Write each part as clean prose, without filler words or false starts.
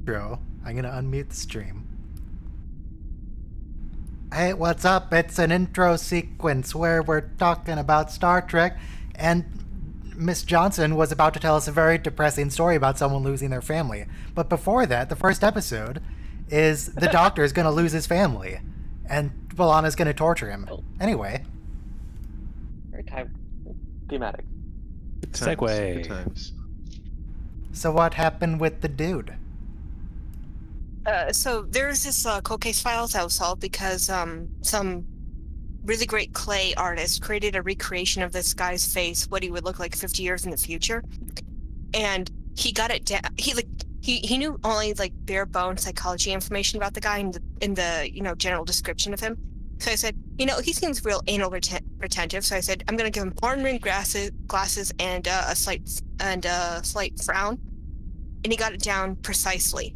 intro. I'm gonna unmute the stream. Hey, what's up? It's an intro sequence where we're talking about Star Trek, and Miss Johnson was about to tell us a very depressing story about someone losing their family. But before that, the first episode is the Doctor is gonna lose his family, and B'Elanna's gonna torture him. Anyway. Very thematic. Good times, Segue. Good times. So what happened with the dude? So there's this cold case files that was solved because some really great clay artist created a recreation of this guy's face, what he would look like 50 years in the future, and he got it down. He knew only like bare bone psychology information about the guy in the general description of him. So I said, he seems real anal retentive. So I said, I'm gonna give him horn-rimmed glasses and a slight frown, and he got it down precisely.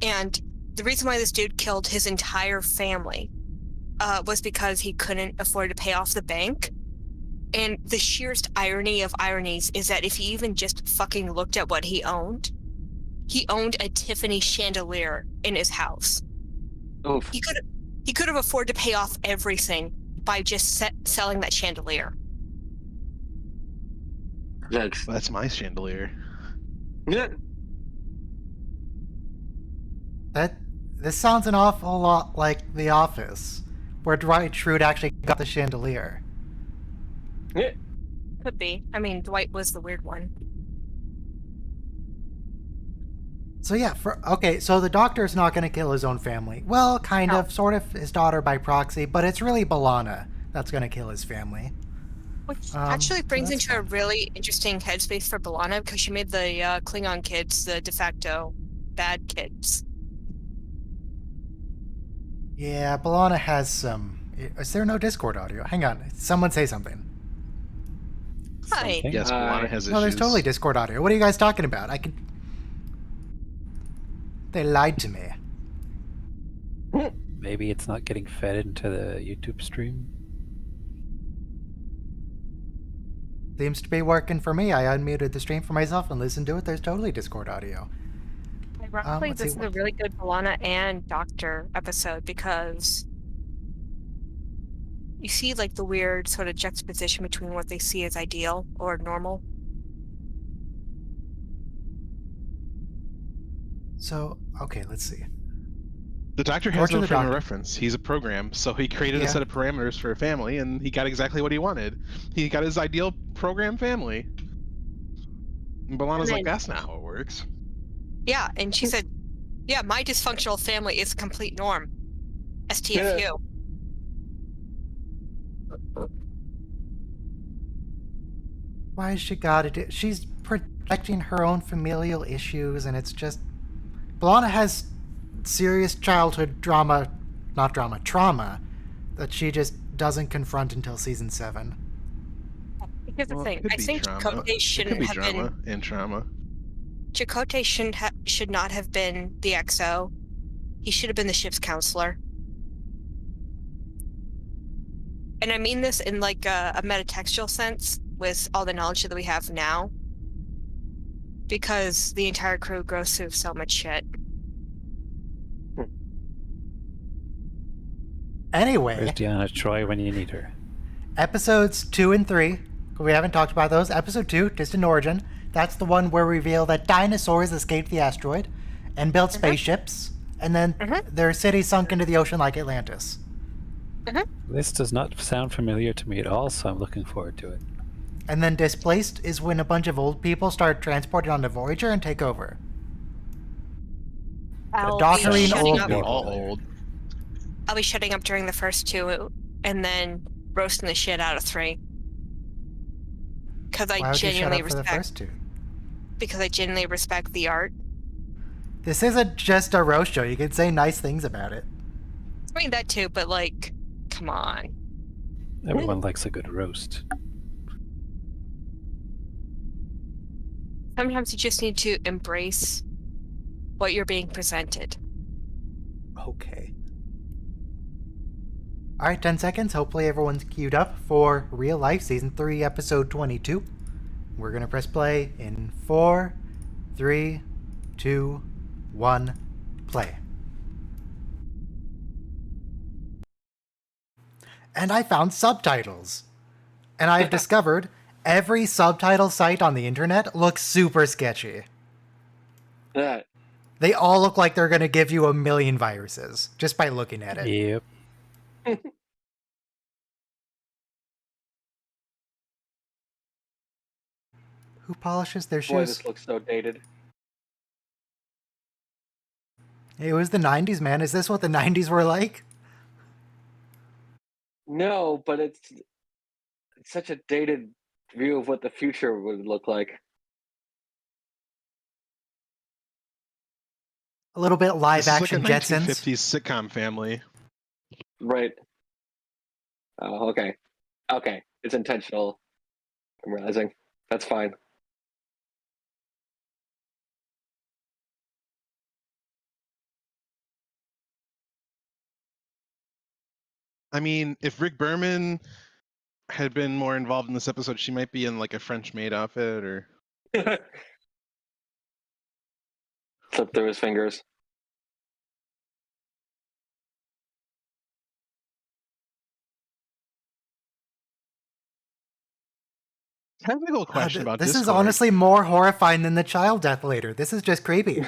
And the reason why this dude killed his entire family was because he couldn't afford to pay off the bank. And the sheerest irony of ironies is that if he even just fucking looked at what he owned a Tiffany chandelier in his house. Oof. He could have afforded to pay off everything by just selling that chandelier. Yikes. That's my chandelier. Yeah. This sounds an awful lot like The Office, where Dwight Schrute actually got the chandelier. Yeah. Could be. I mean, Dwight was the weird one. So yeah, so the Doctor's not going to kill his own family. Well, kind of, sort of his daughter by proxy, but it's really B'Elanna that's going to kill his family. Which actually brings that's into a fun. really interesting headspace for B'Elanna, because she made the Klingon kids the de facto bad kids. Yeah, B'Elanna has some... Is there no Discord audio? Hang on, someone say something. Hi. Something. Yes, B'Elanna has issues. No, there's totally Discord audio. What are you guys talking about? They lied to me. Maybe it's not getting fed into the YouTube stream. Seems to be working for me. I unmuted the stream for myself and listened to it. There's totally Discord audio. Ironically, let's this see is a really good B'Elanna and Doctor episode, because you see like the weird sort of juxtaposition between what they see as ideal or normal. So, okay, let's see. The Doctor has Torture no the frame of Doctor. reference. He's a program, so he created Yeah. a set of parameters for a family, and he got exactly what he wanted. He got his ideal program family. And B'Elanna's like, that's not how it works. Yeah, and she said, yeah, my dysfunctional family is a complete norm. STFU. Why has she got to do... She's projecting her own familial issues, and it's just... B'Elanna has serious childhood trauma that she just doesn't confront until season 7. Here's the Well, it thing. could I be think trauma. Chakotay It could shouldn't be have drama been... and trauma. Chakotay should not have been the XO. He should have been the ship's counselor. And I mean this in like a metatextual sense, with all the knowledge that we have now. Because the entire crew goes through so much shit. Anyway, Where's Deanna Troy when you need her? episodes 2 and 3, we haven't talked about those. Episode 2, Distant Origin, that's the one where we reveal that dinosaurs escaped the asteroid and built spaceships, and then their city sunk into the ocean like Atlantis. This does not sound familiar to me at all, so I'm looking forward to it. And then Displaced is when a bunch of old people start transporting onto Voyager and take over. Doctoring old They're people. all old. I'll be shutting up during the first 2 and then roasting the shit out of 3. Because Why I would you shut genuinely up for the respect. first 2? Because I genuinely respect the art. This isn't just a roast show. You can say nice things about it. I mean that too, but like, come on. Everyone likes a good roast. Sometimes you just need to embrace what you're being presented. Okay. Alright, 10 seconds. Hopefully everyone's queued up for Real Life Season 3, Episode 22. We're going to press play in 4, 3, 2, 1, play. And I found subtitles. And I've discovered every subtitle site on the internet looks super sketchy. Yeah. They all look like they're going to give you a million viruses just by looking at it. Yep. Who polishes their Boy, shoes? this looks so dated. It was the 90s, man. Is this what the 90s were like? No, but it's such a dated view of what the future would look like. A little bit live This is like action a Jetsons. 1950s sitcom family. Right. Oh, okay. Okay. It's intentional. I'm realizing. That's fine. I mean, if Rick Berman had been more involved in this episode, she might be in like a French maid outfit or. Slip through his fingers. Technical question about this is Discord. honestly more horrifying than the child death later. This is just creepy.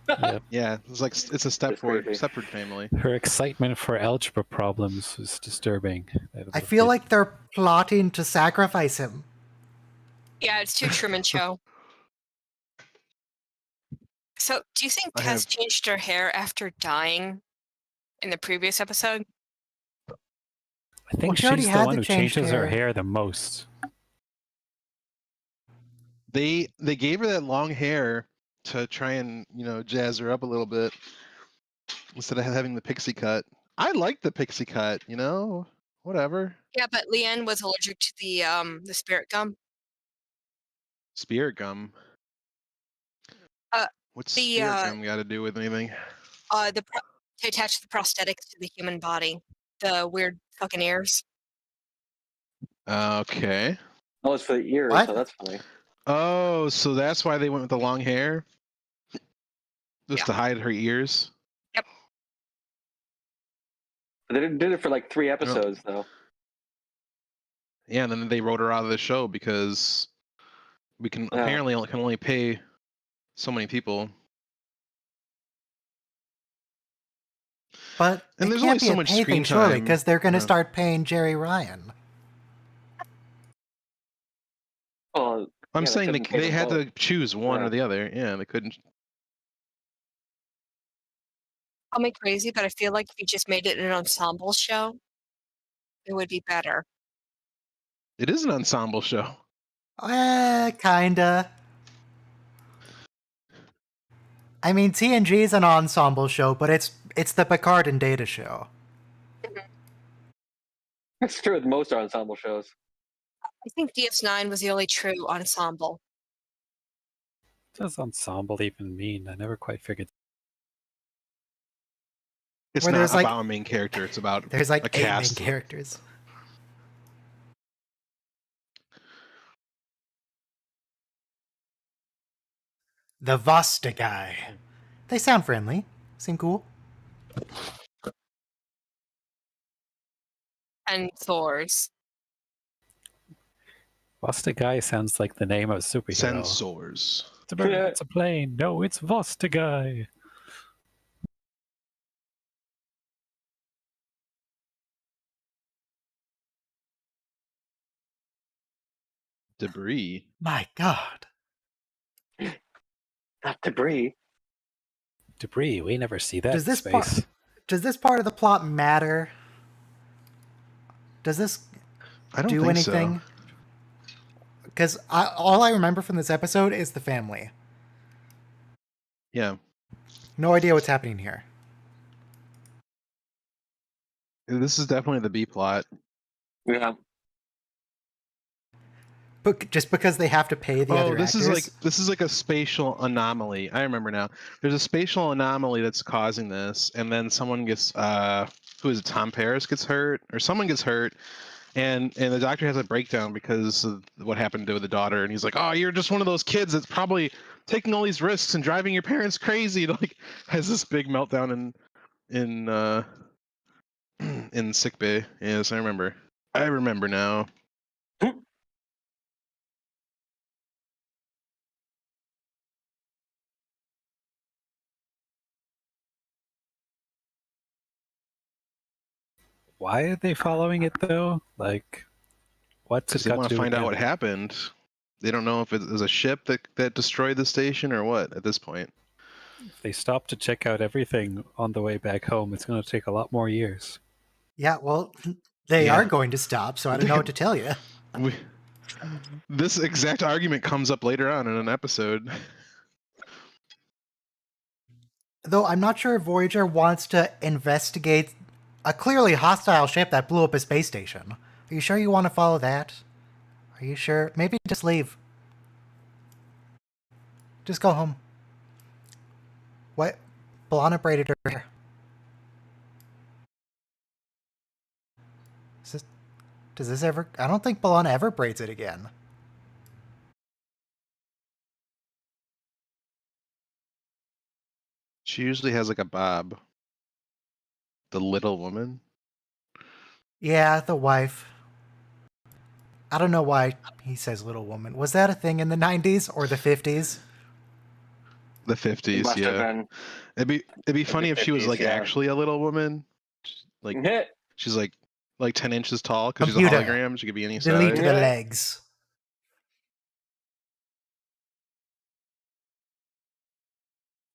Yep. Yeah, it's like it's a It's creepy. Stepford family. Her excitement for algebra problems was disturbing. I feel like they're plotting to sacrifice him. Yeah, it's too Truman Show. So, do you think I Tess have- changed her hair after dying in the previous episode? I think Well, she already she's had the one the who changed changes her hair. hair the most. They gave her that long hair to try and jazz her up a little bit instead of having the pixie cut. I like the pixie cut, whatever. Yeah, but Leanne was allergic to the spirit gum. Spirit gum. Uh, What's the, spirit gum got to do with anything? To attach the prosthetics to the human body, the weird fucking ears. Okay. Oh, it's for the ears, What? so that's funny. Oh, so that's why they went with the long hair? Just Yeah. to hide her ears? But they did it for like 3 episodes, though. Yeah, and then they wrote her out of the show because we can Yeah. apparently can only pay so many people. But And it there's can't only be so a much pay screen thing, surely, time. because they're going to Yeah. start paying Jerry Ryan. Well, I'm Yeah, that saying doesn't pay they them had both. to choose one Yeah. or the other. Yeah, they couldn't. Call me crazy, but I feel like if you just made it an ensemble show, it would be better. It is an ensemble show. Kinda. I mean, TNG is an ensemble show, but it's the Picard and Data show. it's true with most ensemble shows. I think DS9 was the only true ensemble. What does ensemble even mean? I never quite figured. It's Where not there's, like- about a main character. It's about There's like a 8 main cast. characters. The Vasta guy. They sound friendly. Seem cool. And Thor's. Vosta guy sounds like the name of a superhero. Sensors. It's a bird, Yeah. it's a plane. No, it's Vosta guy. Debris. My God. Not debris. Debris. We never see that Does in this part- space. Does this part of the plot matter? Does this I don't do think anything? Because all I remember from this episode is the family. so. Yeah. No idea what's happening here. This is definitely the B plot. Yeah. But just because they have to pay the other this actors. this is like a spatial anomaly. I remember now. There's a spatial anomaly that's causing this, and then someone gets who is it? Tom Paris gets hurt, or someone gets hurt, and the doctor has a breakdown because of what happened to the daughter, and he's like, "Oh, you're just one of those kids that's probably taking all these risks and driving your parents crazy. Like has this big meltdown in sick bay. Yes, I remember. I remember now. Why are they following it though? Like, what's Because it they got want to to do with find out him? what happened. They don't know if it was a ship that destroyed the station or what at this point. If they stop to check out everything on the way back home, it's going to take a lot more years. Yeah, well, they Yeah. are going to stop, so I don't know what to tell you. This exact argument comes up later on in an episode. Though I'm not sure if Voyager wants to investigate a clearly hostile ship that blew up a space station. Are you sure you want to follow that? Are you sure? Maybe just leave. Just go home. What? Balana braided her hair. Does this ever... I don't think Balana ever braids it again. She usually has like a bob. The little woman. Yeah, the wife. I don't know why he says little woman. Was that a thing in the 90s or the 50s? The It 50s, must have yeah. been. It'd be funny if she was 50s, like yeah. actually a little woman. Like she's like 10 inches tall because she's a Computer. hologram. She could be any Delete size. the Yeah. legs.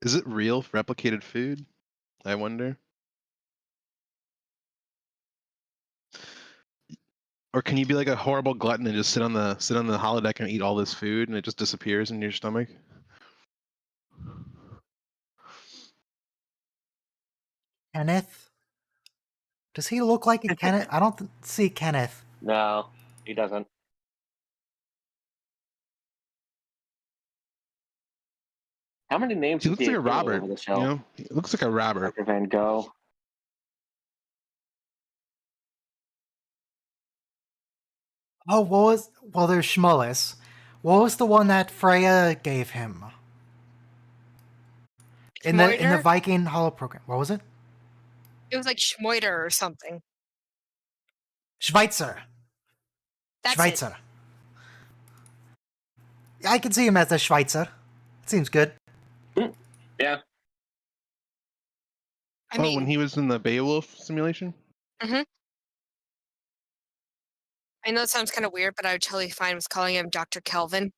Is it real replicated food? I wonder. Or can you be like a horrible glutton and just sit on the holodeck and eat all this food and it just disappears in your stomach? Kenneth? Does he look like a Kenneth? I don't see Kenneth. No, he doesn't. How many names He is looks like a given Robert. over the You show? know, he looks like a Robert. Dr. Van Gogh. Oh, what was... Well, there's Schmullis. What was the one that Freya gave him? In the Schmoider? Viking Hollow program. What was it? It was like Schmoider or something. Schweitzer. That's Schweitzer. I can see him as a Schweitzer. Seems good. Yeah. I mean, when he was in the Beowulf simulation? I know it sounds kind of weird, but I would totally fine with calling him Dr. Kelvin.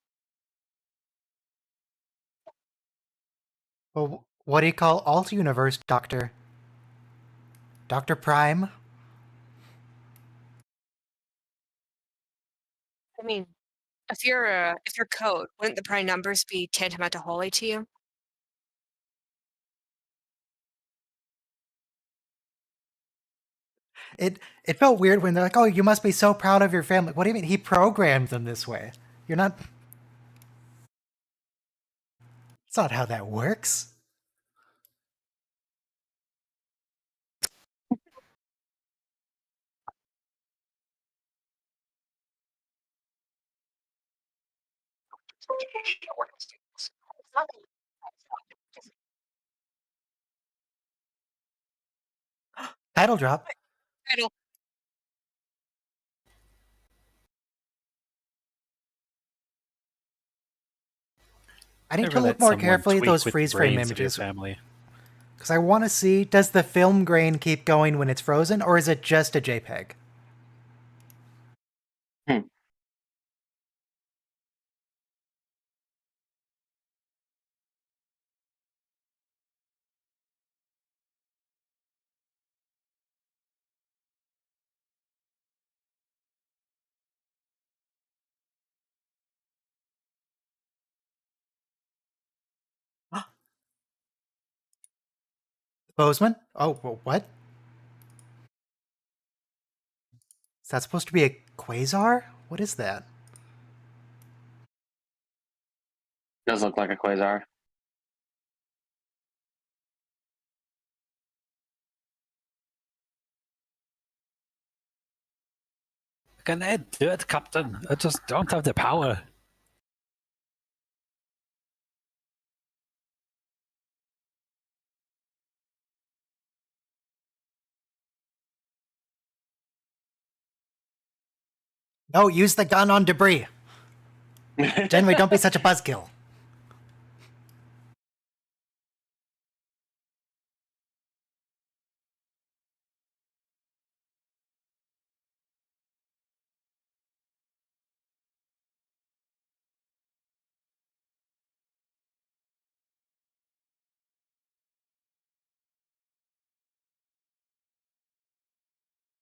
Well, what do you call alt universe Doctor? Dr. Prime? I mean, if you're code, wouldn't the prime numbers be tantamount to holy to you? It felt weird when they're like, "Oh, you must be so proud of your family." What do you mean? He programmed them this way. You're not. It's not how that works. Title drop. Title. I need to Never look let more someone carefully at tweak those with the freeze frame brains of your images family. because I want to see: does the film grain keep going when it's frozen, or is it just a JPEG? Bozeman? Oh, well, what? Is that supposed to be a quasar? What is that? Does look like a quasar. Can I do it, Captain? I just don't have the power. No, use the gun on debris. Janeway, don't be such a buzzkill.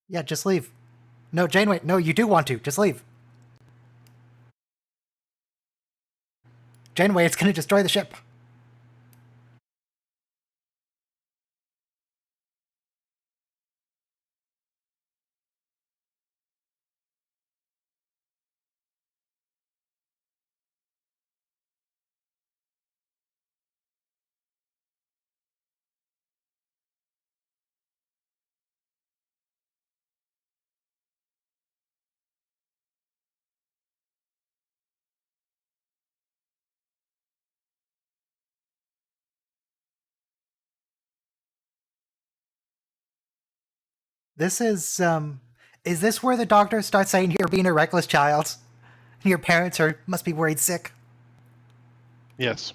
Yeah, just leave. No, Janeway, no, you do want to. Just leave. Janeway, it's going to destroy the ship. This is this where the doctor starts saying you're being a reckless child? Your parents must be worried sick. Yes.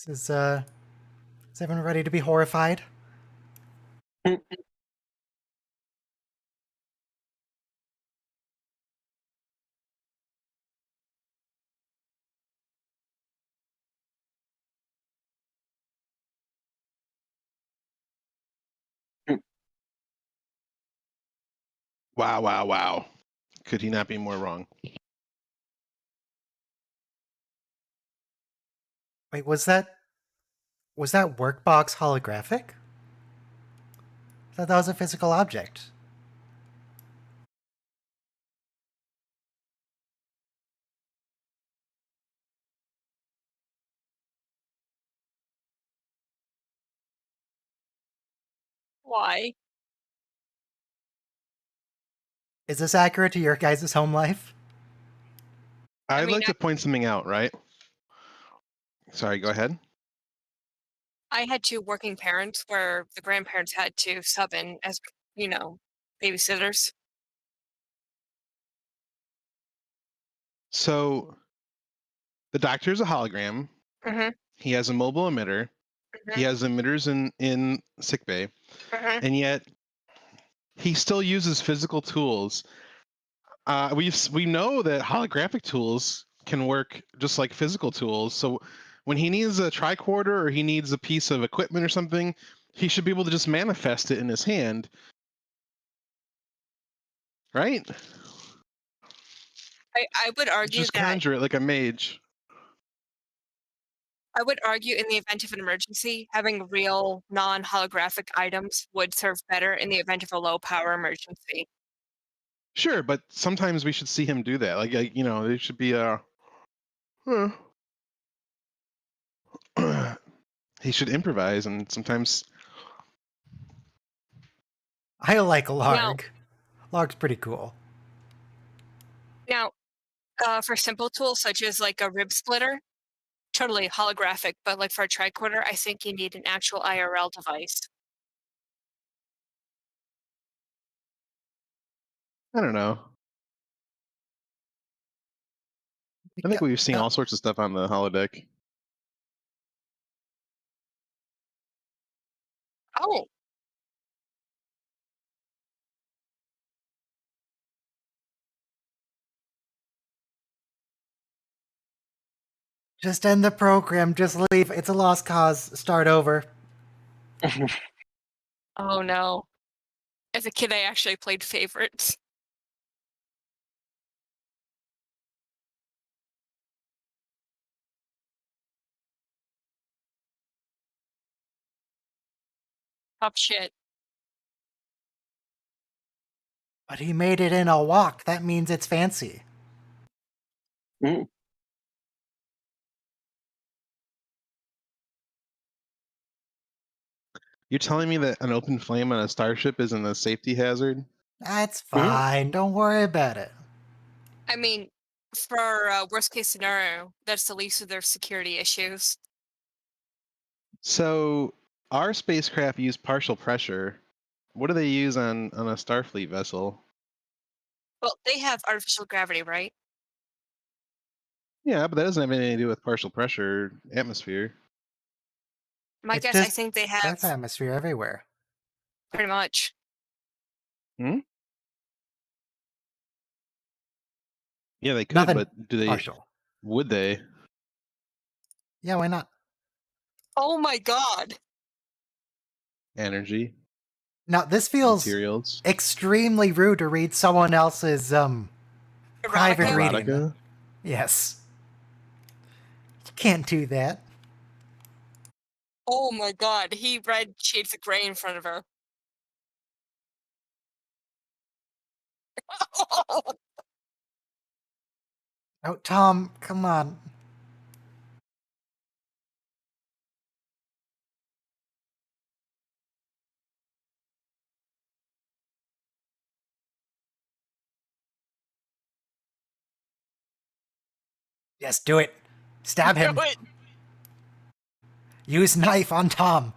Is everyone ready to be horrified? Wow, wow, wow. Could he not be more wrong? Wait, was that workbox holographic? I thought that was a physical object. Why? Is this accurate to your guys' home life? I'd mean, like to point something out, right? Sorry, go ahead. I had two working parents where the grandparents had to sub in as, babysitters. So the doctor is a hologram. Mm-hmm. He has a mobile emitter. He has emitters in sickbay, Mm-hmm. and yet he still uses physical tools. We know that holographic tools can work just like physical tools. So when he needs a tricorder or he needs a piece of equipment or something, he should be able to just manifest it in his hand, right? I would argue Just that conjure it like a mage. I would argue in the event of an emergency, having real non-holographic items would serve better in the event of a low power emergency. Sure, but sometimes we should see him do that. There should be a. He should improvise, and sometimes. I like Larg. Now- Larg's pretty cool. Now, for simple tools such as like a rib splitter, totally holographic, but like for a tricorder, I think you need an actual IRL device. I don't know. I think we've seen all sorts of stuff on the holodeck. Oh, Just end the program. Just leave. It's a lost cause. Start over. oh no. As a kid, I actually played favorites. Tough shit. But he made it in a walk. That means it's fancy. Mm. You're telling me that an open flame on a starship isn't a safety hazard? That's fine. Don't worry about it. I mean, for worst case scenario, that's the least of their security issues. So our spacecraft use partial pressure. What do they use on a Starfleet vessel? Well, they have artificial gravity, right? Yeah, but that doesn't have anything to do with partial pressure atmosphere. My It's guess, I just think they have Earth atmosphere everywhere. pretty much. Yeah, they could, Nothing but do they? partial. Would they? Yeah, why not? Oh my god! Energy, Now, this feels materials, extremely rude to read someone else's private Erotica? reading. erotica. Yes. You can't do that. Oh my god, he read Shades of Grey in front of her. Oh, Tom, come on. Yes, do it. Stab him. Do it. Use knife on Tom.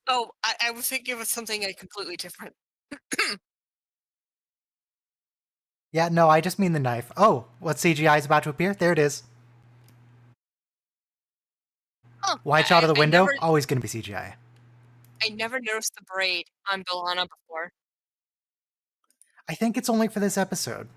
Oh, I was thinking of something completely different. Yeah, no, I just mean the knife. Oh, what CGI is about to appear? There it is. Oh, Wide shot of the I window? never, Always going to be CGI. I never noticed the braid on B'Elanna before. I think it's only for this episode.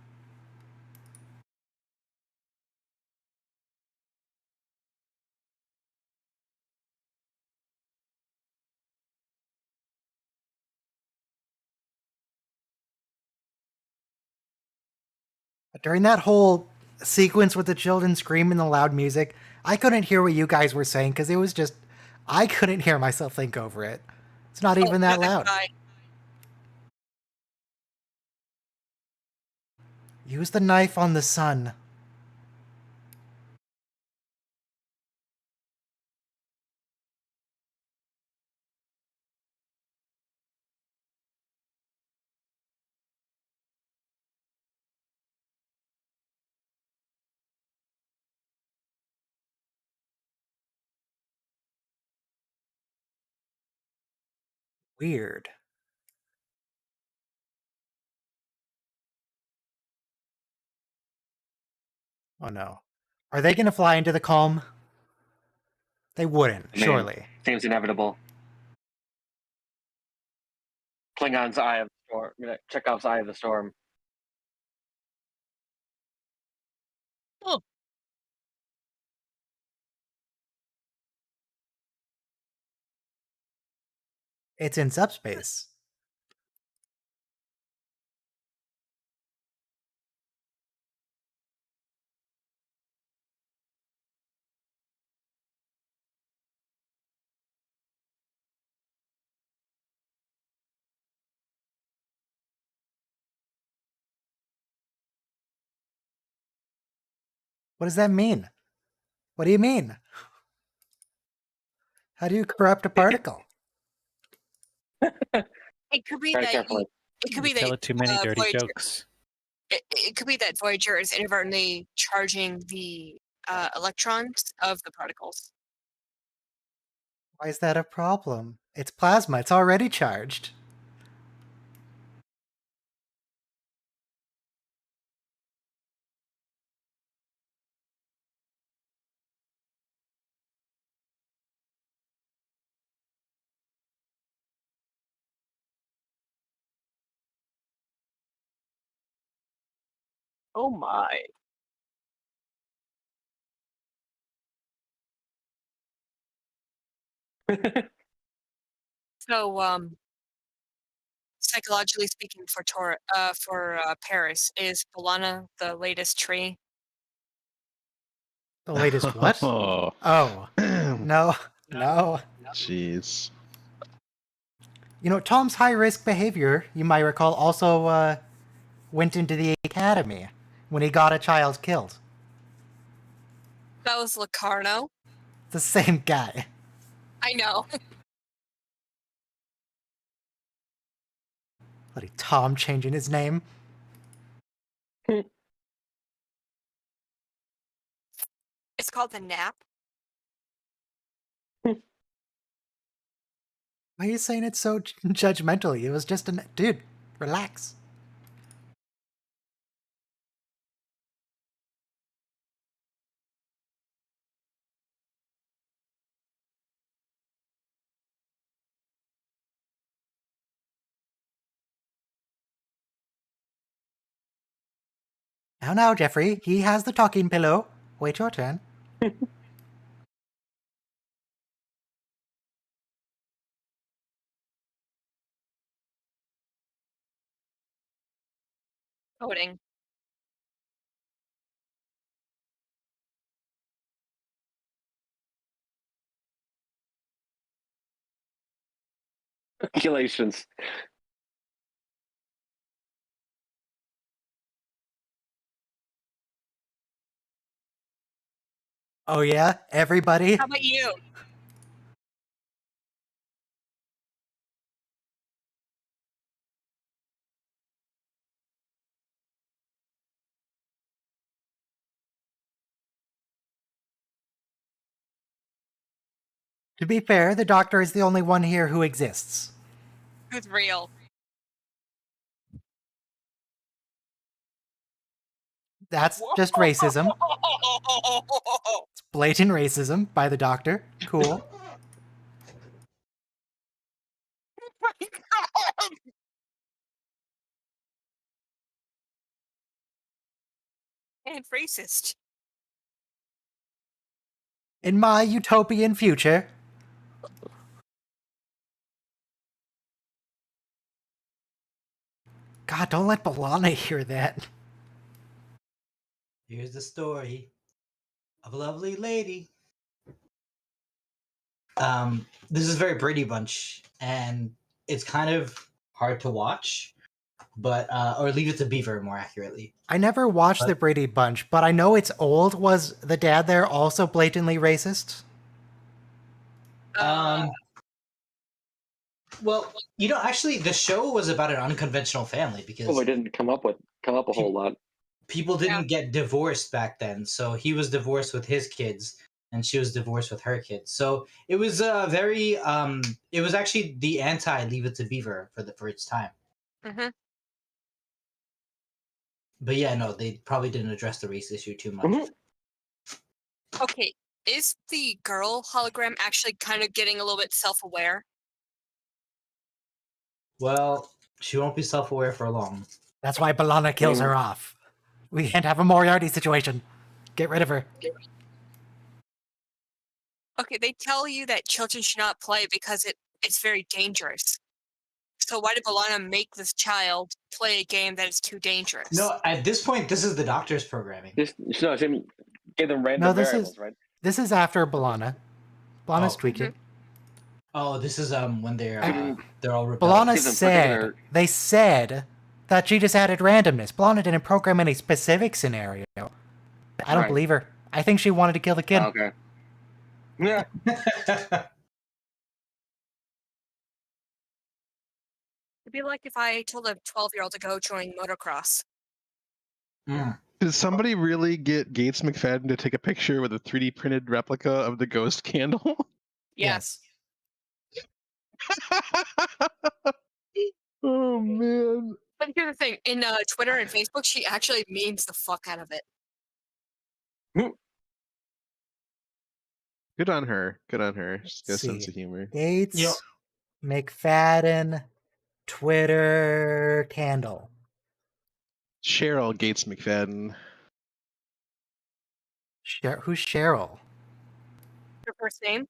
But during that whole sequence with the children screaming the loud music, I couldn't hear what you guys were saying because it was just, I couldn't hear myself think over it. It's not even that neither loud. could I. Use the knife on the sun. Weird. Oh no. Are they going to fly into the calm? They wouldn't, I mean, surely. Seems inevitable. Klingon's Eye of the Storm. Chekhov's Eye of the Storm. Oh, It's in subspace. What does that mean? What do you mean? How do you corrupt a particle? it could be Very that carefully. it could You be tell that it too many dirty Voyager, jokes. it could be that Voyager is inadvertently charging the electrons of the particles. Why is that a problem? It's plasma. It's already charged. Oh my. So, psychologically speaking, for Paris, is B'Elanna the latest tree? The latest what? Oh, Oh. No. No. jeez. You know, Tom's high-risk behavior, you might recall, also went into the academy when he got a child killed. That was Locarno. The same guy. I know. Bloody Tom changing his name. It's called the nap. Why are you saying it so judgmentally? It was just a... Dude, relax. Now, Jeffrey. He has the talking pillow. Wait your turn. Coding. Calculations. Oh yeah? Everybody? How about you? To be fair, the Doctor is the only one here who exists. Who's real? That's just racism. It's blatant racism by the Doctor. Cool. And racist. In my utopian future... God, don't let Balana hear that. Here's the story of a lovely lady. This is very Brady Bunch, and it's kind of hard to watch, but or Leave It to Beaver more accurately. I never watched the Brady Bunch, but I know it's old. Was the dad there also blatantly racist? Well, actually, the show was about an unconventional family because Well, we didn't come up a whole lot. people didn't get divorced back then. So he was divorced with his kids, and she was divorced with her kids. So it was very it was actually the anti Leave It to Beaver for its time. Mm-hmm. But yeah, no, they probably didn't address the race issue too much. Mhm. Okay, is the girl hologram actually kind of getting a little bit self-aware? Well, she won't be self-aware for long. That's why Balana kills her off. We can't have a Moriarty situation. Get rid of her. Okay, they tell you that children should not play because it's very dangerous. So why did Balana make this child play a game that is too dangerous? No, at this point, this is the doctor's programming. Jim gave them random variables, right? This is after Balana. Balana's Oh. tweaking. Oh, this is when they're all rebelling. Balana Give them said particular- they said that she just added randomness. Balana didn't program any specific scenario. I don't Right. believe her. I think she wanted to kill the kid. Okay. Yeah. It'd be like if I told a 12-year-old to go join motocross. Did somebody really get Gates McFadden to take a picture with a 3D printed replica of the ghost candle? Yes. Oh man. But here's the thing: in Twitter and Facebook, she actually memes the fuck out of it. Good on her. Good on her. She's got a Let's sense see. of humor. Gates, Yep. McFadden, Twitter, Candle. Cheryl Gates McFadden. Who's Cheryl? Her first name.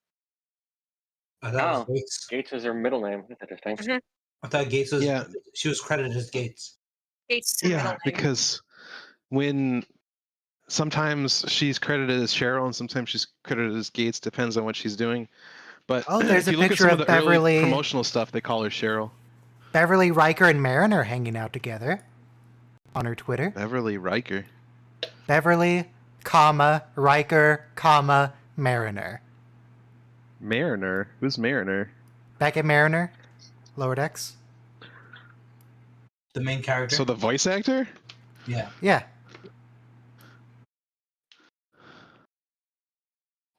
I thought Oh. Gates. Gates is her middle name. That's interesting. Mhm. I thought Gates was. Yeah. She was credited as Gates. Gates is her middle Yeah, name. because when sometimes she's credited as Cheryl and sometimes she's credited as Gates, depends on what she's doing. But Oh, there's if a you look at picture some of of the early Beverly. promotional stuff, they call her Cheryl. Beverly, Riker, and Mariner hanging out together on her Twitter. Beverly Riker. Beverly, comma, Riker, comma, Mariner. Mariner? Who's Mariner? Beckett Mariner, Lower Decks. The main character. So the voice actor? Yeah. Yeah.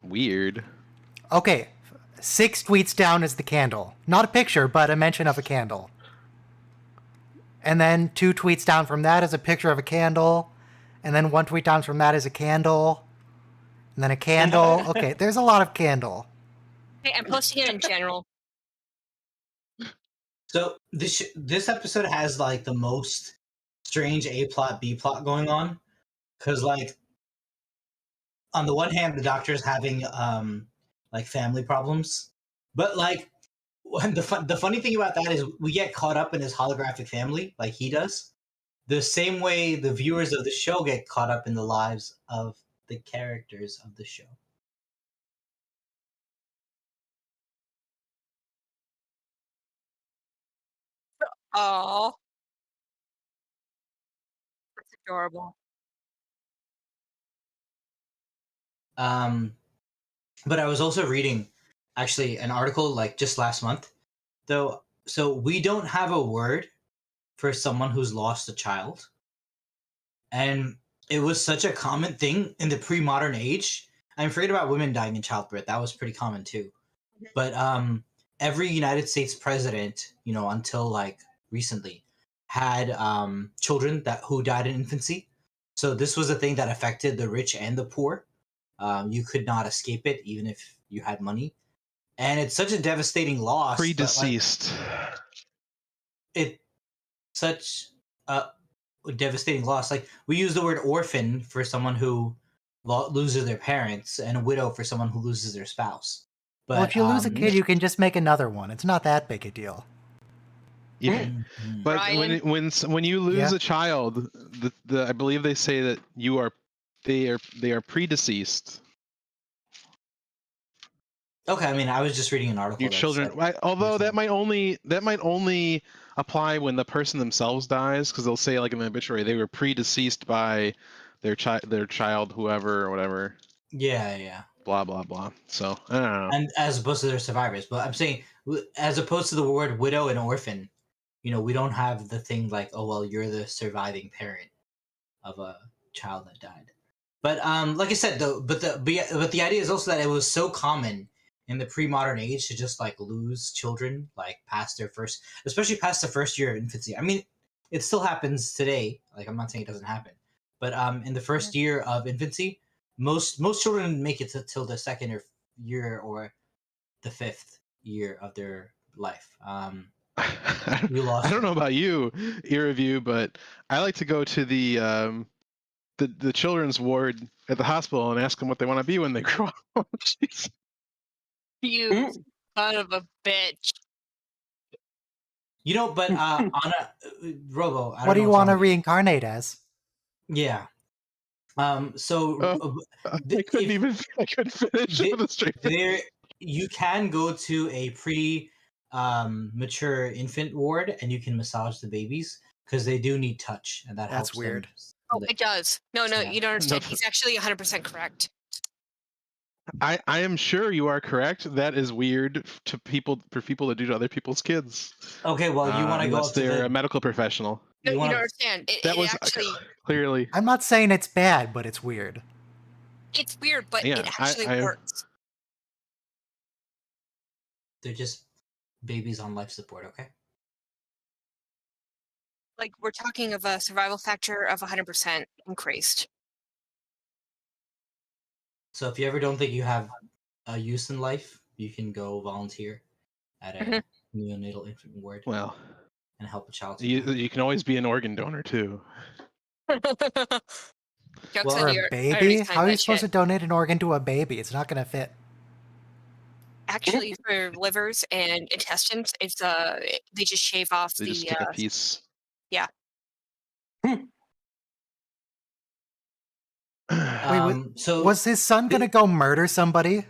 Weird. Okay. 6 tweets down is the candle. Not a picture, but a mention of a candle. And then 2 tweets down from that is a picture of a candle. And then 1 tweet down from that is a candle. And then a candle. Okay, there's a lot of candle. Hey, I'm posting it in general. So this episode has like the most strange A plot B plot going on, because like on the one hand the doctor's having like family problems, but like the funny thing about that is we get caught up in his holographic family like he does, the same way the viewers of the show get caught up in the lives of the characters of the show. Oh, that's adorable. But I was also reading actually an article like just last month, though. So we don't have a word for someone who's lost a child, and it was such a common thing in the pre-modern age. I'm forget about women dying in childbirth; that was pretty common too. But every United States president, you know, until like recently, had children who died in infancy. So this was a thing that affected the rich and the poor. You could not escape it, even if you had money. And it's such a devastating loss. Pre-deceased. It such a devastating loss. Like we use the word orphan for someone who loses their parents, and a widow for someone who loses their spouse. But Well, if you lose a kid, you can just make another one. It's not that big a deal. Yeah. Mhm. But Ryan? when you lose Yeah. a child, I believe they say that they are pre-deceased. Okay, I mean, I was just reading an article. Your that children, said- although that might only apply when the person themselves dies, because they'll say like in the obituary they were pre-deceased by their child, whoever or whatever. Yeah. Blah blah blah. So I don't know. And as opposed to their survivors. But I'm saying, as opposed to the word widow and orphan, you know, we don't have the thing like, oh well, you're the surviving parent of a child that died. But like I said, though, but the idea is also that it was so common in the pre-modern age to just like lose children like past their first, especially past the first year of infancy. I mean, it still happens today. Like I'm not saying it doesn't happen, but in the first year of infancy, most children make it till the second year or the 5th year of their life. You lost I don't know about you, ear review, but I like to go to the children's ward at the hospital and ask them what they want to be when they grow up. Jeez. You son of a bitch. You know, but on a Robo, I don't What do know you what's want to wrong with you. reincarnate as? Yeah. So I couldn't finish they- with a straight face. there you can go to a mature infant ward and you can massage the babies because they do need touch, and that That's helps weird. them Oh, live. it does. No, Yeah. you don't understand. No. He's actually 100% correct. I am sure you are correct. That is weird for people to do to other people's kids. Okay, well, you want to go unless up to they're a the medical professional. No, you wanna- don't understand. That was Actually, clearly. I'm not saying it's bad, but it's weird. it's weird, but Yeah, it actually I- works. they're just babies on life support. Okay. Like we're talking of a survival factor of 100% increased. So if you ever don't think you have a use in life, you can go volunteer at a Mhm. neonatal infant ward Well, and help a child. you can always be an organ donor too. Jokes Well, on Or you. a I baby? already How signed are you that supposed to shit. donate an organ to a baby? It's not going to fit. Actually, for livers and intestines, it's they just shave off They just the take a piece. So Was his son going to go murder somebody?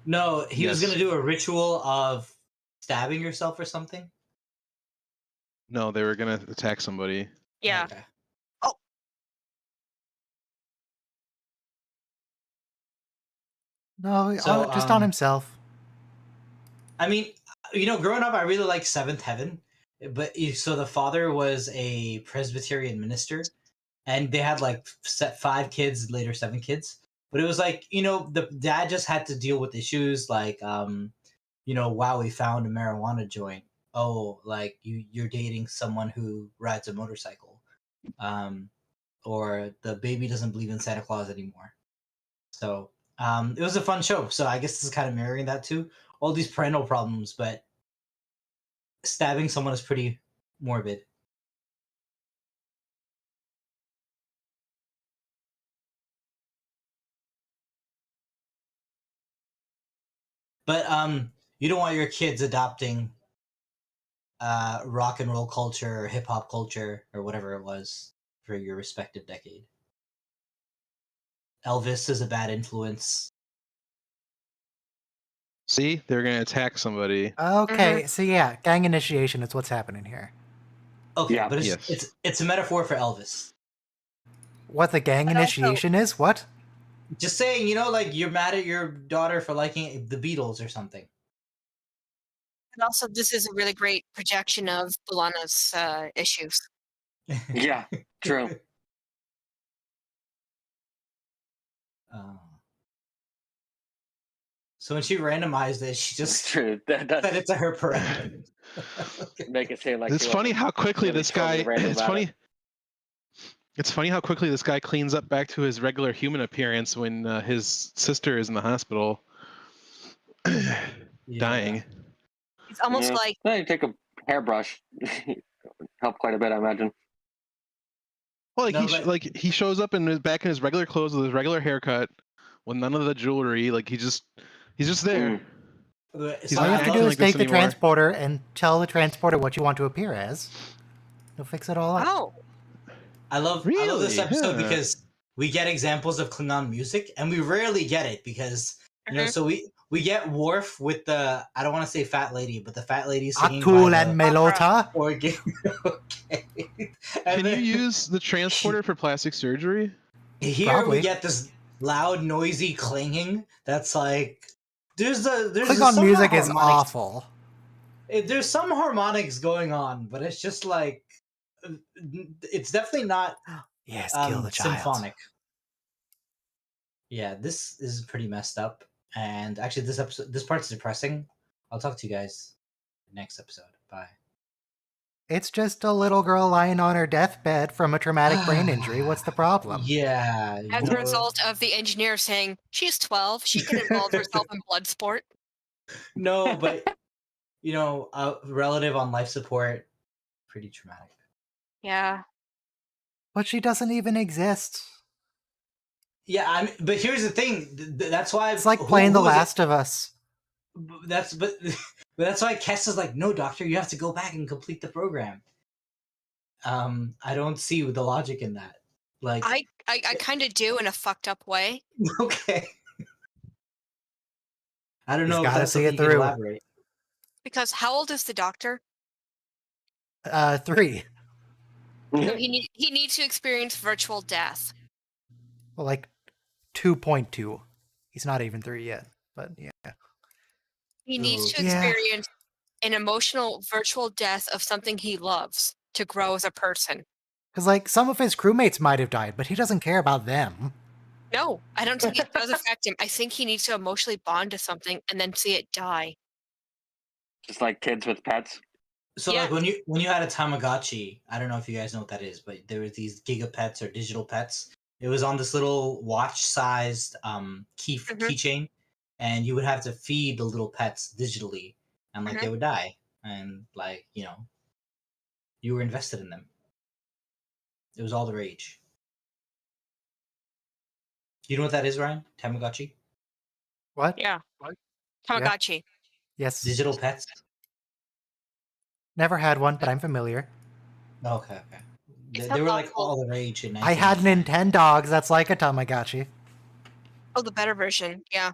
no, he was Yes. gonna do a ritual of stabbing yourself or something. No, they were gonna attack somebody. yeah. Okay. No, So, just on himself. I mean, growing up, I really liked Seventh Heaven, but so the father was a Presbyterian minister, and they had like 5 kids, later 7 kids. But it was like, the dad just had to deal with issues like, wow, we found a marijuana joint. Oh, like you're dating someone who rides a motorcycle, or the baby doesn't believe in Santa Claus anymore. So it was a fun show. So I guess this is kind of mirroring that too. All these parental problems, but stabbing someone is pretty morbid. But you don't want your kids adopting rock and roll culture or hip hop culture or whatever it was for your respective decade. Elvis is a bad influence. See, they're gonna attack somebody. Okay, so yeah, gang initiation is what's happening here. Okay, Yeah. but Yes. it's a metaphor for Elvis. What the gang But also- initiation is? What? Just saying, like you're mad at your daughter for liking the Beatles or something. And also, this is a really great projection of Balana's issues. Yeah, true. So when she randomized it, she It's just true. That set does it to her parameters. make it seem like It's he funny wasn't how quickly really this guy. totally random It's about funny. it. It's funny how quickly this guy cleans up back to his regular human appearance when his sister is in the hospital, dying. It's almost Yeah. like No, you take a hairbrush. Help quite a bit, I imagine. Well, like No, he but- like he shows up back in his regular clothes with his regular haircut, with none of the jewelry. Like he's just there. He's All you not have to acting do is like this take the anymore. transporter and tell the transporter what you want to appear as. You'll fix it all up. oh, I love this Really? episode Yeah. because we get examples of Klingon music, and we rarely get it because so we get Worf with the, I don't want to say fat lady, but the fat lady singing Atul by and the Melota. organ. Okay. Can And you then use the transporter for plastic surgery? here Probably. we get this loud, noisy clanging. That's like there's Klingon some music is harmonics. awful. There's some harmonics going on, but it's just like it's definitely not Yes, kill the child. symphonic. Yeah, this is pretty messed up. And actually, this part's depressing. I'll talk to you guys next episode. Bye. It's just a little girl lying on her deathbed from a traumatic brain injury. What's the problem? Yeah. as a result of the engineer saying she's 12, she can involve herself in blood sport. No, but a relative on life support, pretty traumatic. Yeah. But she doesn't even exist. Yeah, but here's the thing. That's why It's like playing The who was it? Last of Us. But that's why Kess is like, no, doctor, you have to go back and complete the program. I don't see the logic in that. Like, I kind of do in a fucked up way. okay. I don't He's know if gotta that's see something it you can through. elaborate. Because how old is the doctor? 3. So he needs to experience virtual death. Well, like 2.2. He's not even 3 yet. But yeah. He needs to Yeah. experience an emotional virtual death of something he loves to grow as a person. Because, like, some of his crewmates might have died, but he doesn't care about them. No, I don't think it does affect him. I think he needs to emotionally bond to something and then see it die. Just like kids with pets. So Yeah. like when you had a Tamagotchi, I don't know if you guys know what that is, but there were these gigapets or digital pets. It was on this little watch-sized keychain, and you would have to feed the little pets digitally, and like they would die, and like you were invested in them. It was all the rage. You know what that is, Ryan? Tamagotchi? What? Yeah. Tamagotchi. Yes. Digital pets? Never had one, but I'm familiar. Okay. It's They not were like awful. all the rage in I had 1999. Nintendogs. That's like a Tamagotchi. Oh, the better version. Yeah.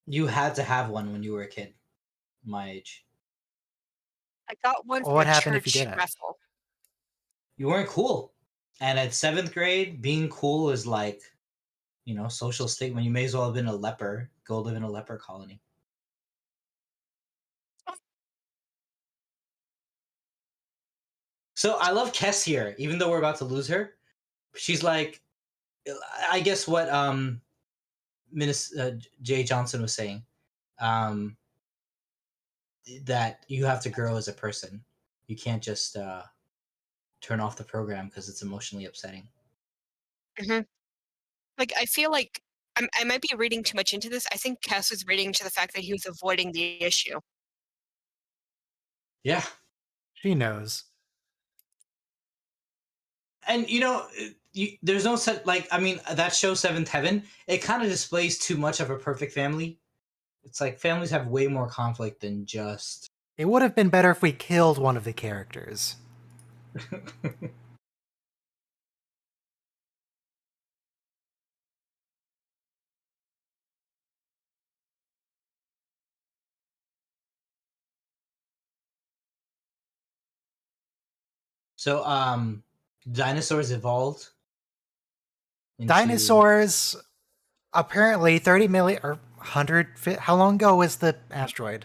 You had to have one when you were a kid, my age. I got one Well, for what a happened if you church didn't? raffle. You weren't cool. And at 7th grade, being cool is like social stigma. You may as well have been a leper. Go live in a leper colony. So I love Kess here, even though we're about to lose her. She's like, I guess what Jay Johnson was saying, that you have to grow as a person. You can't just turn off the program because it's emotionally upsetting. Like, I feel like I might be reading too much into this. I think Cass was reading to the fact that he was avoiding the issue. Yeah. She knows. And there's no set, like, I mean, that show Seventh Heaven, it kind of displays too much of a perfect family. It's like families have way more conflict than just. It would have been better if we killed one of the characters. So, dinosaurs evolved. Dinosaurs, apparently 30 million or 100. How long ago was the asteroid?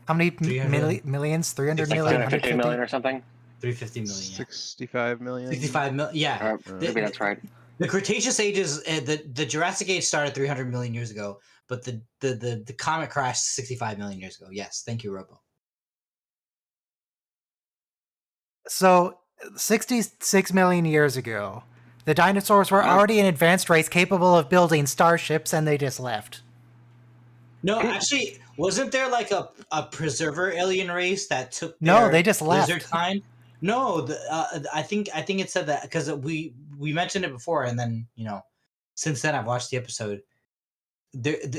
How many millions? 300 million? 250 million or something? 350 million. Yeah. 65 million. 65 million. Yeah. Maybe that's right. The Cretaceous age is the Jurassic age started 300 million years ago, but the comet crashed 65 million years ago. Yes, thank you, Robo. So 66 million years ago, the dinosaurs were already an advanced race capable of building starships, and they just left. No, actually, wasn't there like a preserver alien race that took No, they just left. lizard kind? No, I think it said that because we mentioned it before, and then since then I've watched the episode.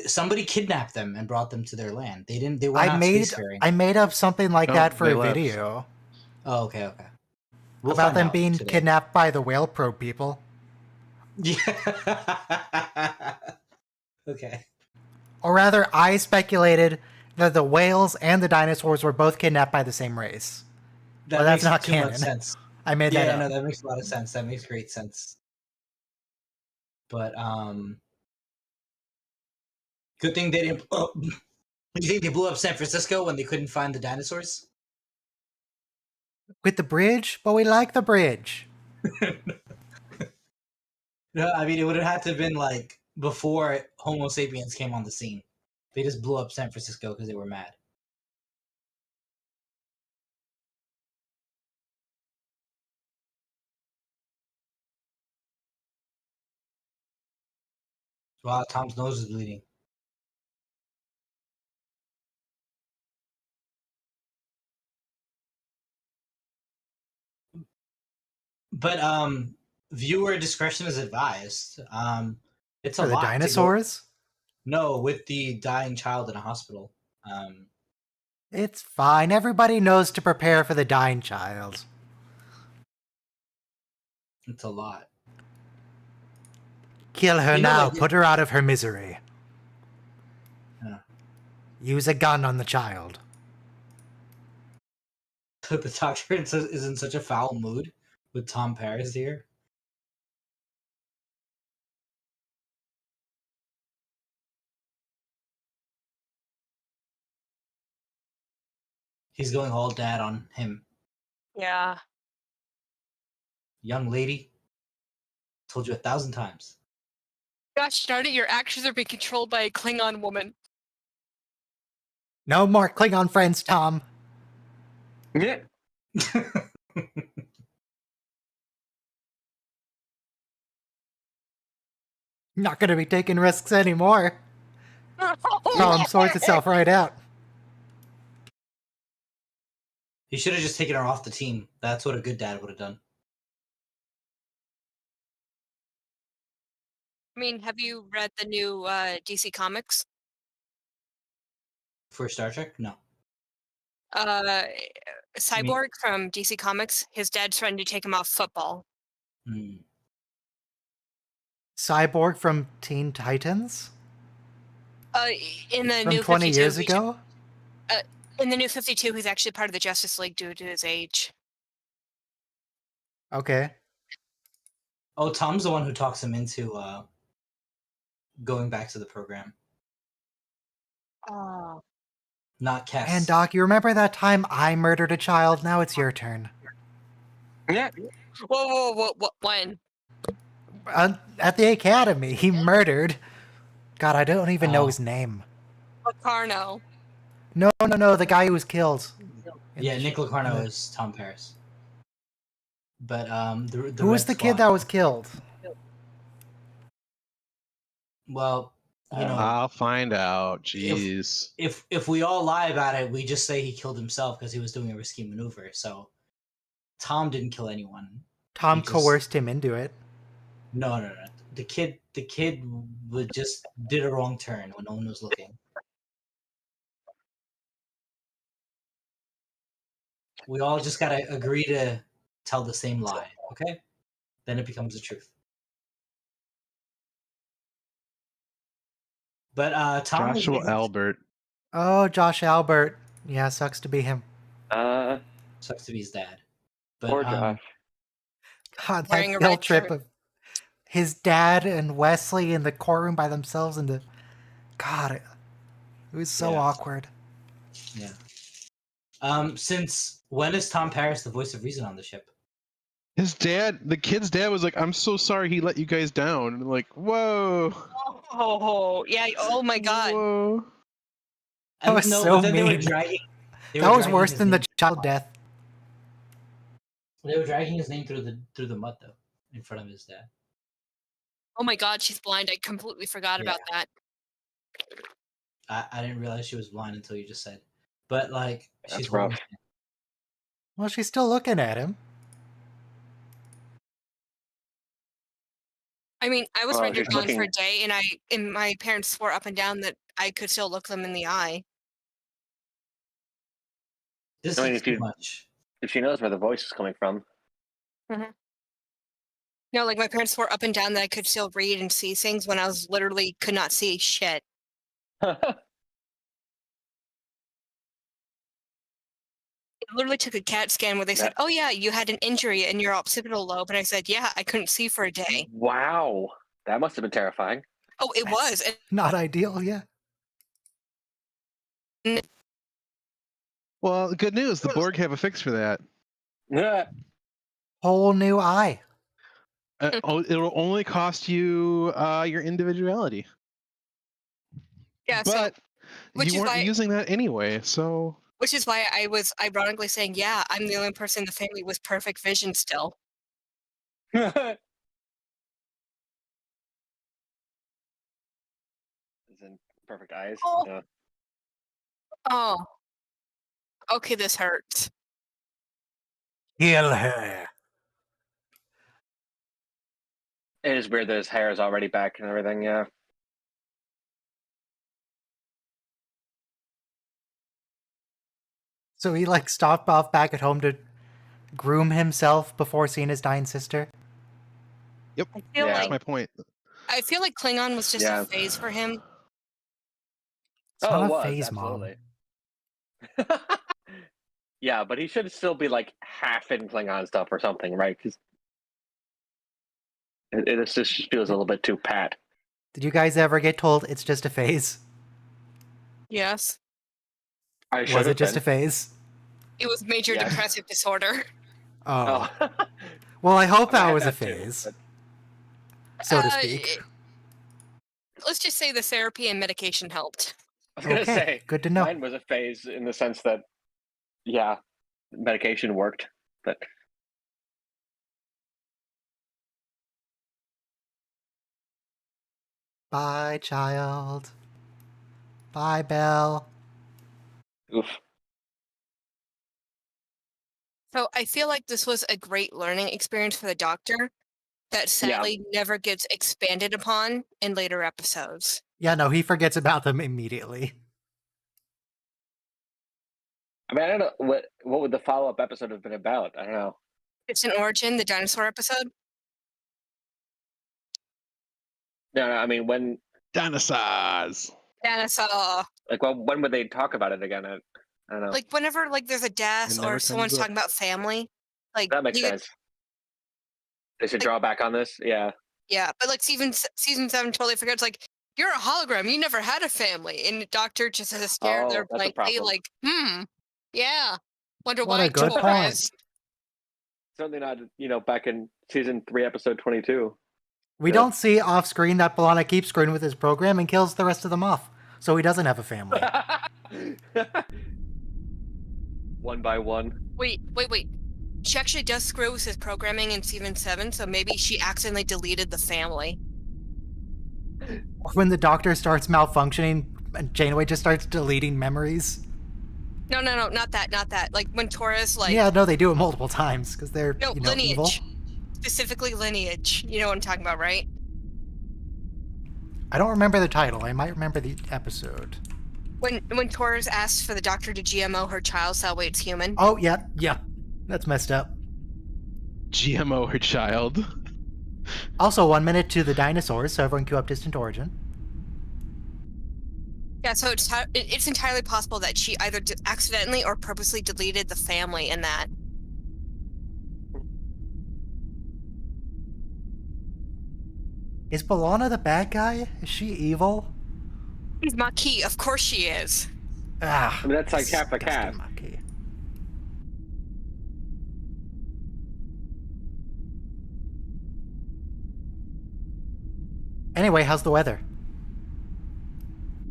Somebody kidnapped them and brought them to their land. They didn't. They were not spacefaring. I made up something like that for a video. Oh, okay. We'll about them being kidnapped by the whale probe people. Yeah. Okay. Or rather, I speculated that the whales and the dinosaurs were both kidnapped by the same race. That's not canon. Much sense. I made that up. No, that makes a lot of sense. That makes great sense. But good thing they didn't. You think they blew up San Francisco when they couldn't find the dinosaurs? With the bridge? But we like the bridge. No, I mean, it would have had to have been like before Homo sapiens came on the scene. They just blew up San Francisco because they were mad. Wow, Tom's nose is bleeding. But viewer discretion is advised. It's for a the lot dinosaurs. No, with the dying child in a hospital. It's fine. Everybody knows to prepare for the dying child. It's a lot. Kill her now. Put her out of her misery. Use a gun on the child. The doctor is in such a foul mood with Tom Paris here. He's going all dad on him. Yeah. Young lady. Told you 1,000 times. Gosh darn it, your actions are being controlled by a Klingon woman. No more Klingon friends, Tom. Yeah. Not going to be taking risks anymore. Tom sorts itself right out. He should have just taken her off the team. That's what a good dad would have done. I mean, have you read the new DC Comics? For Star Trek? No. Cyborg from DC Comics, his dad's trying to take him off football. Cyborg from Teen Titans? In the from new 20 52, years ago? In the new 52, he's actually part of the Justice League due to his age. Okay. Oh, Tom's the one who talks him into going back to the program. Oh. Not Kess. And Doc, you remember that time I murdered a child? Now it's your turn. Yeah. Whoa, when? At the academy, he murdered. God, I don't even know his name. Locarno. No, the guy who was killed. Yeah, Nick Locarno is Tom Paris. But the Who was Red the kid Squad- that was killed? Well, you know, I'll find out. Jeez. if we all lie about it, we just say he killed himself because he was doing a risky maneuver. So Tom didn't kill anyone. Tom He just- coerced him into it. No. The kid would just did a wrong turn when no one was looking. We all just gotta agree to tell the same lie, okay? Then it becomes the truth. But Tom was Joshua Albert. Oh, Josh Albert. Yeah, sucks to be him. sucks to be his dad. But Poor Josh. God, Wearing that a guilt red trip shirt. of his dad and Wesley in the courtroom by themselves and God, it was so Yeah. awkward. yeah. Since when is Tom Paris the voice of reason on the ship? His dad, the kid's dad was like, I'm so sorry he let you guys down. And I'm like, whoa. Oh, yeah. Oh my God. Whoa. That was no, so but then they were mean. dragging. That was worse than the child death. They were dragging his name through the mud though, in front of his dad. Oh my God, she's blind. I completely forgot about that. I didn't realize she was blind until you just said. But like, That's she's rough. holding- Well, she's still looking at him. I mean, I was Well, rendered she's blind for a looking- day, and my parents swore up and down that I could still look them in the eye. This I mean, is too much. If she knows where the voice is coming from. No, like my parents swore up and down that I could still read and see things when I was literally could not see shit. It literally took a CAT scan where they said, "Oh yeah, you had an injury in your occipital lobe," and I said, "Yeah, I couldn't see for a day." Wow. That must have been terrifying. Oh, it was. And Not ideal, yeah. Well, good news. The Borg have a fix for that. Yeah. Whole new eye. It'll only cost you your individuality. yeah, But which you is weren't why- using that anyway, so which is why I was ironically saying, "Yeah, I'm the only person in the family with perfect vision still." As in perfect eyes. Oh. Yeah. Oh, okay, this hurts. Kill her. It is weird that his hair is already back and everything, yeah. So he like stopped off back at home to groom himself before seeing his dying sister. I feel Yeah. that's like my point. I feel like Klingon was just Yeah. a phase for him. It's Oh, not it a was, phase, Mom. absolutely. Yeah, but he should still be like half in Klingon stuff or something, right? Because it just feels a little bit too pat. Did you guys ever get told it's just a phase? Yes, I should Was have it just been. a phase? it was major Yes. depressive disorder. Oh. Oh. Well, I hope I that had was a that too, phase, but so to Uh, speak. Let's just say the therapy and medication helped. I was gonna Okay, say good to know. mine was a phase in the sense that, yeah, medication worked, but Bye, child. Bye, Belle. oof. So I feel like this was a great learning experience for the Doctor that sadly never gets expanded upon in later episodes. Yeah, no, he forgets about them immediately. I mean, I don't know what would the follow up episode have been about. I don't know. It's an Origin, the dinosaur episode. No, I mean when, Dinosaurs. Dinosaur. like, well, when would they talk about it again? I don't know. Like whenever like there's a death It or never someone's comes up. talking about family. Like That makes you could- sense. They should draw back on this. Yeah. Yeah, but like season 7 totally forgets. Like you're a hologram. You never had a family. And the doctor just has to stare there that's a blankly, problem. like, yeah. Wonder What why, a good point. Torres. Certainly not, back in season 3, episode 22. We Yeah. don't see off screen that B'Elanna keeps screwing with his program and kills the rest of them off. So he doesn't have a family. One by one. Wait. She actually does screw with his programming in season 7, so maybe she accidentally deleted the family. Or when the doctor starts malfunctioning and Janeway just starts deleting memories. No, not that. Like when Torres, like, Yeah, no, they do it multiple times because they're no, evil. lineage. Specifically lineage. You know what I'm talking about, right? I don't remember the title. I might remember the episode. When Torres asks for the doctor to GMO her child so that way it's human. Oh, yeah. That's messed up. GMO her child. Also, 1 minute to the dinosaurs, so everyone queue up Distant Origin. Yeah, so it's entirely possible that she either accidentally or purposely deleted the family in that. Is B'Elanna the bad guy? Is she evil? She's Maquis, of course she is. Ah, I mean, that's like half a cat. disgusting Maquis. Anyway, how's the weather?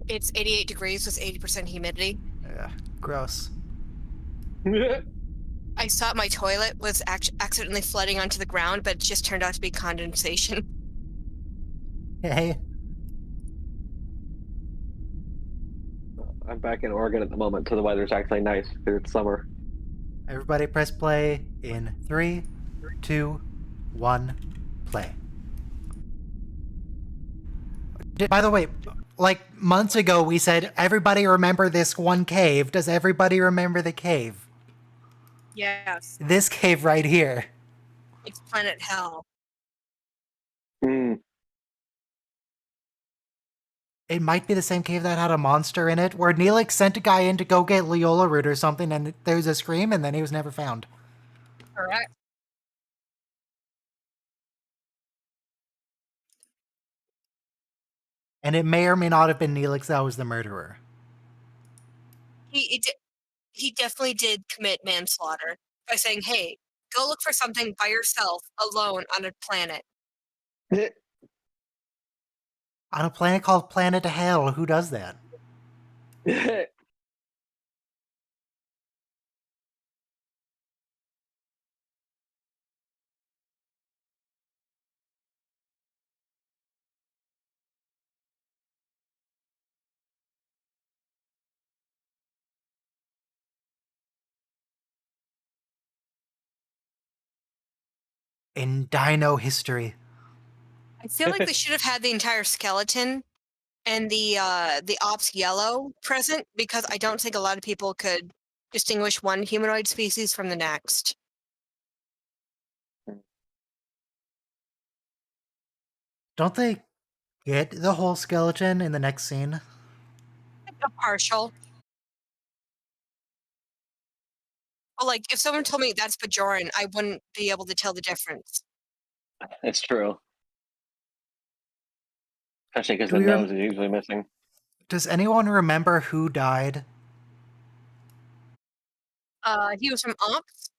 It's 88 degrees with 80% humidity. Ugh, gross. I thought my toilet was accidentally flooding onto the ground, but it just turned out to be condensation. Hey. I'm back in Oregon at the moment, so the weather's actually nice because it's summer. Everybody press play in 3, 2, 1, play. By the way, like months ago we said, everybody remember this one cave. Does everybody remember the cave? Yes. This cave right here. It's Planet Hell. Hmm. It might be the same cave that had a monster in it, where Neelix sent a guy in to go get Leola Root or something, and there was a scream, and then he was never found. Correct. And it may or may not have been Neelix that was the murderer. He definitely did commit manslaughter by saying, hey, go look for something by yourself, alone, on a planet. On a planet called Planet Hell, who does that? In dino history. I feel like they should have had the entire skeleton and the ops yellow present, because I don't think a lot of people could distinguish one humanoid species from the next. Don't they get the whole skeleton in the next scene? A partial. Well, like, if someone told me that's Bajoran, I wouldn't be able to tell the difference. It's true. Especially because Do the we nose is usually missing. Does anyone remember who died? He was from ops.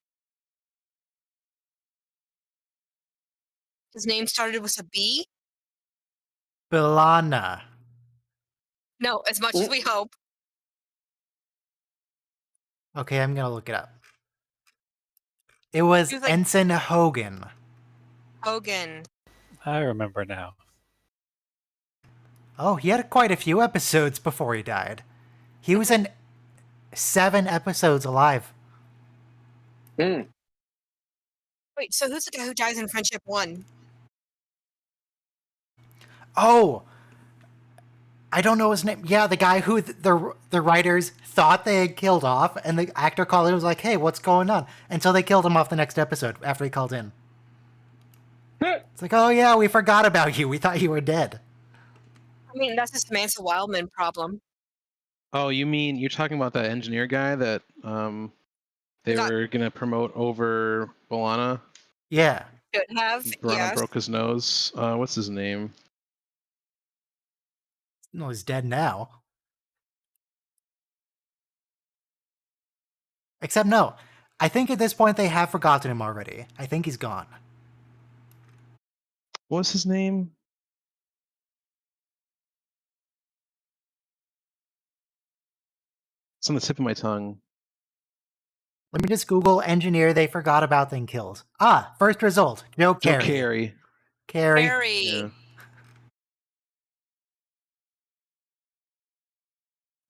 His name started with a B. B'Elanna. No, as much as we hope. Okay, I'm gonna look it up. It was He was like- Ensign Hogan. Hogan. I remember now. Oh, he had quite a few episodes before he died. He was in 7 episodes alive. Mm. Wait, so who's the guy who dies in Friendship 1? Oh! I don't know his name. Yeah, the guy who the writers thought they had killed off, and the actor called in and was like, hey, what's going on? Until they killed him off the next episode after he called in. It's like, oh yeah, we forgot about you. We thought you were dead. I mean, that's a Samantha Wildman problem. Oh, you mean you're talking about that engineer guy that they Got- were gonna promote over B'Elanna? Yeah. Should have, B'Elanna yes. broke his nose. What's his name? No, he's dead now. Except no. I think at this point they have forgotten him already. I think he's gone. What's his name? It's on the tip of my tongue. Let me just Google engineer they forgot about then killed. Ah, first result. Joe Joe Carey. Carey. Carey. Harry. Yeah.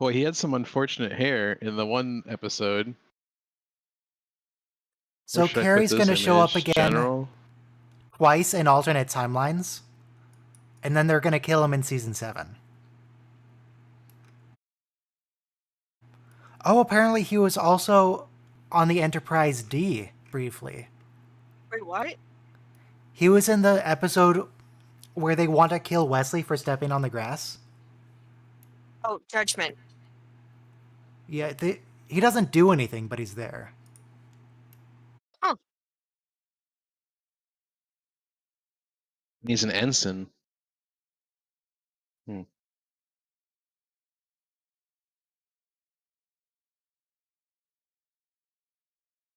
Boy, he had some unfortunate hair in the one episode. So Where should I put Carey's this going to show up image? again General? twice in alternate timelines. And then they're going to kill him in season 7. Oh, apparently he was also on the Enterprise D briefly. Wait, what? He was in the episode where they want to kill Wesley for stepping on the grass. Oh, Judgment. Yeah, he doesn't do anything, but he's there. Huh. He's an ensign.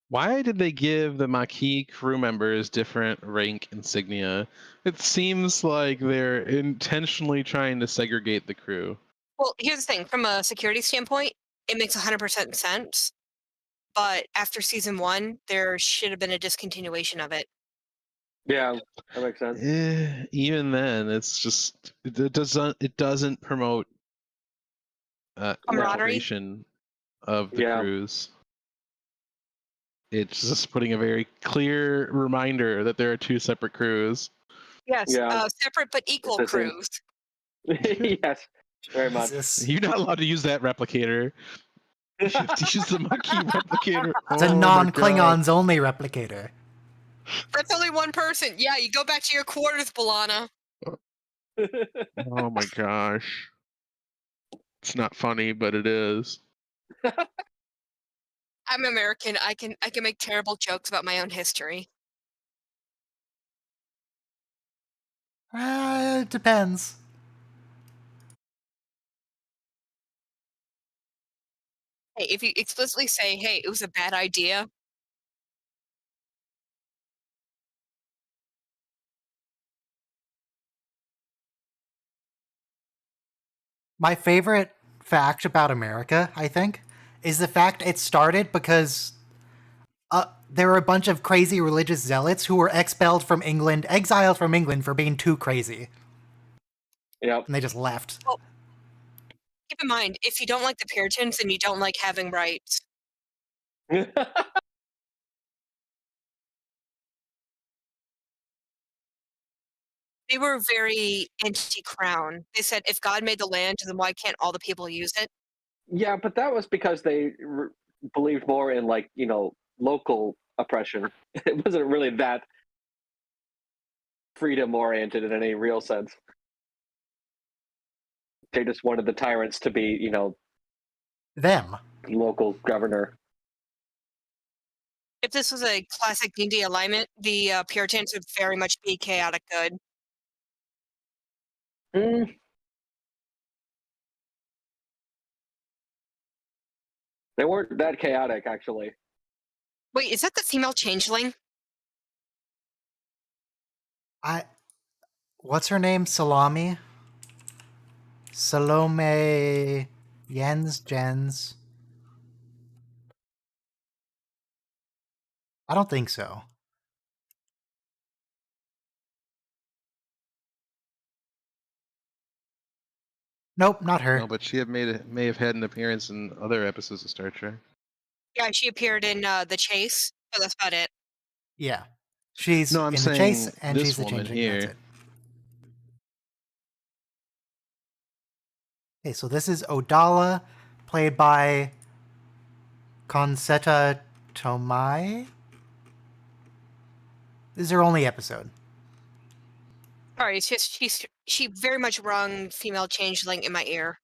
Why did they give the Maquis crew members different rank insignia? It seems like they're intentionally trying to segregate the crew. Well, here's the thing. From a security standpoint, it makes 100% sense. But after season 1, there should have been a discontinuation of it. Yeah, that makes sense. Even then, it's just it doesn't promote Camaraderie? cooperation of the Yeah. crews. It's just putting a very clear reminder that there are two separate crews. Yes, Yeah. separate but equal It's the same. crews. Yes, very much. Jesus. You're not allowed to use that replicator. You have to use the Maquis replicator. It's a Oh my God. non-Klingons only replicator. That's only one person. Yeah, you go back to your quarters, Balana. Oh my gosh. It's not funny, but it is. I'm American. I can make terrible jokes about my own history. It depends. Hey, if you explicitly say, "Hey, it was a bad idea," My favorite fact about America, I think, is the fact it started because there were a bunch of crazy religious zealots who were exiled from England for being too crazy. Yep. And they just left. well, keep in mind, if you don't like the Puritans, then you don't like having rights. They were very anti-crown. They said, if God made the land, then why can't all the people use it? Yeah, but that was because they believed more in local oppression. It wasn't really that freedom oriented in any real sense. They just wanted the tyrants to be, Them. local governor. If this was a classic D&D alignment, the Puritans would very much be chaotic good. They weren't that chaotic, actually. Wait, is that the female changeling? What's her name? Salome? Salome Jens? I don't think so. Nope, not her. No, but she may have had an appearance in other episodes of Star Trek. Yeah, she appeared in The Chase, but that's about it. Yeah. She's No, I'm in the saying chase, and this she's the woman changeling. That's here. it. Okay, so this is Odala, played by Concetta Tomai. This is her only episode. Sorry, it's just she very much rung female changeling in my ear.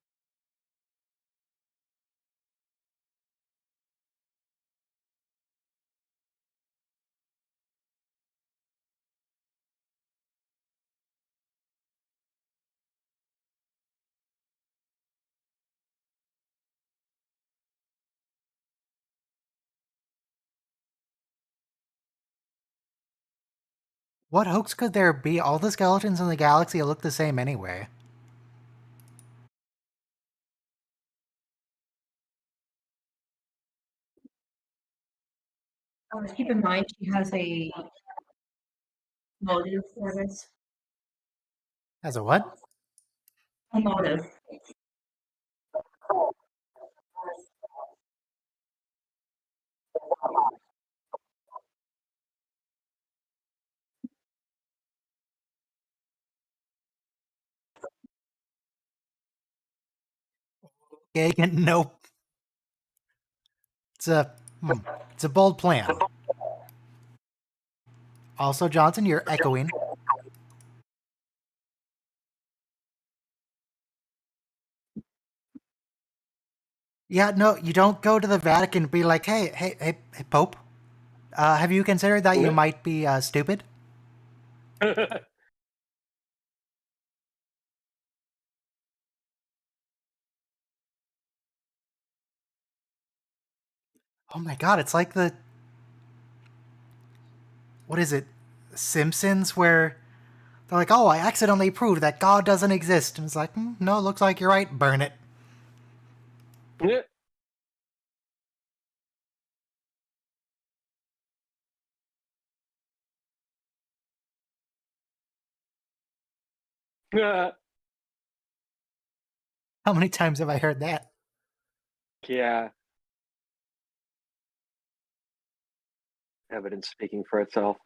What hoax could there be? All the skeletons in the galaxy look the same anyway. Keep in mind she has a motive for this. As a what? A motive. Gagan, nope. It's a it's a bold plan. Also, Johnson, you're echoing. Yeah, no, you don't go to the Vatican and be like, hey, Pope, have you considered that you might be stupid? Oh my god, it's like the... What is it? Simpsons, where they're like, oh, I accidentally proved that God doesn't exist. And it's like, no, looks like you're right, burn it. How many times have I heard that? Yeah. Evidence speaking for itself.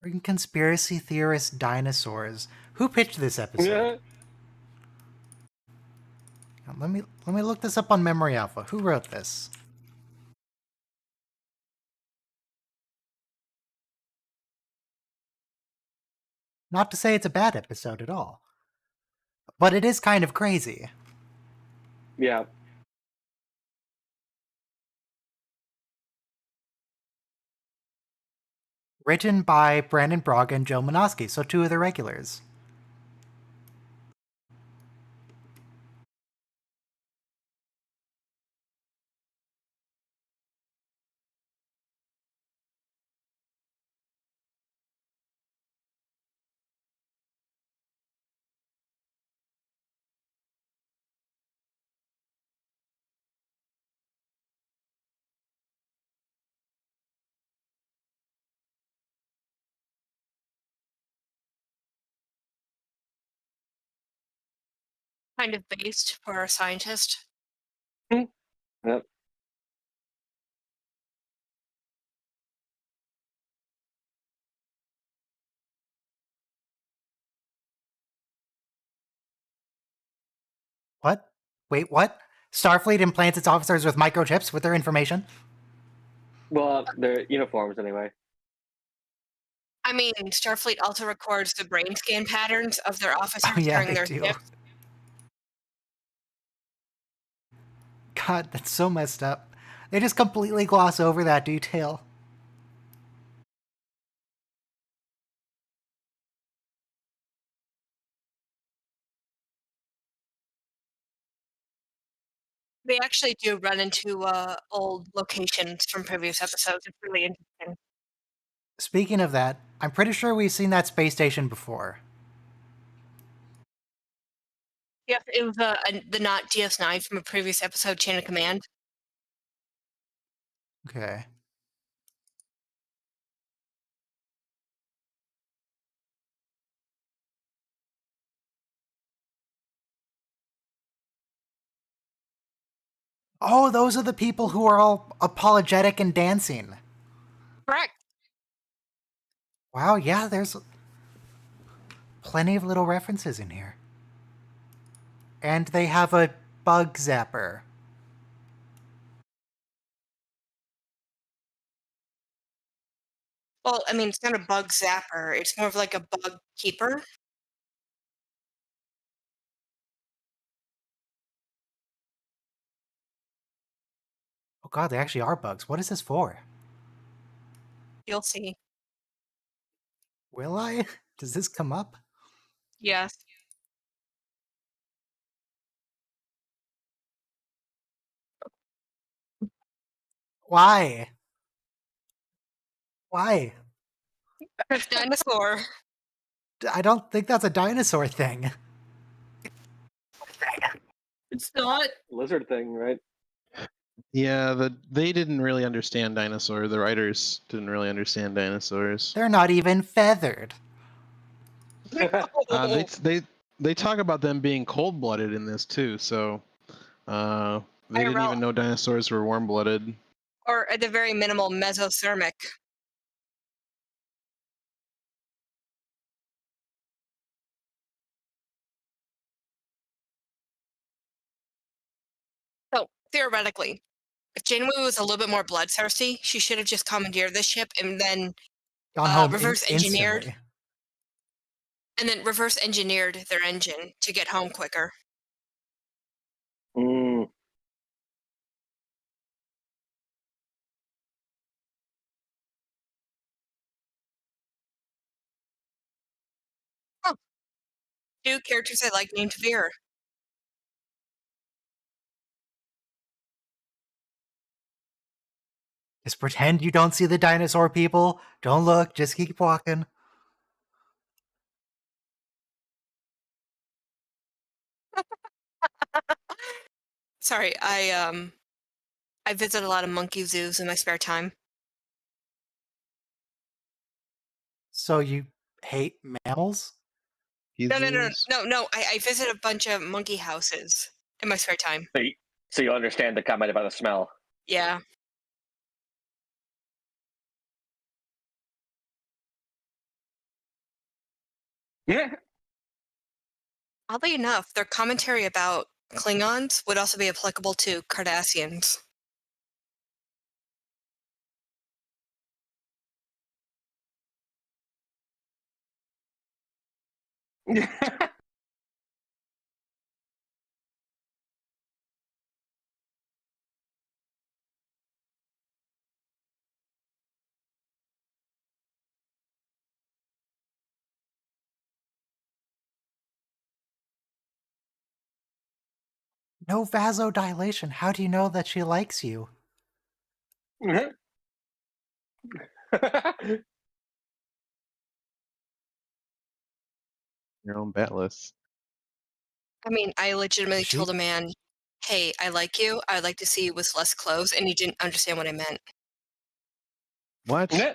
Freaking conspiracy theorist dinosaurs. Who pitched this episode? Let me look this up on Memory Alpha. Who wrote this? Not to say it's a bad episode at all, but it is kind of crazy. Yeah. Written by Brandon Braga and Joe Manoski, so two of the regulars. Kind of based for a scientist. Yep. What? Wait, what? Starfleet implants its officers with microchips with their information? Well, their uniforms anyway. I mean, Starfleet also records the brain scan patterns of their officers Oh, yeah, during they their do. shifts. God, that's so messed up. They just completely gloss over that detail. They actually do run into old locations from previous episodes. It's really interesting. Speaking of that, I'm pretty sure we've seen that space station before. Yep, it was the not DS9 from a previous episode, Chain of Command. Okay. Oh, those are the people who are all apologetic and dancing. Correct. Wow, yeah, there's plenty of little references in here. And they have a bug zapper. Well, I mean, it's not a bug zapper. It's more of like a bug keeper. God, they actually are bugs. What is this for? You'll see. Will I? Does this come up? Yes. Why? Why? There's dinosaur. I don't think that's a dinosaur thing. It's not. Lizard thing, right? Yeah, they didn't really understand dinosaur. The writers didn't really understand dinosaurs. They're not even feathered. They talk about them being cold blooded in this too. So they didn't IRL. even know dinosaurs were warm blooded. Or at the very minimal, mesothermic. So, theoretically, if Janeway was a little bit more bloodthirsty, she should have just commandeered the ship and then Gone home reverse engineered instantly. reverse engineered their engine to get home quicker. Mm. Oh, two characters I like named Veer. Just pretend you don't see the dinosaur people. Don't look. Just keep walking. Sorry, I visit a lot of monkey zoos in my spare time. So you hate mammals? No. Zoos. I visit a bunch of monkey houses in my spare time. So you understand the comment about the smell. Yeah. Yeah. Oddly enough, their commentary about Klingons would also be applicable to Cardassians. No vasodilation. How do you know that she likes you? Your own batless. I mean, I legitimately Is she? told a man, "Hey, I like you. I'd like to see you with less clothes," and he didn't understand what I meant. What? Yeah.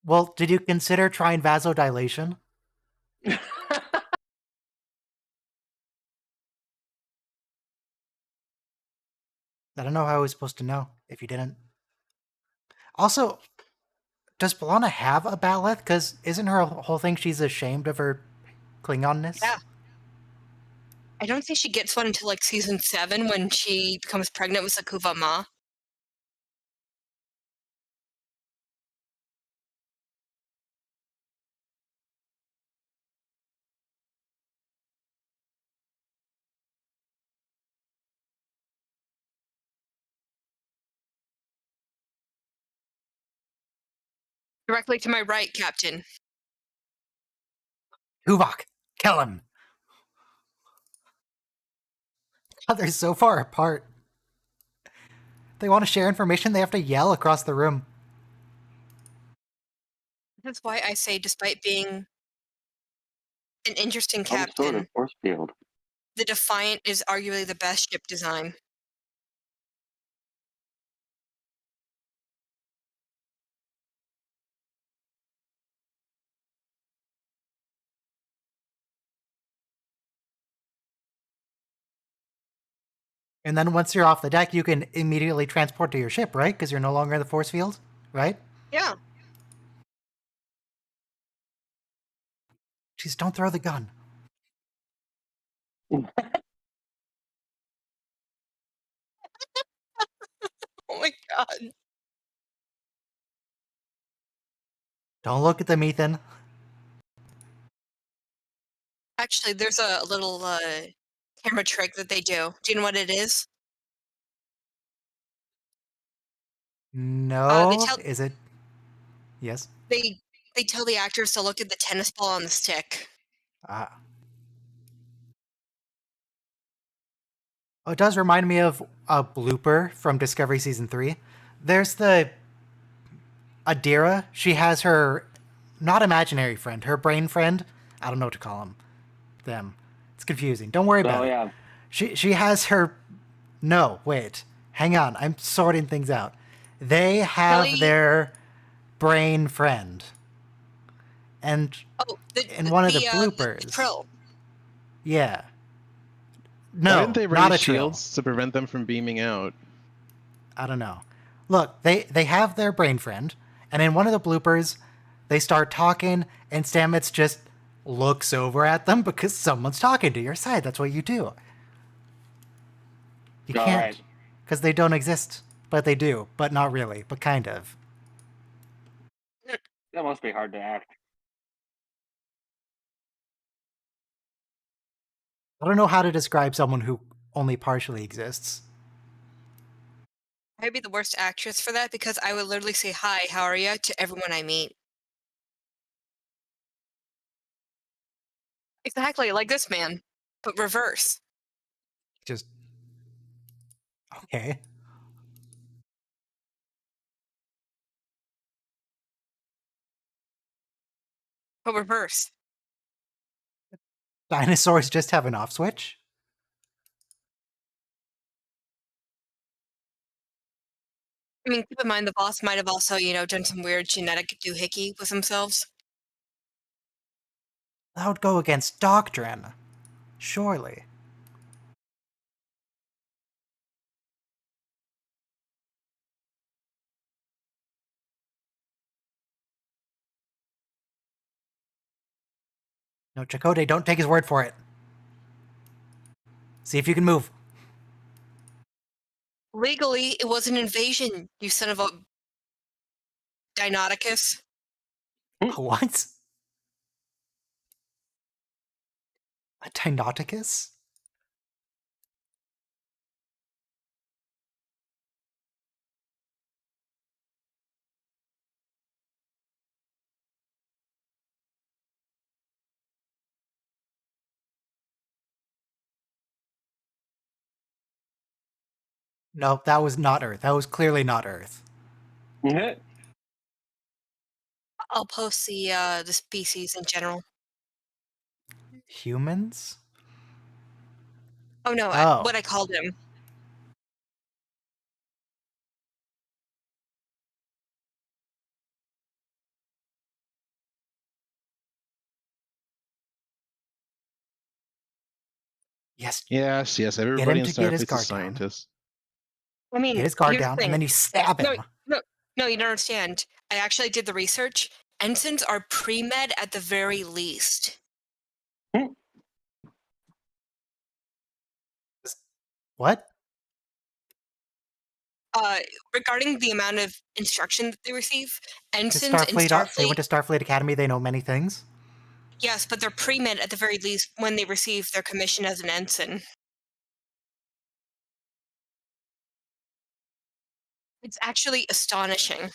Well, did you consider trying vasodilation? I don't know how I was supposed to know if you didn't. Also, does B'Elanna have a bat'leth? Because isn't her whole thing she's ashamed of her Klingonness? Yeah. I don't think she gets one until like season 7 when she becomes pregnant with Sakuva Ma. Directly to my right, Captain. Tuvok, kill him! God, they're so far apart. They want to share information, they have to yell across the room. That's why I say, despite being an interesting Some sort captain, of force field. the Defiant is arguably the best ship design. And then once you're off the deck, you can immediately transport to your ship, right? Because you're no longer in the force field, right? Yeah. Jeez, don't throw the gun. Oh my god. Don't look at them, Ethan. Actually, there's a little camera trick that they do. Do you know what it is? No, tell is it? Yes. they they tell the actors to look at the tennis ball on the stick. Ah. Oh, it does remind me of a blooper from Discovery Season 3. There's the Adira. She has her, not imaginary friend, her brain friend. I don't know what to call them. It's confusing. Don't worry about Oh it. yeah. She has her. No, wait. Hang on. I'm sorting things out. They have Kelly, their brain friend. And oh, in one of the the bloopers. Trill. Yeah. Why didn't No, they not raise a trill. shields to prevent them from beaming out? I don't know. Look, they have their brain friend, and in one of the bloopers, they start talking, and Stamets just looks over at them because someone's talking to your side. That's what you do. You All can't, right. because they don't exist, but they do, but not really, but kind of. That must be hard to act. I don't know how to describe someone who only partially exists. I'd be the worst actress for that because I would literally say hi, how are you to everyone I meet. Exactly, like this man, but reverse. Just okay. But reverse. Dinosaurs just have an off switch. I mean, keep in mind the boss might have also, done some weird genetic doohickey with themselves. That would go against doctrine. Surely. No, Chakotay, don't take his word for it. See if you can move. Legally, it was an invasion, you son of a Deinonychus. What? A Deinonychus? No, that was not Earth. That was clearly not Earth. Mhm. I'll post the species in general. Humans? Oh no, Oh. what I called him. Yes. Yes, yes. Get Everybody him in to get his Starfleet's a guard down. scientist. I mean, Get his guard here's the down, thing. and then you stab No, him. no, you don't understand. I actually did the research. Ensigns are pre-med at the very least. What? Uh, Regarding the amount of instruction that they receive, Because ensigns in Starfleet, they went Starfleet, to Starfleet Academy, they know many things. yes, but they're pre-med at the very least when they receive their commission as an ensign. It's actually astonishing.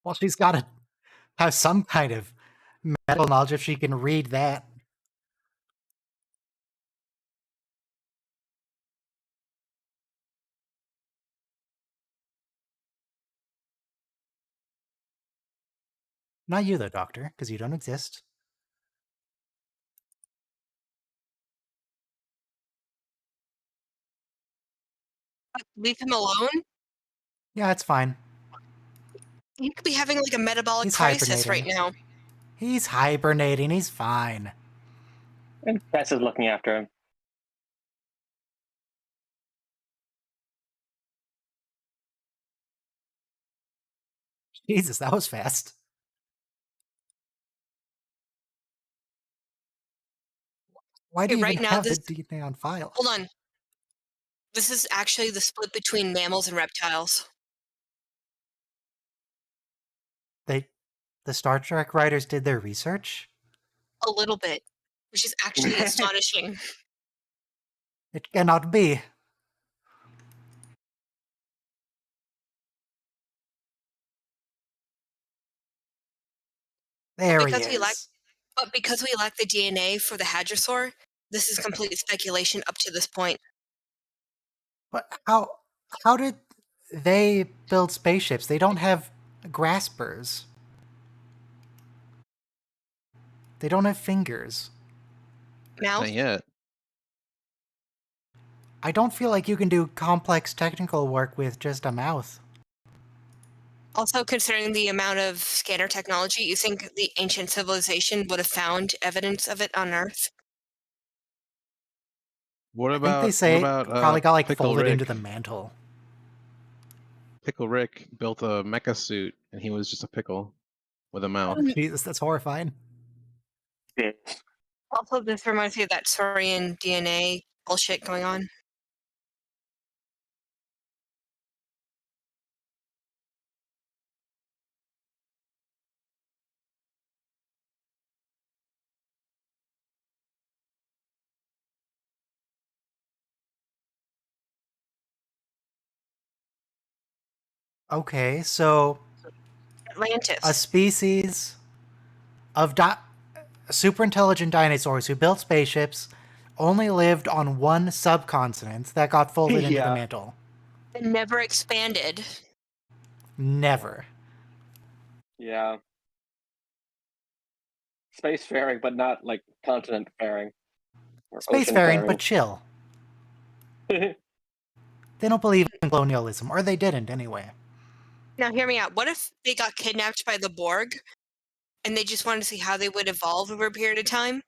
Well, she's got to have some kind of medical knowledge if she can read that. Not you, though, Doctor, because you don't exist. Leave him alone. Yeah, it's fine. He could be having like a metabolic He's crisis right hibernating. now. He's hibernating. He's fine. And Tess is looking after him. Jesus, that was fast. Why do Okay, you right even now, have the this. DNA on file? Hold on. This is actually the split between mammals and reptiles. The Star Trek writers did their research? A little bit. which is actually astonishing. It cannot be. There he Because we lack, is. but because we lack the DNA for the Hadrosaur, this is complete speculation up to this point. But how did they build spaceships? They don't have graspers. They don't have fingers. Mouth? Not yet. I don't feel like you can do complex technical work with just a mouth. Also, considering the amount of scanner technology, you think the ancient civilization would have found evidence of it on Earth? What I think they about say it probably got like Pickle folded Rick? into the mantle. Pickle Rick built a mecha suit, and he was just a pickle with a mouth. Jesus, that's horrifying. Also, this reminds me of that Saurian DNA bullshit going on. Okay, so a Atlantis. species of super intelligent dinosaurs who built spaceships only lived on one subcontinent that got folded into the Yeah. mantle. It never expanded. Never. Yeah. Spacefaring, but not like continent faring. Or Spacefaring, but ocean chill. faring. They don't believe in colonialism, or they didn't anyway. Now, hear me out. What if they got kidnapped by the Borg and they just wanted to see how they would evolve over a period of time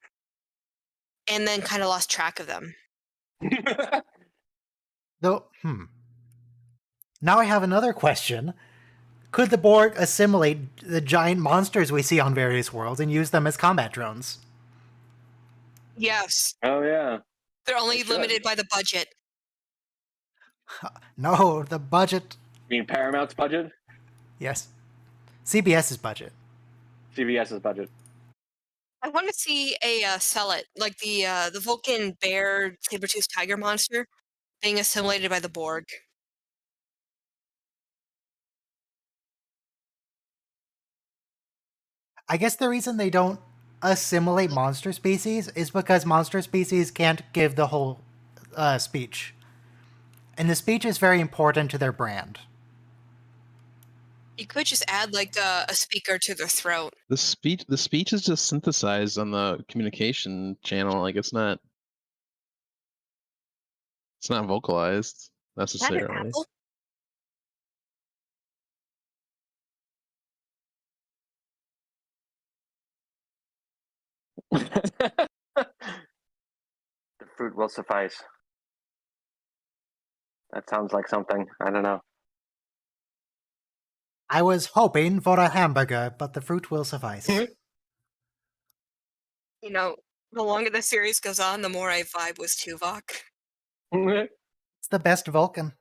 and then kind of lost track of them? Though, Now I have another question. Could the Borg assimilate the giant monsters we see on various worlds and use them as combat drones? Yes. Oh yeah. They're only They should. limited by the budget. No, the budget. You mean Paramount's budget? Yes. CBS's budget. CBS's budget. I want to see a Celet, like the Vulcan bear saber-toothed tiger monster being assimilated by the Borg. I guess the reason they don't assimilate monster species is because monster species can't give the whole speech. And the speech is very important to their brand. You could just add like a speaker to their throat. The speech is just synthesized on the communication channel. Like it's not vocalized Is that an necessarily. apple? The fruit will suffice. That sounds like something. I don't know. I was hoping for a hamburger, but the fruit will suffice. You know, the longer the series goes on, the more I vibe with Tuvok. It's the best Vulcan.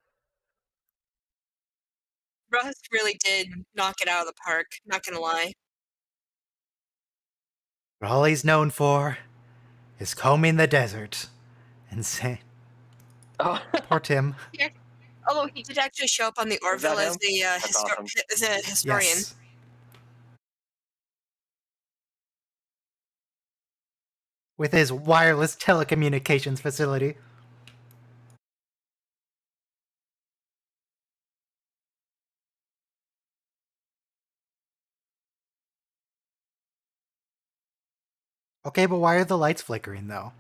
Russ really did knock it out of the park, not gonna lie. All he's known for is combing the desert and say, Oh, poor Tim. Although he did actually show up on the that Orville as him? the That's awesome. as a historian. Yes. With his wireless telecommunications facility. Okay, but why are the lights flickering, though?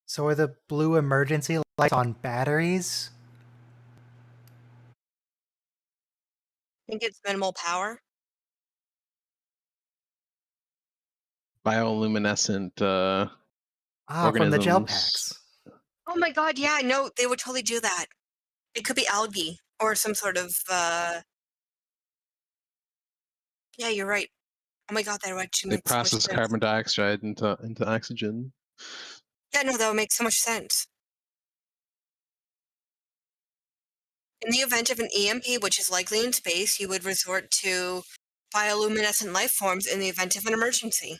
So are the blue emergency lights on batteries? I think it's minimal power. Bioluminescent From the gel organisms. packs. Oh my god, yeah, no, they would totally do that. It could be algae or some sort of yeah, you're right. Oh my god, that would actually They make so much process sense. carbon dioxide into oxygen. Yeah, no, that would make so much sense. In the event of an EMP, which is likely in space, you would resort to bioluminescent life forms in the event of an emergency.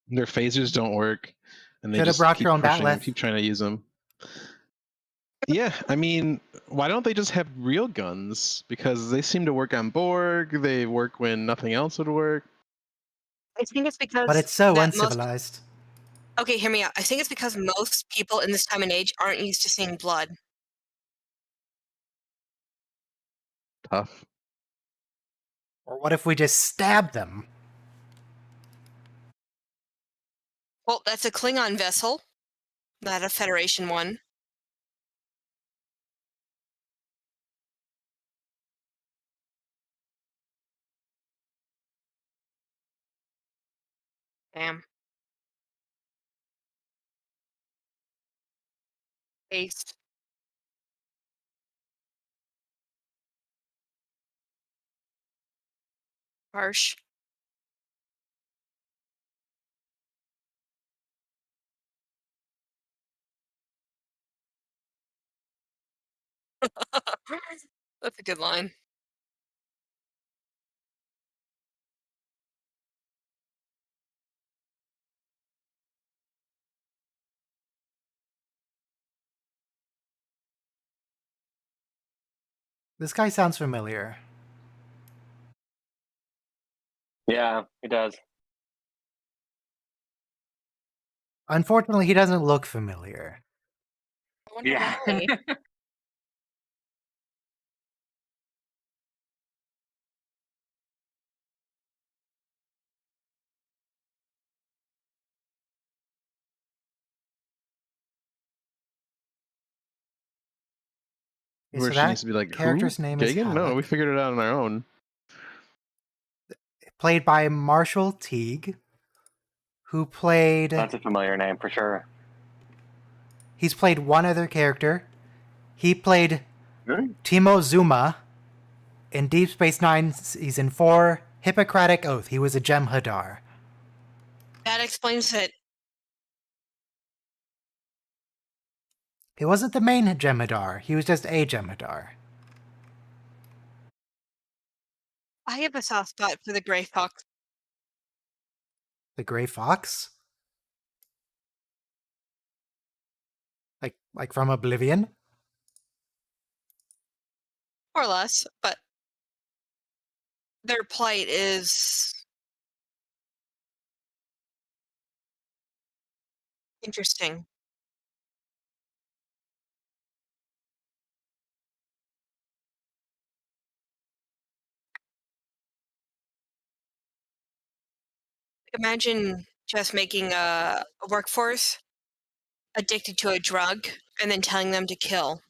Their phasers don't work, and they Should have just brought keep your own pushing, batleth. keep trying to use them. Yeah, I mean, why don't they just have real guns? Because they seem to work on Borg. They work when nothing else would work. I think it's because But it's so that most uncivilized. okay, hear me out. I think it's because most people in this time and age aren't used to seeing blood. Tough. Or what if we just stab them? Well, that's a Klingon vessel, not a Federation one. Damn. Paste. Harsh. That's a good line. This guy sounds familiar. Yeah, it does. Unfortunately, he doesn't look familiar. I wonder Yeah. why. Okay, Where so she needs that to be like, who? character's name is Gagan? No, we Halleck, figured it out on our own. played by Marshall Teague, who played... That's a familiar name for sure. He's played one other character. He played Really? Timo Zuma in Deep Space Nine Season 4, Hippocratic Oath. He was a Jem'Hadar. That explains it. He wasn't the main Jem'Hadar. He was just a Jem'Hadar. I have a soft spot for the Gray Fox. The Gray Fox? Like from Oblivion? More or less, but their plight is interesting. Imagine just making a workforce addicted to a drug and then telling them to kill.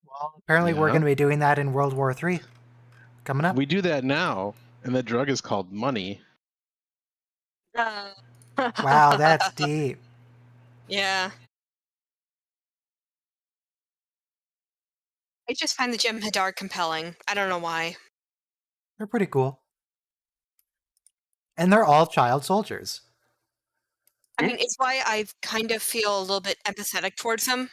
Well, apparently we're Yeah. going to be doing that in World War III. Coming up. We do that now, and the drug is called money. Wow, that's deep. Yeah. I just find the Jem'Hadar compelling. I don't know why. They're pretty cool. And they're all child soldiers. I mean, it's why I kind of feel a little bit empathetic towards them.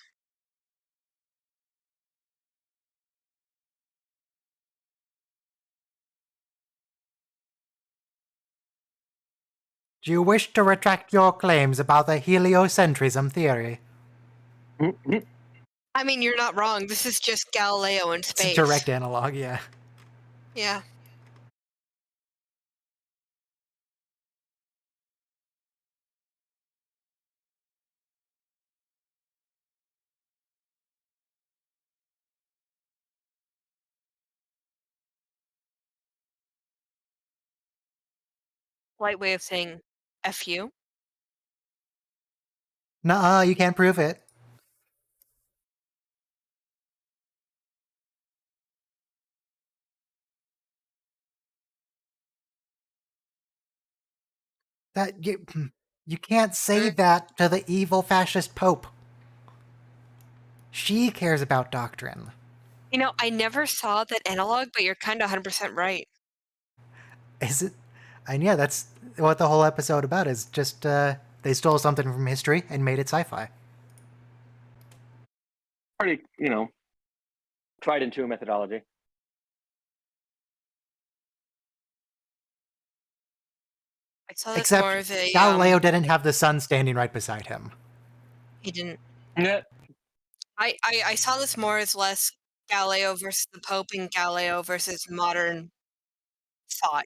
Do you wish to retract your claims about the heliocentrism theory? I mean, you're not wrong. This is just Galileo in It's space. a direct analog, yeah. Yeah. Light way of saying F you. Nuh-uh, you can't prove it. That you can't say that to the evil fascist Pope. She cares about doctrine. You know, I never saw that analog, but you're kind of 100% right. Is it? And yeah, that's what the whole episode about is. Just they stole something from history and made it sci-fi. Pretty, tried and true methodology. I saw this Except more of a Galileo didn't have the sun standing right beside him. he didn't. Yeah. I saw this more as less Galileo versus the Pope and Galileo versus modern thought.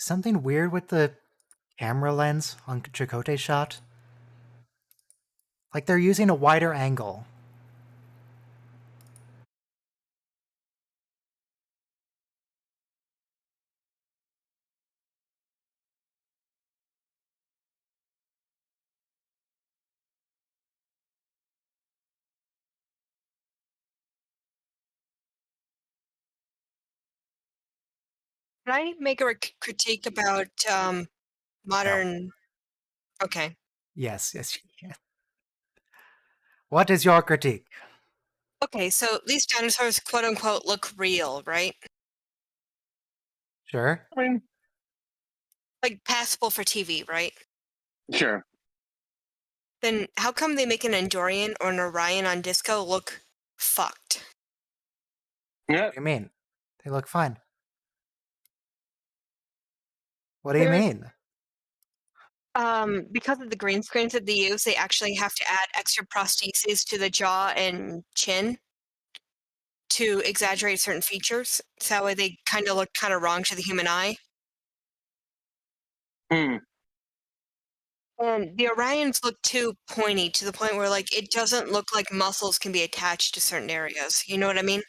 Something weird with the camera lens on Chakotay's shot. Like they're using a wider angle. Can I make a critique about modern? Okay. Yes, yes. Yeah. What is your critique? Okay, so these dinosaurs, quote unquote, look real, right? Sure. I mean, Like passable for TV, right? sure. Then how come they make an Andorian or an Orion on Disco look fucked? Yeah. What do you mean? They look fine. What do you Yeah. mean? Because of the green screens that they use, they actually have to add extra prostheses to the jaw and chin to exaggerate certain features. So that way they kind of look kind of wrong to the human eye. Hmm. And the Orions look too pointy to the point where, like, it doesn't look like muscles can be attached to certain areas. You know what I mean?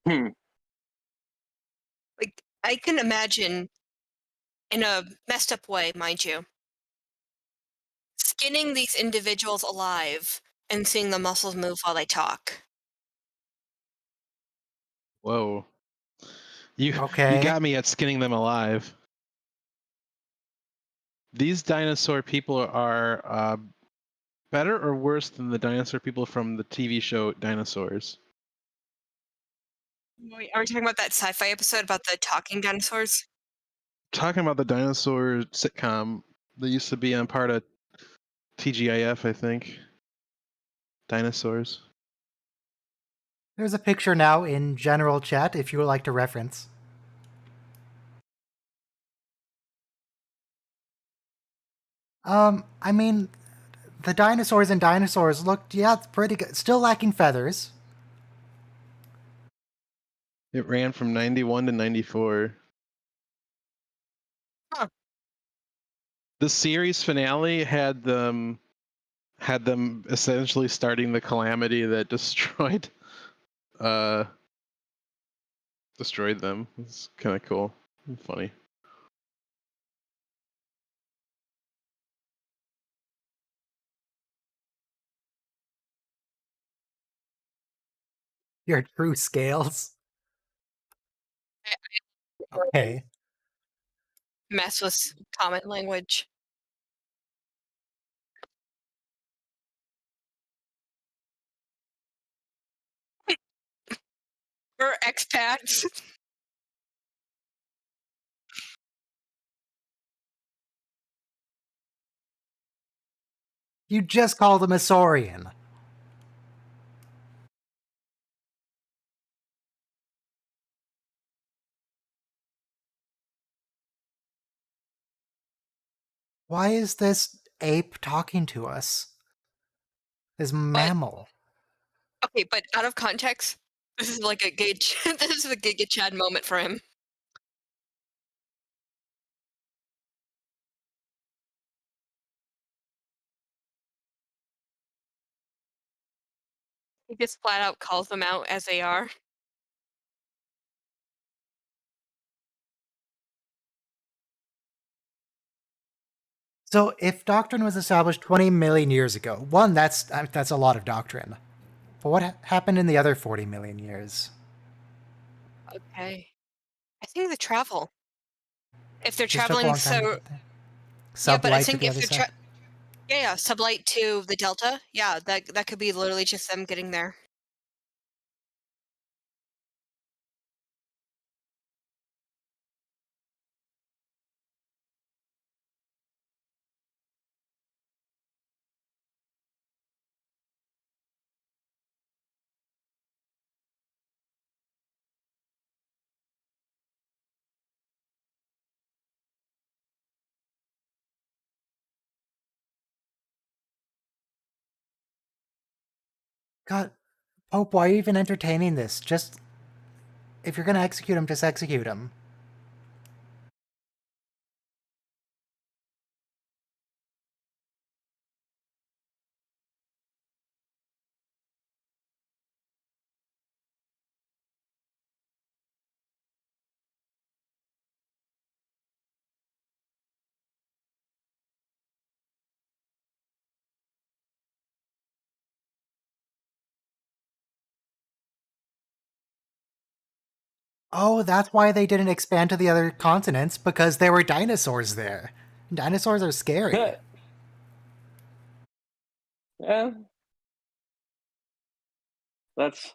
Hmm. Like, I can imagine, in a messed up way, mind you, skinning these individuals alive and seeing the muscles move while they talk. Whoa. You Okay. got me at skinning them alive. These dinosaur people are better or worse than the dinosaur people from the TV show Dinosaurs? Wait, are we talking about that sci-fi episode about the talking dinosaurs? Talking about the dinosaur sitcom that used to be on part of TGIF, I think. Dinosaurs. There's a picture now in general chat if you would like to reference. I mean, the dinosaurs in Dinosaurs looked, yeah, pretty good. Still lacking feathers. It ran from 91 to 94. Huh. The series finale had them essentially starting the calamity that destroyed them. It's kind of cool and funny. Your true scales. Okay. Mess with common language. We're expats. You just called him a saurian. Why is this ape talking to us? This mammal. Okay, but out of context, this is like a Giga this is a Giga Chad moment for him. He just flat out calls them out as they are. So, if doctrine was established 20 million years ago, one, that's a lot of doctrine. But what happened in the other 40 million years? Okay. I think the travel. If they're Just took a traveling long time to so get there. yeah, but I Sublight to think the if other they're side. yeah, sublight to the delta, yeah, that could be literally just them getting there. God, Pope, why are you even entertaining this? Just, if you're gonna execute him, just execute him. Oh, that's why they didn't expand to the other continents, because there were dinosaurs there. Dinosaurs are scary. Yeah, that's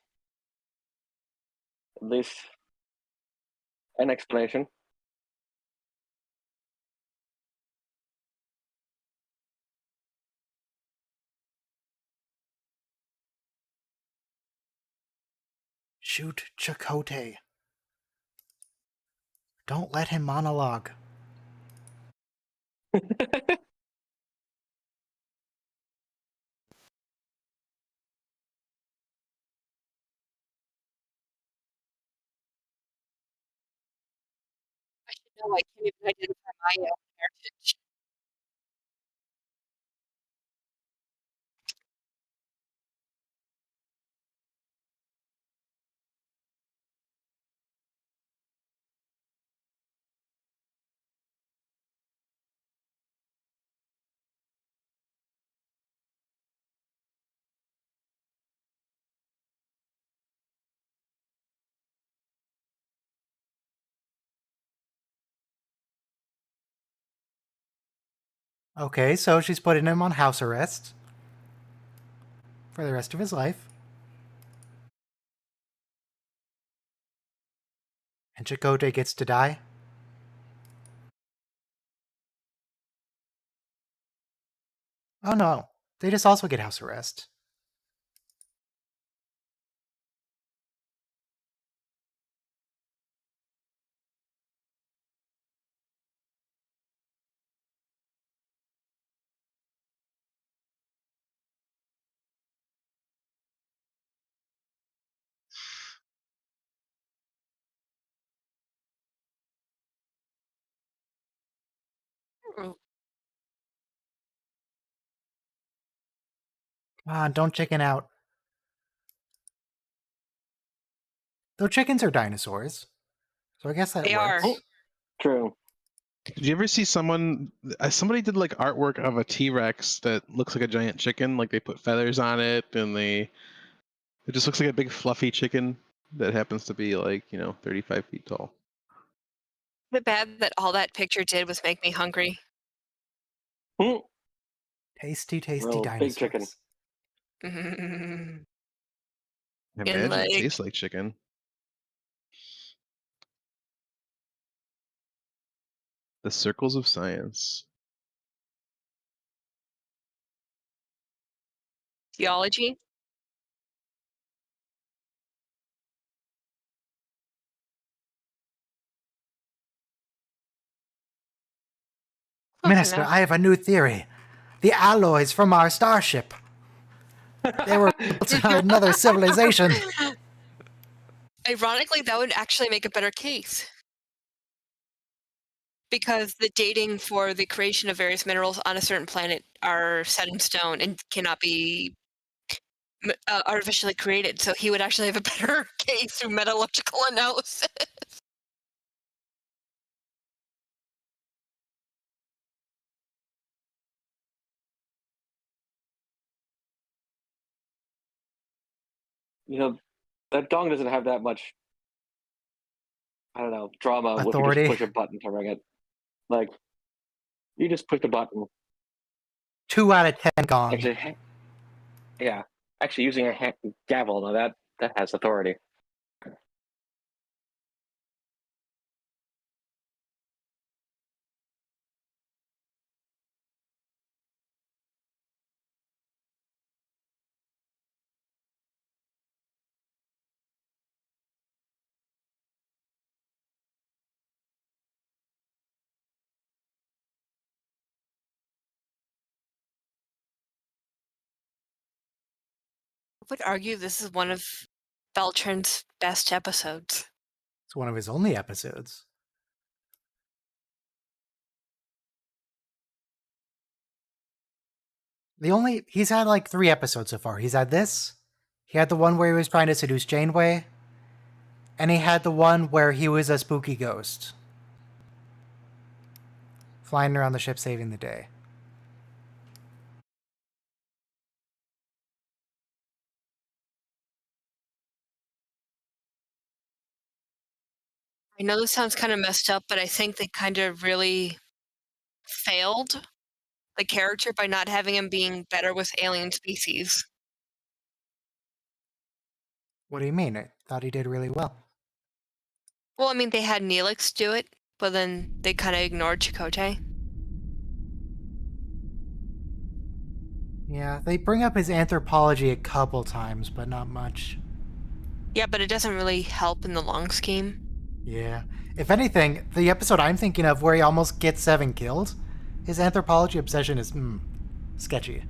at least an explanation. Shoot Chakotay. Don't let him monologue. I should know I can't even identify my own heritage. Okay, so she's putting him on house arrest for the rest of his life. And Chakotay gets to die. Oh no, they just also get house arrest. Mm. Come on, don't chicken out. Though chickens are dinosaurs. So I guess that They are. works. True. Did you ever see somebody did like artwork of a T-Rex that looks like a giant chicken, like they put feathers on it and it just looks like a big fluffy chicken that happens to be like, 35 feet tall. Is it bad that all that picture did was make me hungry? Hmm. Tasty, tasty Well, dinosaurs. big chicken. In I imagine it like tastes like chicken. The circles of science. theology. Close Minister, enough. I have a new theory. The alloys from our starship. They were built in another civilization. Ironically, that would actually make a better case. Because the dating for the creation of various minerals on a certain planet are set in stone and cannot be artificially created, so he would actually have a better case through metallurgical analysis. That dong doesn't have that much, I don't know, drama if you Authority. just push a button to ring it. Like, you just push the button. 2 out of 10 gong. Actually, yeah. Actually, using a gavel, now that has authority. I would argue this is one of Beltran's best episodes. It's one of his only episodes. He's had like 3 episodes so far. He's had this, he had the one where he was trying to seduce Janeway, and he had the one where he was a spooky ghost. Flying around the ship saving the day. I know this sounds kind of messed up, but I think they kind of really failed the character by not having him being better with alien species. What do you mean? I thought he did really well. Well, I mean, they had Neelix do it, but then they kind of ignored Chakotay. Yeah, they bring up his anthropology a couple times, but not much. Yeah, but it doesn't really help in the long scheme. Yeah. If anything, the episode I'm thinking of where he almost gets 7 killed, his anthropology obsession is, sketchy.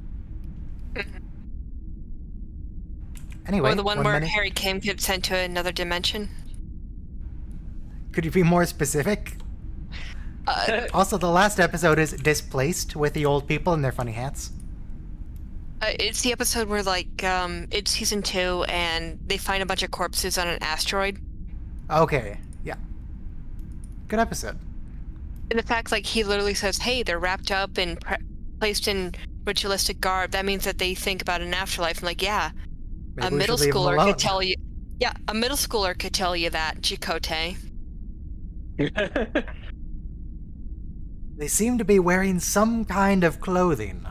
Anyway, Or the one 1 where minute. Harry Kim gets sent to another dimension. Could you be more specific? Also, the last episode is Displaced with the old people in their funny hats. It's the episode where, like, it's season 2, and they find a bunch of corpses on an asteroid. Okay, yeah. Good episode. And the fact, like, he literally says, hey, they're wrapped up and placed in ritualistic garb. That means that they think about an afterlife. I'm like, yeah, Maybe a we middle should leave 'em schooler alone. could tell you. Yeah, a middle schooler could tell you that, Chakotay. They seem to be wearing some kind of clothing.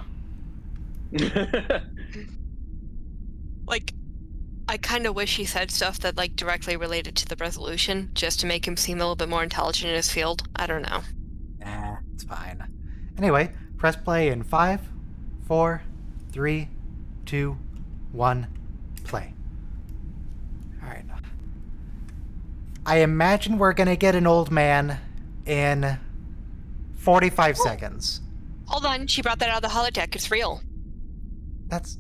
Like, I kind of wish he said stuff that, like, directly related to the resolution, just to make him seem a little bit more intelligent in his field. I don't know. Nah, it's fine. Anyway, press play in 5, 4, 3, 2, 1, play. Alright. I imagine we're gonna get an old man in 45 seconds. Hold on, she brought that out of the holodeck. It's real. That's...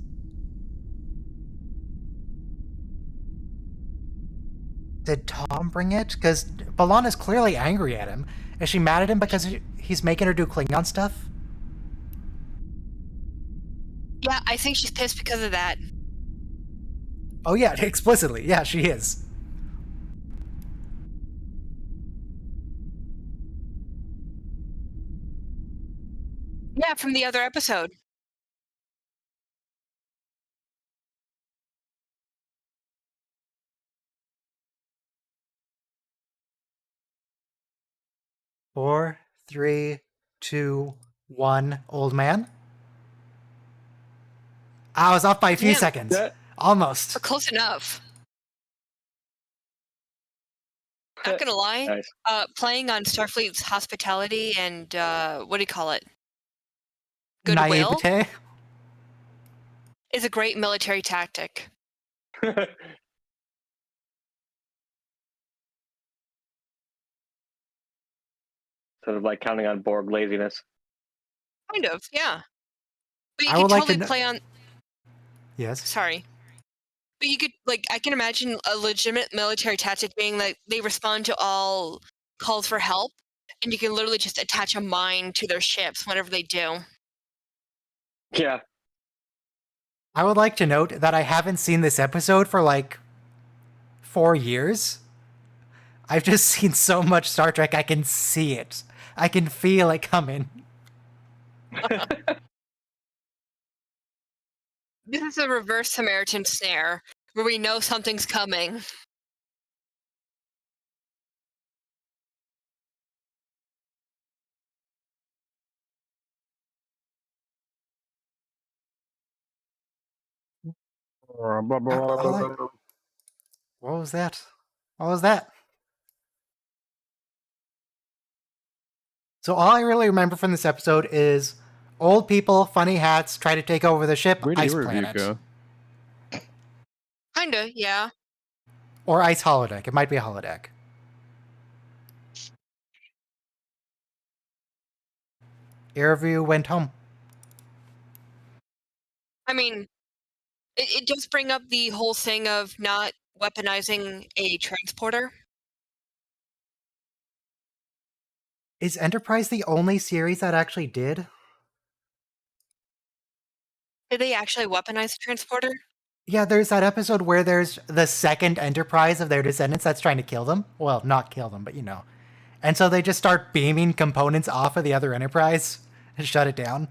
Did Tom bring it? Because B'Elanna's clearly angry at him. Is she mad at him because he's making her do Klingon stuff? Yeah, I think she's pissed because of that. Oh yeah, explicitly. Yeah, she is. Yeah, from the other episode. Four, three, two, one. Old man. I was off by a few Yeah. seconds. Yeah. Almost. But close enough. Not gonna lie, Nice. playing on Starfleet's hospitality and what do you call it? Goodwill Naivete. is a great military tactic. Sort of like counting on Borg laziness. Kind of, yeah. But you I could would like totally to play on. Yes. Sorry. But you could, like, I can imagine a legitimate military tactic being like they respond to all calls for help, and you can literally just attach a mine to their ships whenever they do. Yeah. I would like to note that I haven't seen this episode for like 4 years. I've just seen so much Star Trek, I can see it. I can feel it coming. This is a reverse Samaritan snare where we know something's coming. What was that? What was that? So all I really remember from this episode is old people, funny hats, try to take over the ship, Where did Ice your review Planet. go? Kinda, yeah. Or Ice Holodeck. It might be a holodeck. Your review went home. I mean, it does bring up the whole thing of not weaponizing a transporter. Is Enterprise the only series that actually did? Did they actually weaponize the transporter? Yeah, there's that episode where there's the second Enterprise of their descendants that's trying to kill them. Well, not kill them, but you know. And so they just start beaming components off of the other Enterprise and shut it down.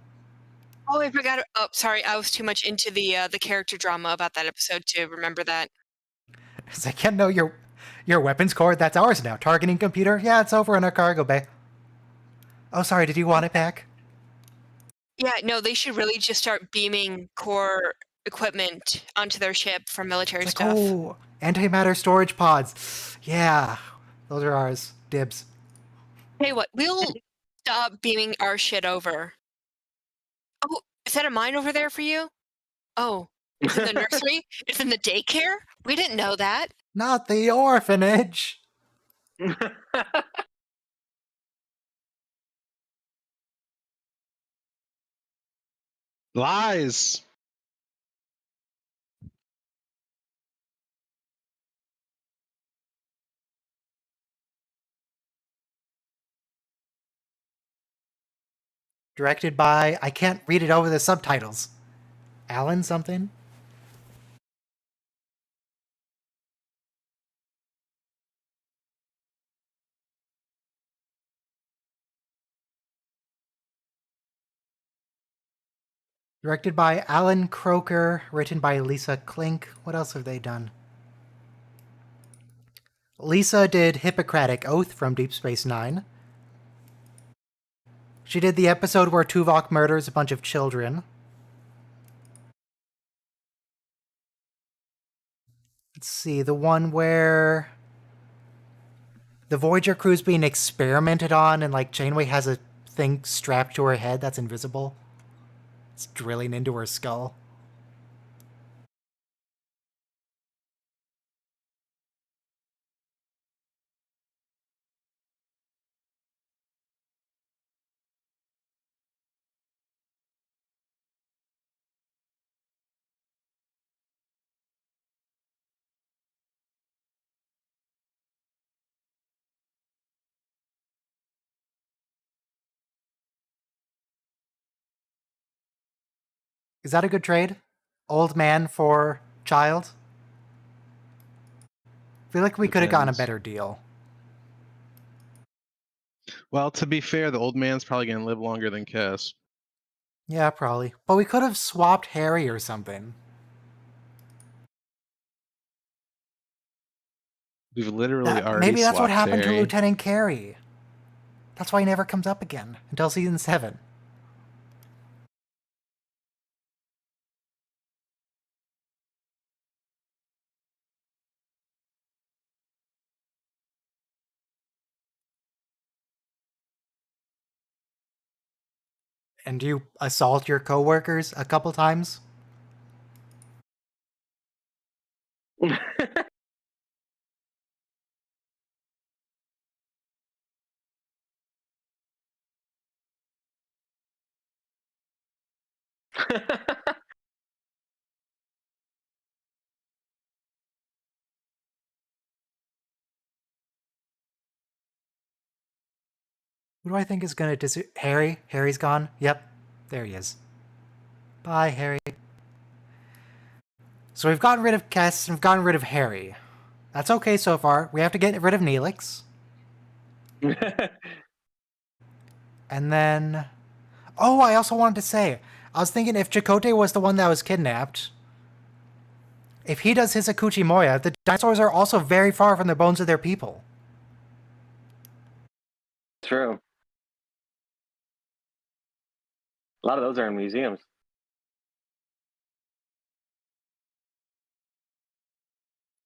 Oh, I forgot. Oh, sorry, I was too much into the character drama about that episode to remember that. It's like, yeah, no, your weapons core, that's ours now. Targeting computer, yeah, it's over in our cargo bay. Oh, sorry, did you want it back? Yeah, no, they should really just start beaming core equipment onto their ship for military It's like, stuff. oh, antimatter storage pods. Yeah, those are ours. Dibs. Hey, what? We'll stop beaming our shit over. Oh, is that a mine over there for you? Oh, it's in the nursery? It's in the daycare? We didn't know that. Not the orphanage. Lies. Directed by, I can't read it over the subtitles. Alan something? Directed by Alan Croker, written by Lisa Klink. What else have they done? Lisa did Hippocratic Oath from Deep Space Nine. She did the episode where Tuvok murders a bunch of children. Let's see, the one where the Voyager crew's being experimented on and like Janeway has a thing strapped to her head that's invisible. It's drilling into her skull. Is that a good trade? Old man for child? I feel like we could have gotten a Depends. better deal. Well, to be fair, the old man's probably gonna live longer than Cass. Yeah, probably. But we could have swapped Harry or something. We've literally already Maybe that's what swapped happened to Harry. Lieutenant Carey. That's why he never comes up again until season 7. And you assault your coworkers a couple times? Who do I think is gonna Harry? Harry's gone? Yep. There he is. Bye, Harry. So we've gotten rid of Kess and we've gotten rid of Harry. That's okay so far. We have to get rid of Neelix. And then... Oh, I also wanted to say, I was thinking if Chakotay was the one that was kidnapped, if he does his Akuchi Moya, the dinosaurs are also very far from the bones of their people. True. A lot of those are in museums.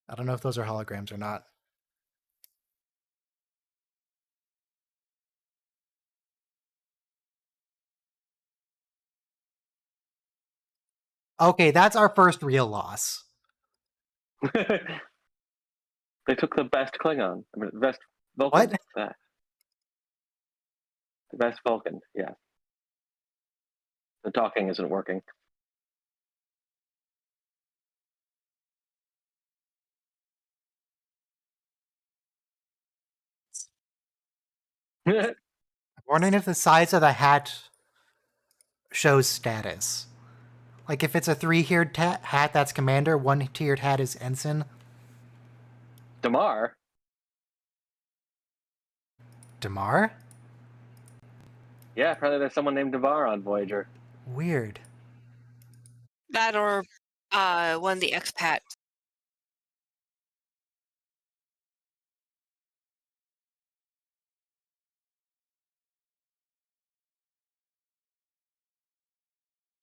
I don't know if those are holograms or not. Okay, that's our first real loss. They took the best Klingon. I mean, the best Vulcan. What? The best Vulcan, yeah. The talking isn't working. I'm wondering if the size of the hat shows status. Like if it's a three-tiered hat, that's commander. One-tiered hat is ensign. Damar? Damar? Yeah, apparently there's someone named Damar on Voyager. Weird. That or one of the expats.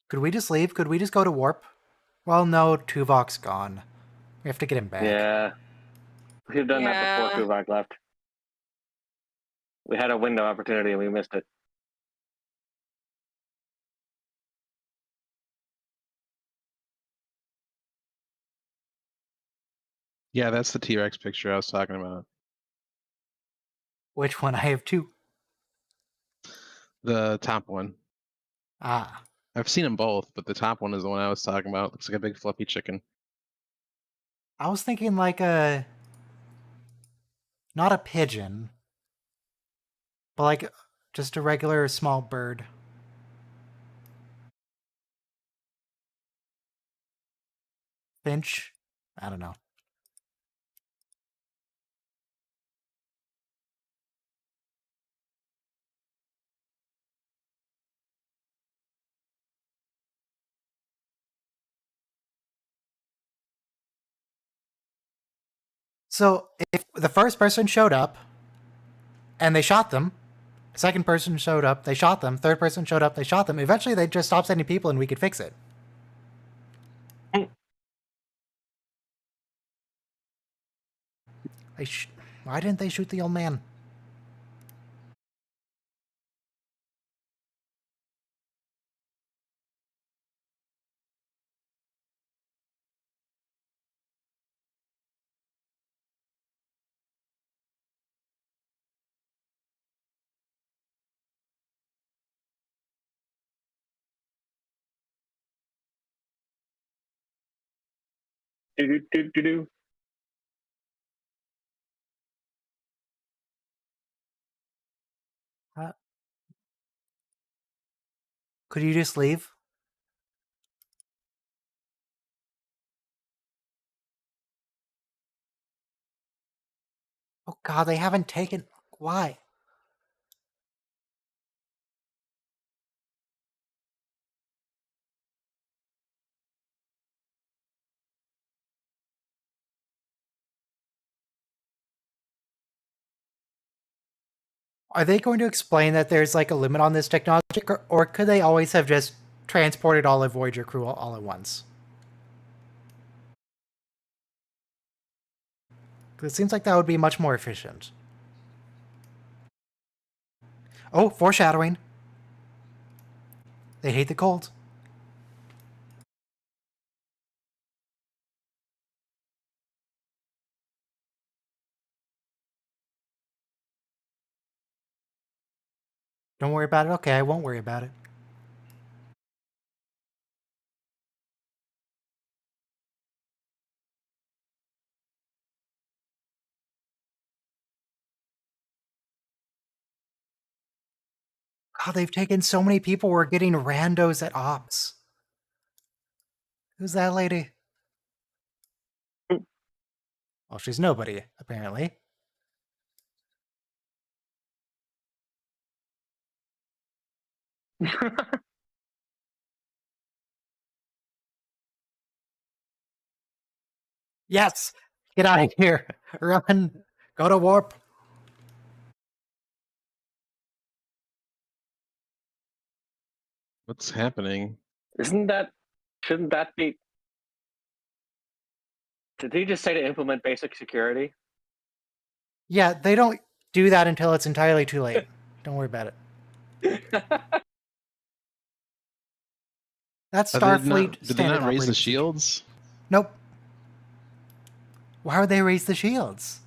Could we just leave? Could we just go to warp? Well, no, Tuvok's gone. We have to get him back. Yeah. We should have done that Yeah. before Tuvok left. We had a window opportunity and we missed it. Yeah, that's the T-Rex picture I was talking about. Which one? I have two. The top one. Ah. I've seen them both, but the top one is the one I was talking about. Looks like a big fluffy chicken. I was thinking like a... Not a pigeon. But like just a regular small bird. Finch? I don't know. So if the first person showed up and they shot them, second person showed up, they shot them, third person showed up, they shot them, eventually they just stop sending people and we could fix it. Why didn't they shoot the old man? Do-do-do-do-do. Could you just leave? Oh god, they haven't taken... Why? Are they going to explain that there's like a limit on this technology, or could they always have just transported all of Voyager crew all at once? Because it seems like that would be much more efficient. Oh, foreshadowing. They hate the cold. Don't worry about it. Okay, I won't worry about it. God, they've taken so many people. We're getting randos at ops. Who's that lady? Well, she's nobody, apparently. Yes! Get out of here! Run! Go to warp! What's happening? Shouldn't that be? Did he just say to implement basic security? Yeah, they don't do that until it's entirely too late. Don't worry about it. That's Starfleet Did they standard not raise the operating procedure. shields? Nope. Why would they raise the shields?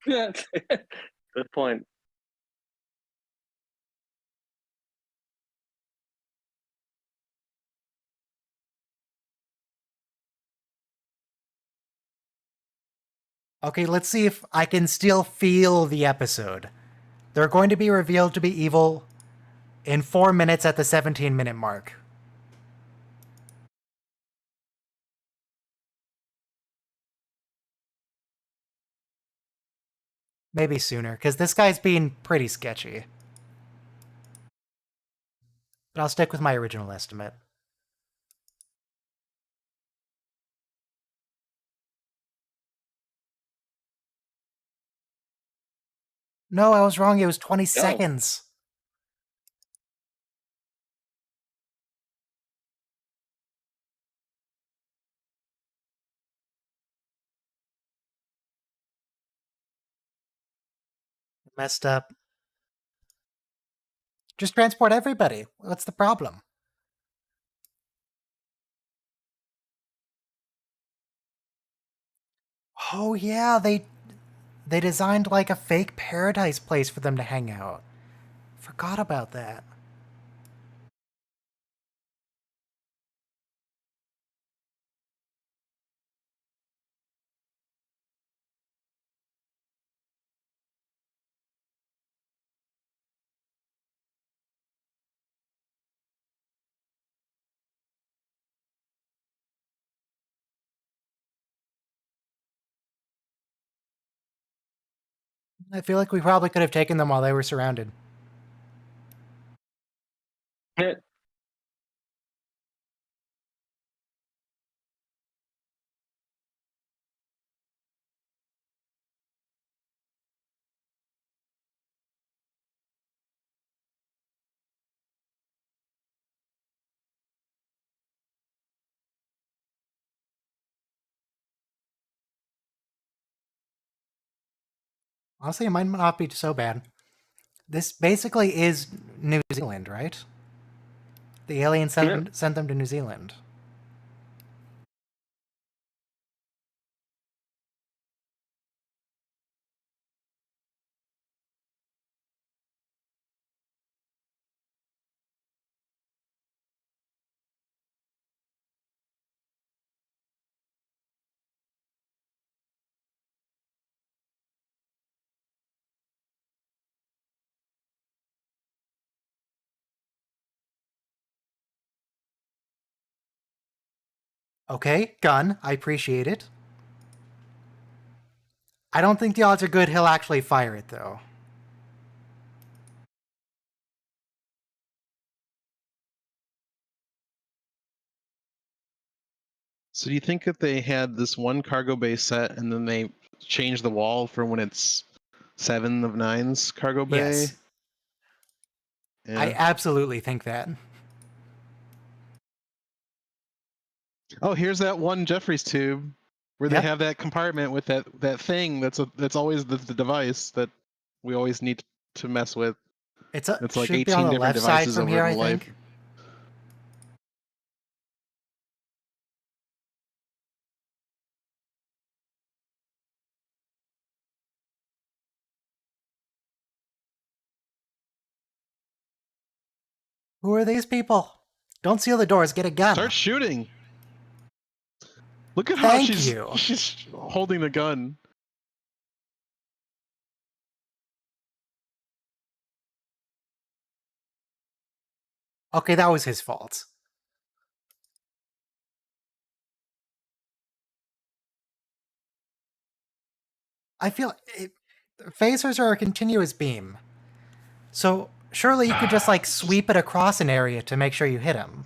Good point. Okay, let's see if I can still feel the episode. They're going to be revealed to be evil in 4 minutes at the 17-minute mark. Maybe sooner, because this guy's being pretty sketchy. But I'll stick with my original estimate. No, I was wrong. It was 20 seconds. Messed up. Just transport everybody. What's the problem? Oh yeah, they designed like a fake paradise place for them to hang out. Forgot about that. I feel like we probably could have taken them while they were surrounded. Honestly, it might not be so bad. This basically is New Zealand, right? The aliens sent them to New Zealand. Okay, gun. I appreciate it. I don't think the odds are good he'll actually fire it, though. So do you think that they had this one cargo bay set and then they changed the wall for when it's 7 of 9's cargo bay? Yes. Yeah. I absolutely think that. Oh, here's that one Jeffries tube where Yep. they have that compartment with that thing that's always the device that we always need to mess with. It's like should be 18 on the different left side devices from over here, the I life. think. Who are these people? Don't seal the doors. Get a gun. Start shooting. Look at how Thank she's you. holding the gun. Okay, that was his fault. I feel phasers are a continuous beam. So surely you could just like sweep it across an area to make sure you hit him.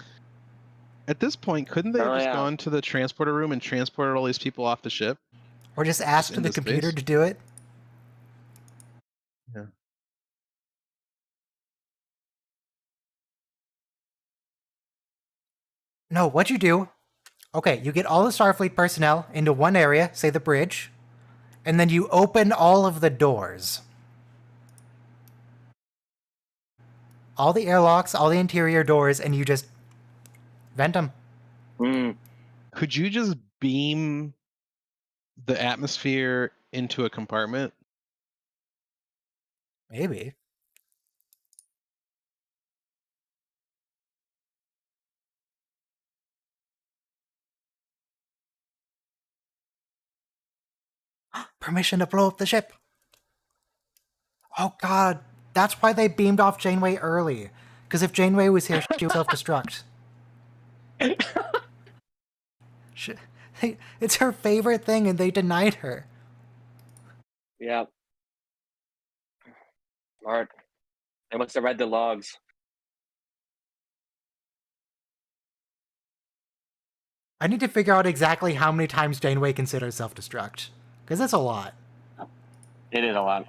At this point, couldn't they have Oh, just yeah. gone to the transporter room and transported all these people off the ship? Or just ask the into computer space? to do it. Yeah. No, what you do? Okay, you get all the Starfleet personnel into one area, say the bridge, and then you open all of the doors. All the airlocks, all the interior doors, and you just vent them. Mm. Could you just beam the atmosphere into a compartment? Maybe. Permission to blow up the ship. Oh god, that's why they beamed off Janeway early. Because if Janeway was here, she would self-destruct. She, it's her favorite thing, and they denied her. Yeah. Smart. They must have read the logs. I need to figure out exactly how many times Janeway considers self-destruct. Because that's a lot. It is a lot.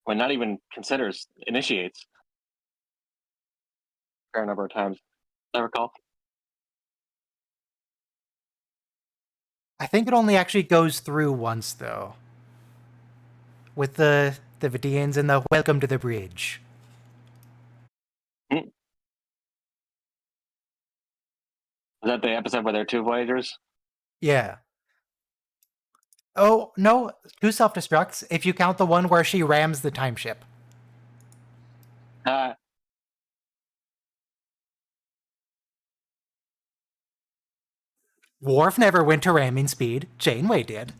When not even considers, initiates. Fair number of times. I recall. I think it only actually goes through once, though. With the Vidians and the welcome to the bridge. Is that the episode where there are two Voyagers? Yeah. Oh, no, two self-destructs, if you count the one where she rams the time ship. Uh, Worf never went to ramming speed. Janeway did.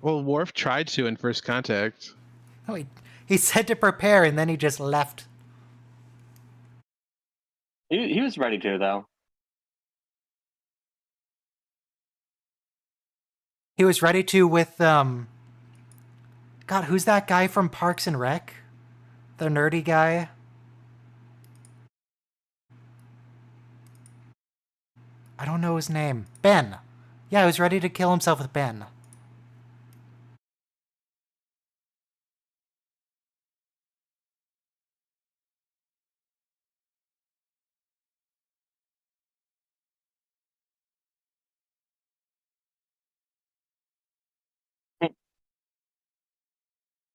Well, Worf tried to in First Contact. No, he said to prepare, and then he just left. he was ready to, though. He was ready to with, God, who's that guy from Parks and Rec? The nerdy guy? I don't know his name. Ben. Yeah, he was ready to kill himself with Ben.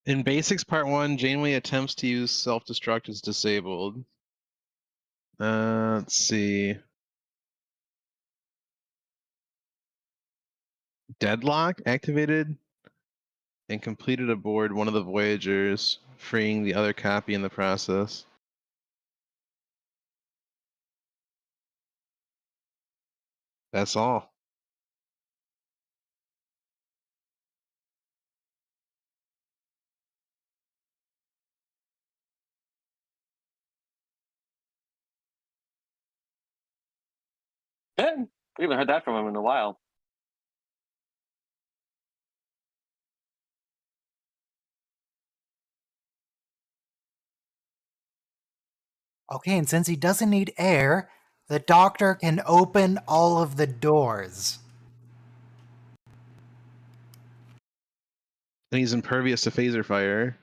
In Basics Part 1, Janeway attempts to use self-destruct as disabled. Let's see. Deadlock activated and completed aboard one of the Voyagers, freeing the other copy in the process. That's all. Yeah, we haven't heard that from him in a while. Okay, and since he doesn't need air, the doctor can open all of the doors. And he's impervious to phaser fire.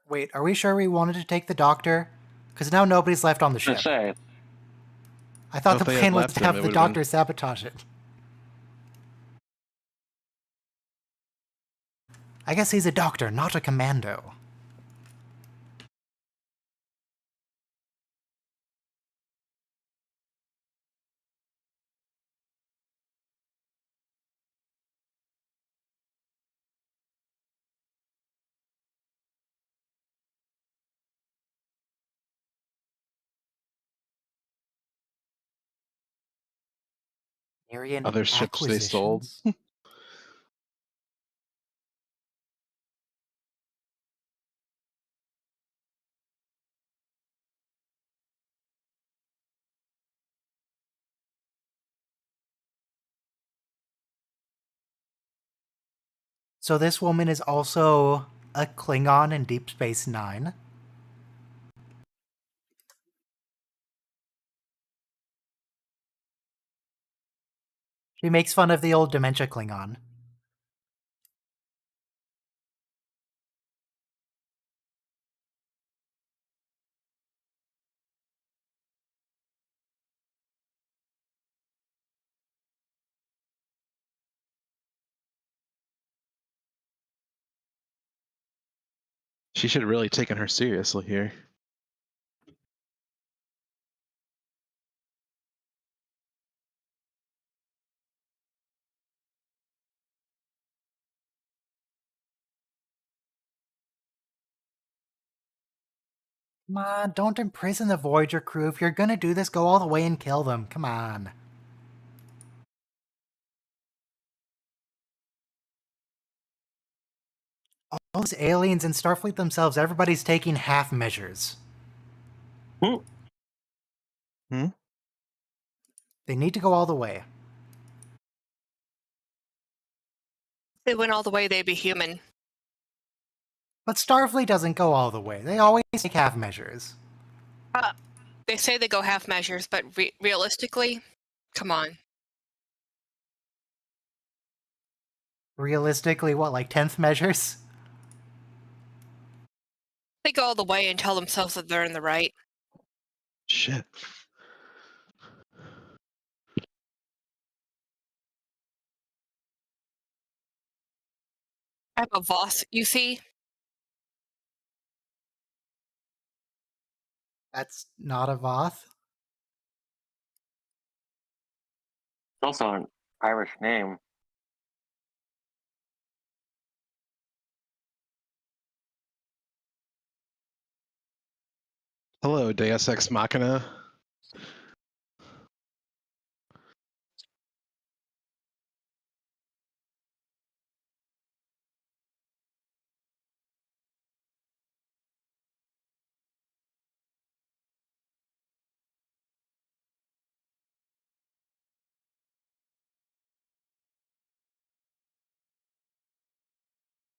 Wait, are we sure we wanted to take the doctor? Because now nobody's left on the Just ship. say. I thought If the they had plan was left to him, have it the would've been- doctor sabotage it. I guess he's a doctor, not a commando. Marian Other ships they sold. acquisitions. So this woman is also a Klingon in Deep Space Nine. She makes fun of the old dementia Klingon. She should have really taken her seriously here. Come on, don't imprison the Voyager crew. If you're gonna do this, go all the way and kill them. Come on. All those aliens and Starfleet themselves, everybody's taking half measures. Hmm? They need to go all the way. If they went all the way, they'd be human. But Starfleet doesn't go all the way. They always take half measures. They say they go half measures, but realistically, come on. Realistically, what, like 10th measures? They go all the way and tell themselves that they're in the right. Shit. I have a Voss, you see? That's not a Voth. It's also an Irish name. Hello, Deus Ex Machina.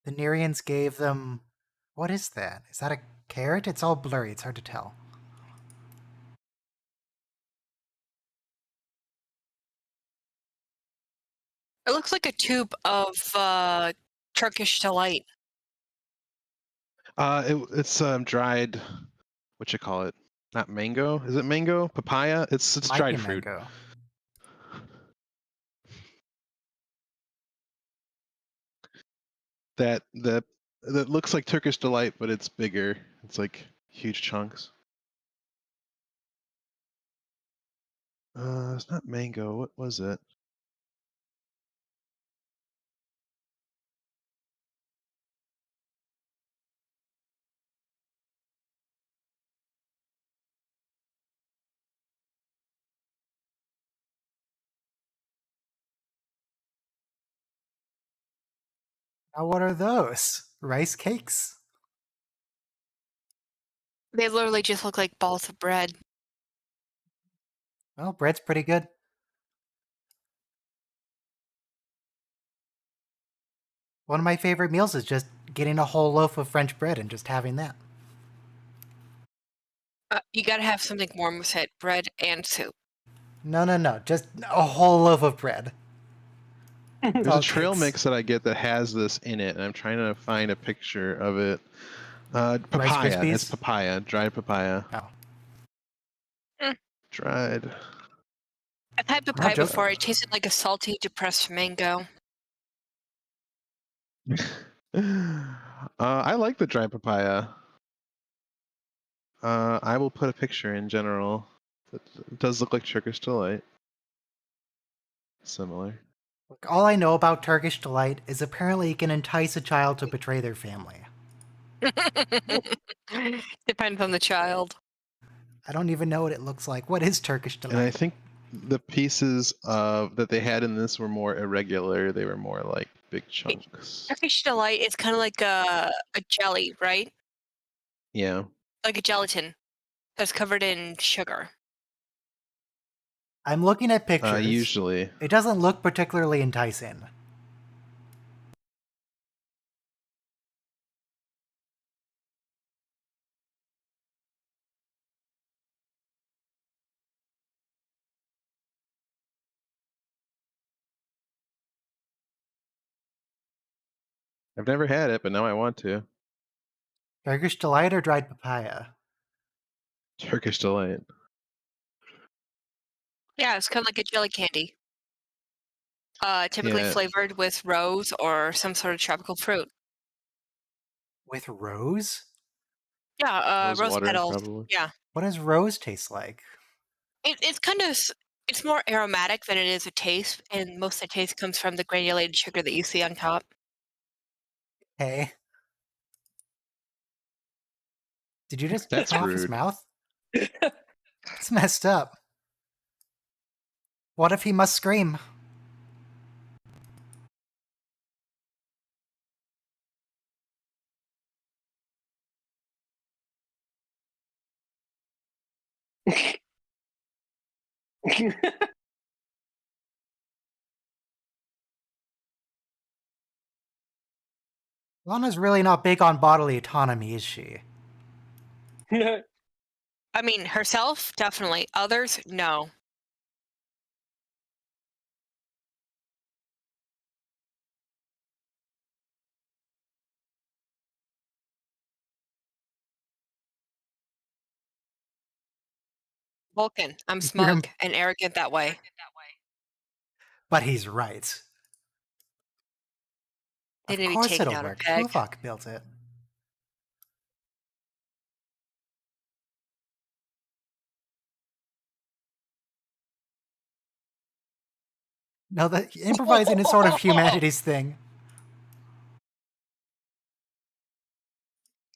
The Nerians gave them... What is that? Is that a carrot? It's all blurry. It's hard to tell. It looks like a tube of Turkish delight. It's dried. What you call it? Not mango. Is it mango? Papaya? It's Might dried be fruit. mango. That looks like Turkish delight, but it's bigger. It's like huge chunks. It's not mango. What was it? Now what are those? Rice cakes? They literally just look like balls of bread. Well, bread's pretty good. One of my favorite meals is just getting a whole loaf of French bread and just having that. You gotta have something warm with it, bread and soup. No. Just a whole loaf of bread. There's all a trail cakes. mix that I get that has this in it, and I'm trying to find a picture of it. Papaya. Krispies? It's papaya. Dried papaya. Oh. Dried. I've had papaya joke. before. It tasted like a salty, depressed mango. I like the dried papaya. I will put a picture in general. It does look like Turkish delight. Similar. Look, all I know about Turkish delight is apparently it can entice a child to betray their family. Depends on the child. I don't even know what it looks like. What is Turkish And I delight? think the pieces of that they had in this were more irregular. They were more like big chunks. Turkish delight is kind of like a jelly, right? Yeah. Like a gelatin that's covered in sugar. I'm looking at pictures. Usually. It doesn't look particularly enticing. I've never had it, but now I want to. Turkish delight or dried papaya? Turkish delight. Yeah, it's kind of like a jelly candy. Typically Yeah. flavored with rose or some sort of tropical fruit. With rose? Yeah, Rose rose water, petals. probably. Yeah, What does rose taste like? it's kind of it's more aromatic than it is a taste, and most of the taste comes from the granulated sugar that you see on top. Hey, did you just That's rip off his rude. mouth? It's messed up. What if he must scream? Lana's really not big on bodily autonomy, is she? I mean, herself, definitely. Others, no. Vulcan, I'm smug and arrogant that way. But he's right. They Of need to be course taken it'll out of work. peg. Tuvok built it. No, the improvising is sort of humanity's thing.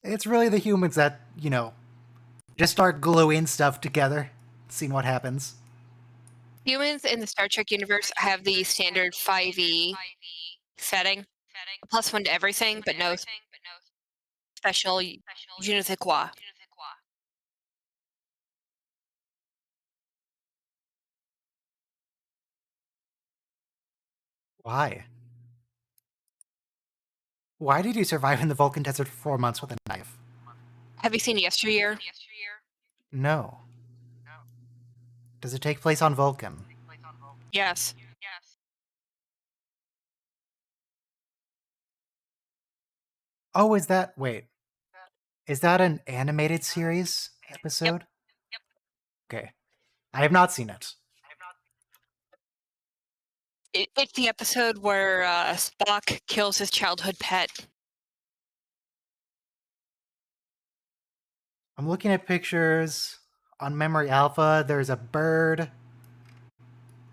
It's really the humans that, just start gluing stuff together, seeing what happens. Humans in the Star Trek universe have the standard 5e setting, +1 to everything, but no special je ne sais quoi. Why? Why did you survive in the Vulcan desert for 4 months with a knife? Have you seen Yesteryear? No. Does it take place on Vulcan? Yes. Oh, is that... Wait. Is that an animated series episode? Okay. I have not seen it. It's the episode where Spock kills his childhood pet. I'm looking at pictures. On Memory Alpha, there's a bird.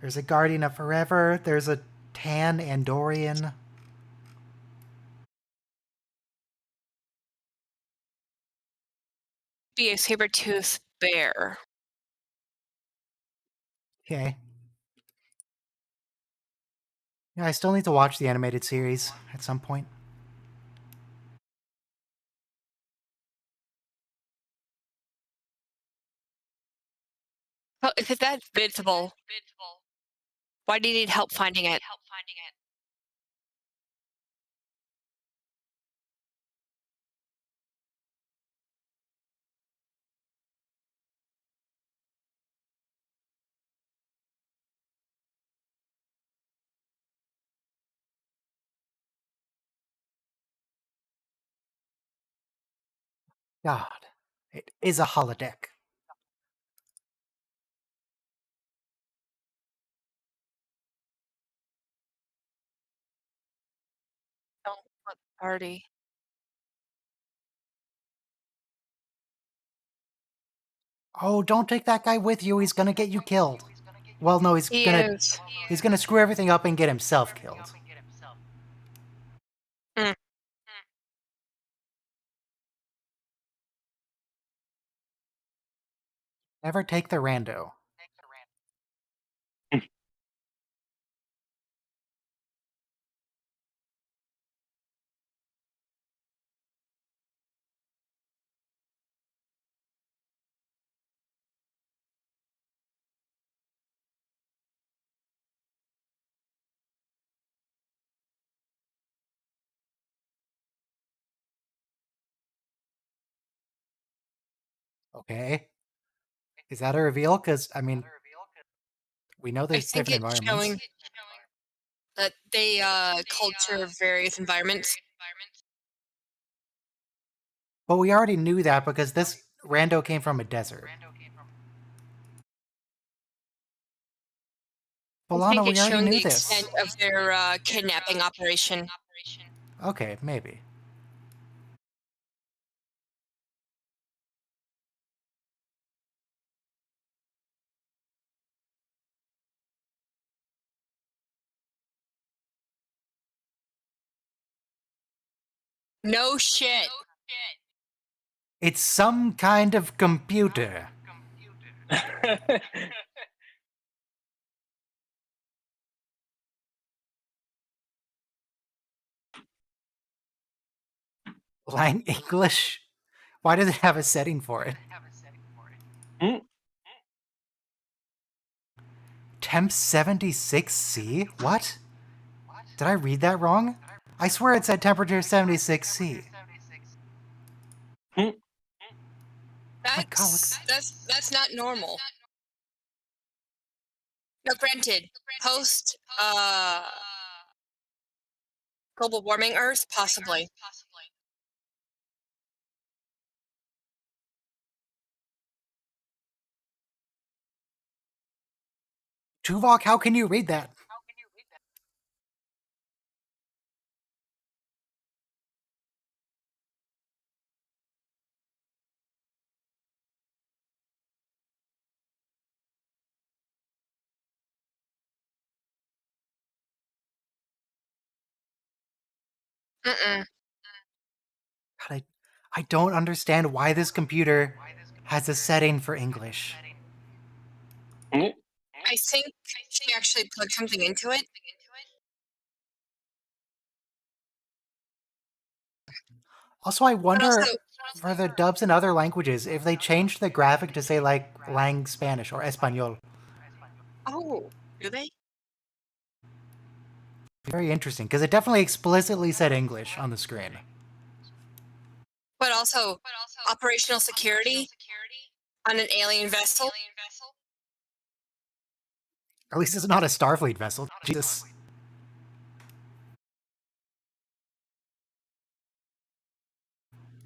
There's a Guardian of Forever. There's a tan Andorian. Be a saber-toothed bear. Okay. Yeah, I still need to watch the animated series at some point. Oh, if it's that invincible, why do you need help finding it? God, it is a holodeck. Don't put party. Oh, don't take that guy with you. He's gonna get you killed. Well, no, He is. he's gonna screw everything up and get himself killed. Mm. Never take the rando. Okay. Is that a reveal? Because, I mean, we know I there's think different it's environments. showing that they culture various environments. But we already knew that because this rando came from a desert. I Bolano, think we it's already showing knew the this. extent of their kidnapping operation. Okay, maybe. No shit. It's some kind of computer. Line English? Why does it have a setting for it? Temp 76C? What? Did I read that wrong? I swear it said temperature 76C. Oh my god, look. That's not normal. No, granted, post global warming Earth, possibly. Tuvok, how can you read that? Mm-mm. God, I don't understand why this computer has a setting for English. I think she actually plugged something into it. Also, I But wonder also, for the dubs in other languages if they changed the graphic to say like Lang Spanish or Espanol. oh, do they? Very interesting because it definitely explicitly said English on the screen. But also, operational security on an alien vessel. At least it's not a Starfleet vessel. Jesus.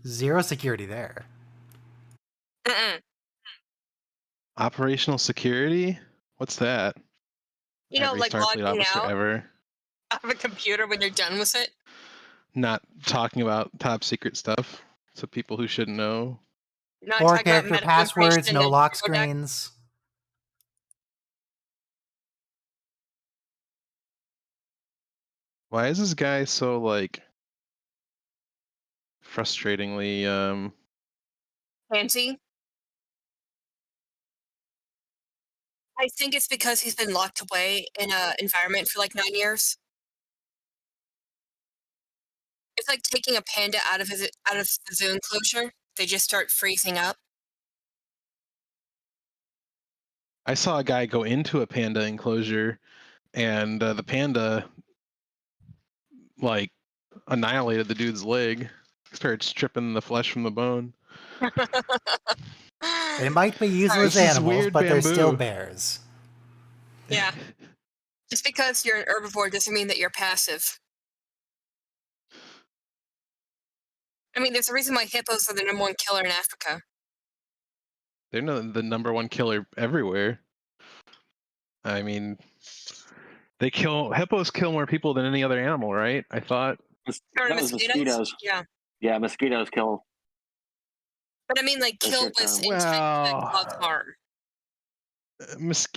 Zero security there. Mm-mm. Operational security? What's that? You know, Every like Starfleet logging officer out ever. of a computer when you're done with it. Not talking about top secret stuff to people who shouldn't know. Not Poor talking about character medical passwords, information no and lock info deck. screens. Why is this guy so like frustratingly Fancy. I think it's because he's been locked away in an environment for like 9 years. It's like taking a panda out of the zoo enclosure. They just start freezing up. I saw a guy go into a panda enclosure and the panda like annihilated the dude's leg. Started stripping the flesh from the bone. They might be Sorry. useless This is animals, weird but they're still bamboo. bears. Yeah. Just because you're an herbivore doesn't mean that you're passive. I mean, there's a reason why hippos are the #1 killer in Africa. They're the number one killer everywhere. I mean, hippos kill more people than any other animal, right? I thought. That was mosquitoes. Yeah. Yeah, mosquitoes kill. But I mean, like, That's kill your with term. intent to Well, cause harm.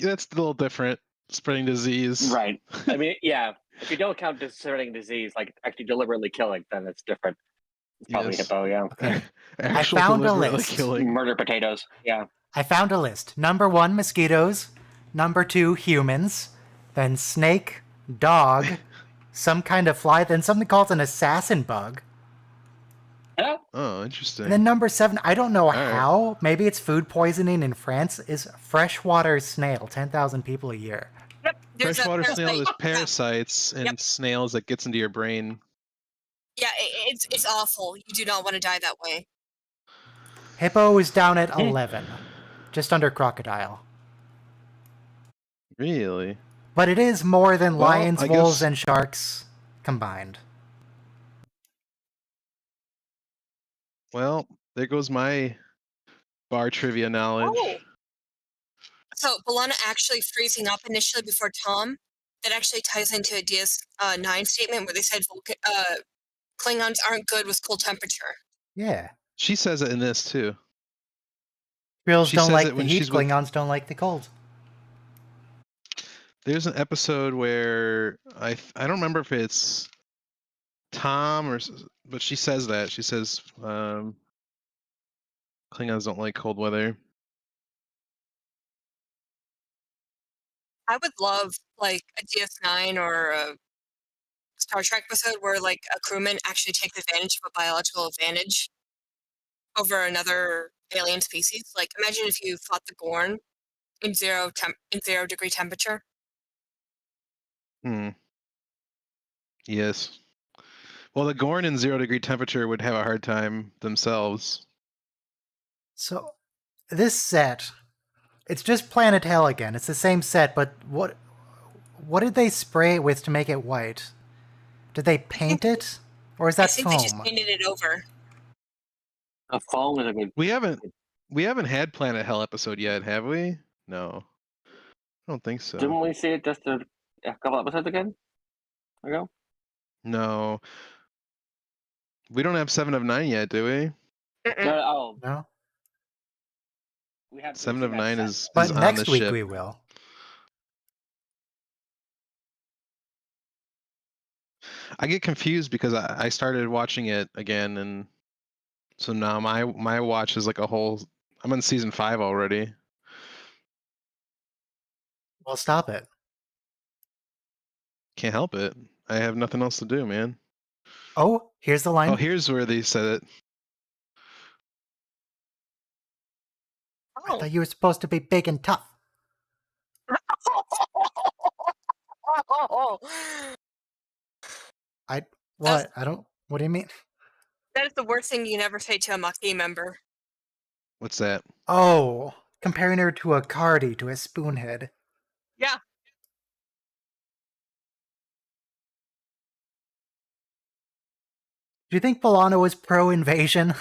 That's a little different. Spreading disease. Right. I mean, yeah. If you don't count discerning disease, like actually deliberately killing, then it's different. It's probably Yes. hippo, yeah. Okay. Actual found a deliberately list. killing. Murder potatoes, yeah. I found a list. Number 1, mosquitoes. Number 2, humans. Then snake, dog, some kind of fly, then something called an assassin bug. Yeah. Oh, interesting. And then number 7, I don't know right. how, maybe it's food poisoning in France, is freshwater snail, 10,000 people a year. Yep. There's Freshwater a snail, there's parasite. parasites and Yep. snails that gets into your brain. Yeah, it's awful. You do not want to die that way. Hippo is down at 11, just under crocodile. Really? But it is more than Well, lions, I wolves, guess- and sharks combined. Well, there goes my bar trivia knowledge. Oh. So B'Elanna actually freezing up initially before Tom, that actually ties into a DS9 statement where they said Klingons aren't good with cold temperature. Yeah. She says it in this too. Skrills She don't says like it the when heat. she's with- Klingons don't like the cold. There's an episode where I don't remember if it's Tom but she says that. She says Klingons don't like cold weather. I would love like a DS9 or a Star Trek episode where like a crewman actually takes advantage of a biological advantage over another alien species. Like imagine if you fought the Gorn in 0 degree temperature. Yes. Well, the Gorn in 0 degree temperature would have a hard time themselves. So, this set, it's just Planet Hell again. It's the same set, but what did they spray it with to make it white? Did they paint it, or is that I think they just foam? painted it over. A phone is a good. We haven't had Planet Hell episode yet, have we? No. I don't think so. Didn't we see it just a couple episodes ago? No. We don't have 7 of 9 yet, do we? No, No. we have 7 of 9 is But on next the week ship. we will. I get confused because I started watching it again, and so now my watch is like a whole. I'm on season 5 already. Well, stop it. Can't help it. I have nothing else to do, man. Oh, here's the line. Oh, here's where they said it. I thought you were supposed to be big and tough. What? I don't. What do you mean? That is the worst thing you can ever say to a Maquis member. What's that? Oh, comparing her to a Cardi, to a spoonhead. Yeah. Do you think B'Elanna was pro-invasion?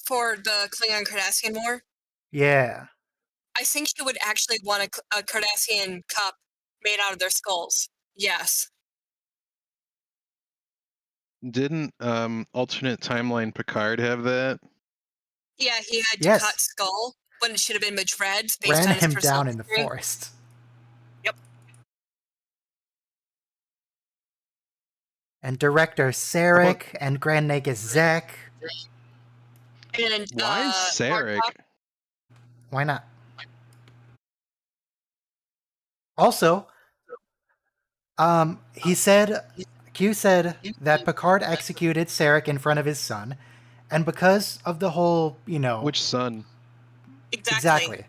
For the Klingon Cardassian War, Yeah. I think she would actually want a Cardassian cup made out of their skulls. Yes. Didn't alternate timeline Picard have that? Yeah, he had Yes. cut skull when it should have been Madred based Ran on his him personal down in the history. forest. Yep. And director Sarek and Grand Nagus Zek. And Why is Sarek? Why not? Also, Q said that Picard executed Sarek in front of his son, and because of the whole, Which son? Exactly.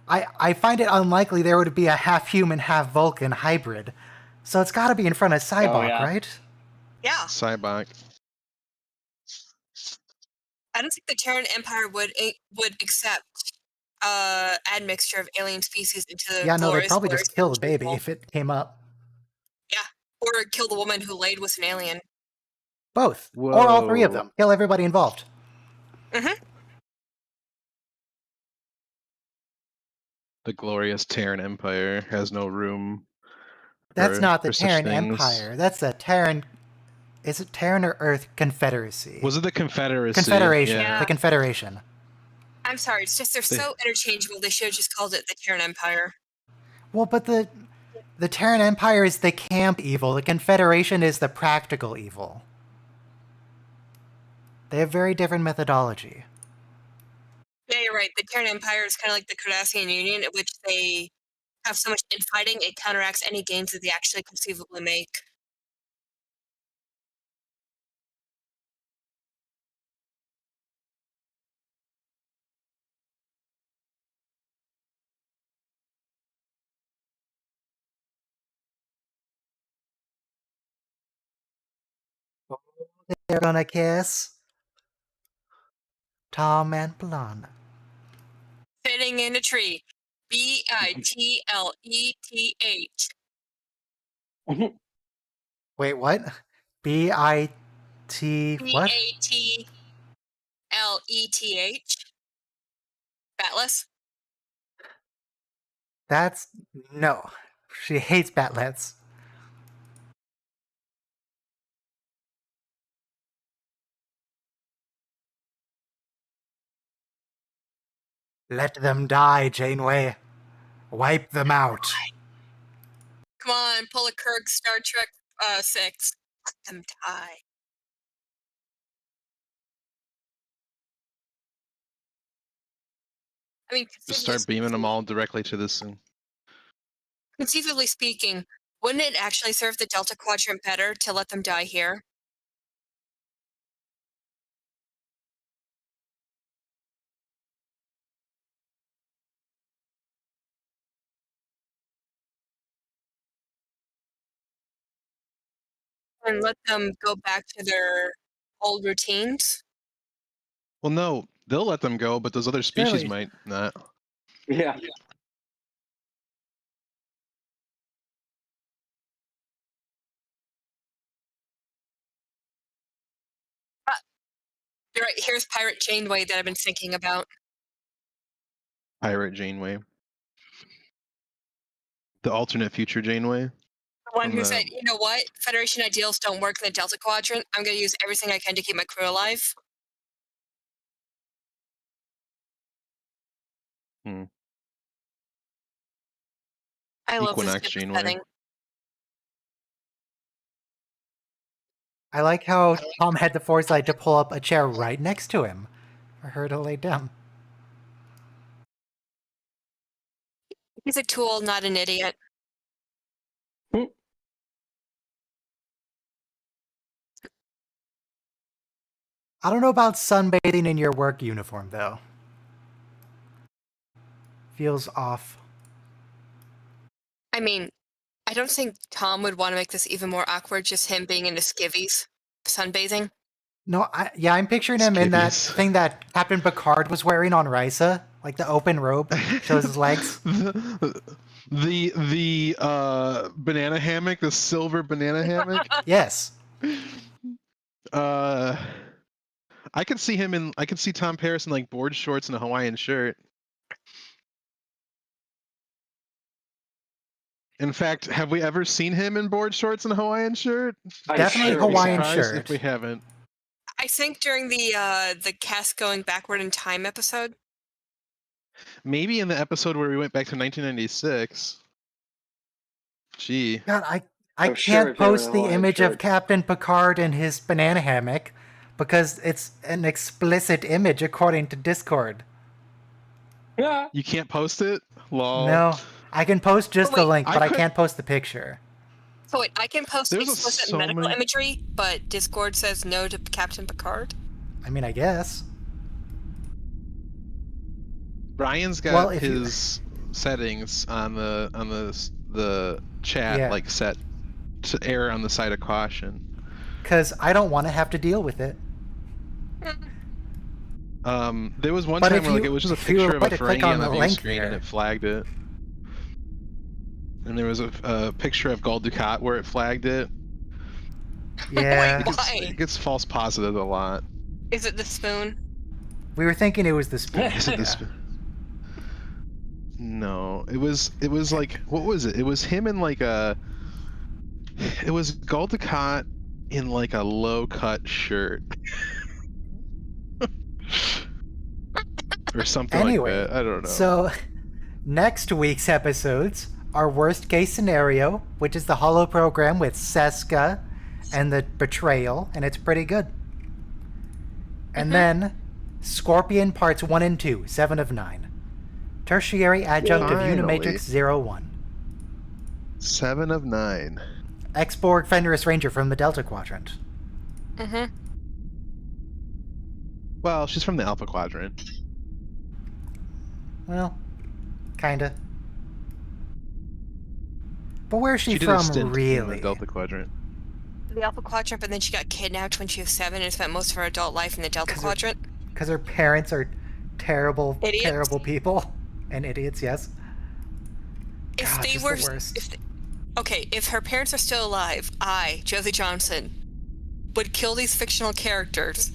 I find it unlikely there would be a half-human, half-Vulcan hybrid, so it's got to be in front of Cybok, yeah. right? Yeah. Cybok. I don't think the Terran Empire would accept admixture of alien species into the Yeah, no, they'd glorious probably just kill the baby people. if it came up. Yeah, or kill the woman who laid with an alien. Both. Or all three of Whoa. them. Kill everybody involved. Mm-hmm. The glorious Terran Empire has no room. That's not the for such Terran things. Empire. That's the Terran... Is it Terran or Earth Confederacy? Was it the Confederacy? Confederation. Yeah. The Confederation. I'm sorry, it's just they're so interchangeable. They should have just called it the Terran Empire. Well, but the Terran Empire is the camp evil. The Confederation is the practical evil. They have very different methodology. Yeah, you're right. The Terran Empire is kind of like the Cardassian Union, in which they have so much infighting it counteracts any gains that they actually conceivably make. They're gonna kiss Tom and B'Elanna. Fitting in a tree. BITLETH. Wait, what? B-I... T what? Batleth. Batless. That's no. She hates batlets. Let them die, Janeway. Wipe them out. Come on, pull a Kirk, Star Trek 6. Let them die. I mean, Just start beaming them all directly to this thing. conceivably speaking, wouldn't it actually serve the Delta Quadrant better to let them die here? And let them go back to their old routines? Well, no, they'll let them go, but those other species Surely. might not. Yeah. You're right, here's Pirate Janeway that I've been thinking about. Pirate Janeway. The alternate future Janeway. The one From who the- said, you know what? Federation ideals don't work in the Delta Quadrant. I'm going to use everything I can to keep my crew alive. Hmm. I love this Equinox ship Janeway. setting. I like how Tom had the foresight to pull up a chair right next to him for her to lay down. He's a tool, not an idiot. I don't know about sunbathing in your work uniform, though. Feels off. I mean, I don't think Tom would want to make this even more awkward, just him being into skivvies, sunbathing. No, I'm picturing him in that Skivvies. thing that Captain Picard was wearing on Risa, like the open robe shows his legs. The banana hammock, the silver banana hammock. Yes. I could see Tom Paris in like board shorts and a Hawaiian shirt. In fact, have we ever seen him in board shorts and a Hawaiian shirt? I'm Definitely sure Hawaiian we have. Surprised shirt. if we haven't. I think during the cast going backward in time episode. Maybe in the episode where we went back to 1996. Gee. God, I I'm sure can't if they were in post a the Hawaiian image of shirt. Captain Picard in his banana hammock because it's an explicit image according to Discord. Yeah. You can't post it? Lol. No, I can post just the wait, link, I but I could- can't post the picture. So wait, I can post There's explicit so medical many- imagery, but Discord says no to Captain Picard. I mean, I guess. Brian's got Well, if you- his settings on the chat Yeah. like set to err on the side of caution. Because I don't want to have to deal with it. There was one But time if where like you- it was just a if you picture of were a to click Ferengi on on the the view link screen and there. it flagged it. And there was a picture of Gul Dukat where it flagged it. Yeah. Wait, why? It gets false positive a lot. Is it the spoon? We were thinking it was the spoon. Is it this? No, it was like, what was it? It was him in like it was Gul Dukat in like a low cut shirt. Or something Anyway, like that. I don't know. So, next week's episodes are Worst Case Scenario, which is the Holo program with Seska and the Betrayal, and it's pretty good. And then Scorpion Parts 1 and 2, 7 of 9. Tertiary Adjunct of Finally. Unimatrix 01. 7 of 9. X-Borg Fenris Ranger from the Delta Quadrant. Mm-hmm. Well, she's from the Alpha Quadrant. Well, kinda. But where's she She did a from, stint in the really? Delta Quadrant. The Alpha Quadrant, but then she got kidnapped when she was 7 and spent most of her adult life in the Delta 'Cause Quadrant. Because her parents are terrible, Idiots. terrible people. And idiots, yes. If God, they just were, the worst. okay, if her parents are still alive, I, Josie Johnson, would kill these fictional characters.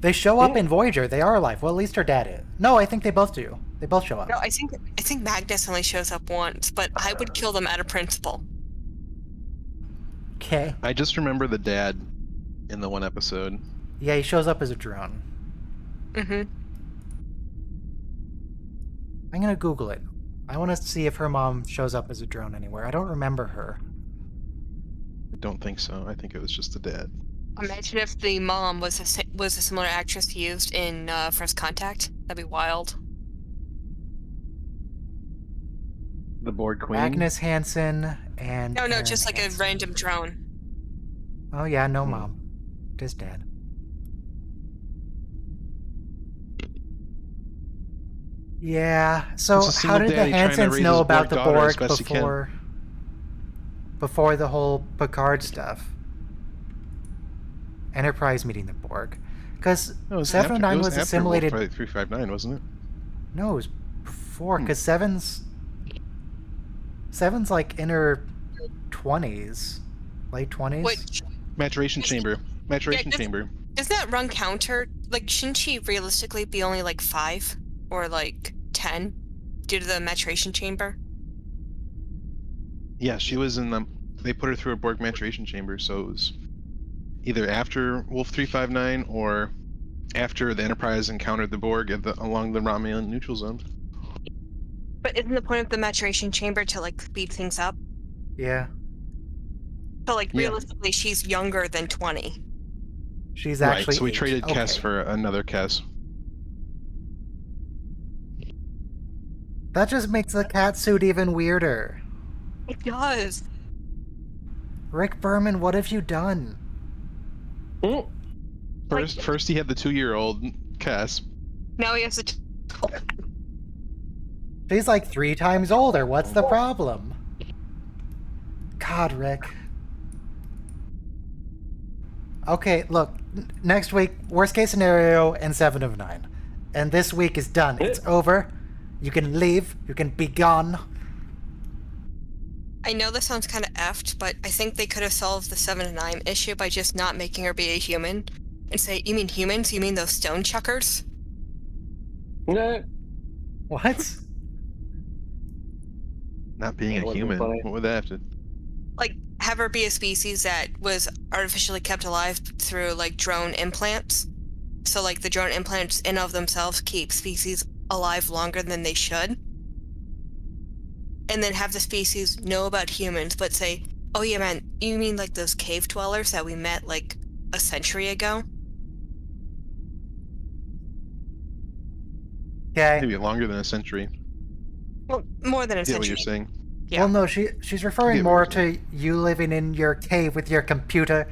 They show up in Voyager. They are alive. Well, at least her dad is. No, I think they both do. They both show up. No, I think Magnus only shows up once, but I would kill them out of principle. Okay. I just remember the dad in the one episode. Yeah, he shows up as a drone. Mm-hmm. I'm gonna Google it. I want to see if her mom shows up as a drone anywhere. I don't remember her. I don't think so. I think it was just the dad. Imagine if the mom was a similar actress used in First Contact. That'd be wild. The Borg Queen. Agnes Hansen and No, Aaron just like a Hansen. random drone. Oh yeah, no mom. Just dad. Yeah. So It's a how single did the daddy trying to Hansens raise know his about Borg the daughter as Borg best he can. before the whole Picard stuff? Enterprise meeting the Borg. Because No, it was 709 after, was it was assimilated. After 359, wasn't it? No, it was before. Because Seven's like in her 20s, late 20s. Which Maturation chamber. Maturation does- chamber. doesn't that run counter? Like, shouldn't she realistically be only like 5 or like 10 due to the maturation chamber? Yeah, she was in the. They put her through a Borg maturation chamber, so it was either after Wolf 359 or after the Enterprise encountered the Borg along the Romulan neutral zone. But isn't the point of the maturation chamber to like speed things up? Yeah. So like Yeah. realistically, she's younger than 20. She's actually Right, so we 8. traded Kess Okay. for another Kess. That just makes the cat suit even weirder. It does. Rick Berman, what have you done? First he had the 2-year-old Kess. Now he has a. She's like 3 times older. What's the problem? God, Rick. Okay, look. Next week, worst case scenario, and 7 of 9. And this week is done. It's over. You can leave. You can be gone. I know this sounds kind of effed, but I think they could have solved the 7 to 9 issue by just not making her be a human and say, "You mean humans? You mean those stone chuckers?" Nah. What? Not being That a would've been human. funny. What would that have to? Like, have her be a species that was artificially kept alive through like drone implants. So like the drone implants in of themselves keep species alive longer than they should. And then have the species know about humans, but say, "Oh yeah, man, you mean like those cave dwellers that we met like a century ago?" Okay. Maybe longer than a century. Well, more than a I get what century. you're saying. Yeah. Well, no, she's referring get what more you're to you living in your cave with your computer.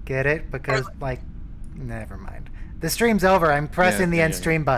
Get it? Because, like, never mind. The stream's over. I'm pressing the yeah, end yeah. stream button.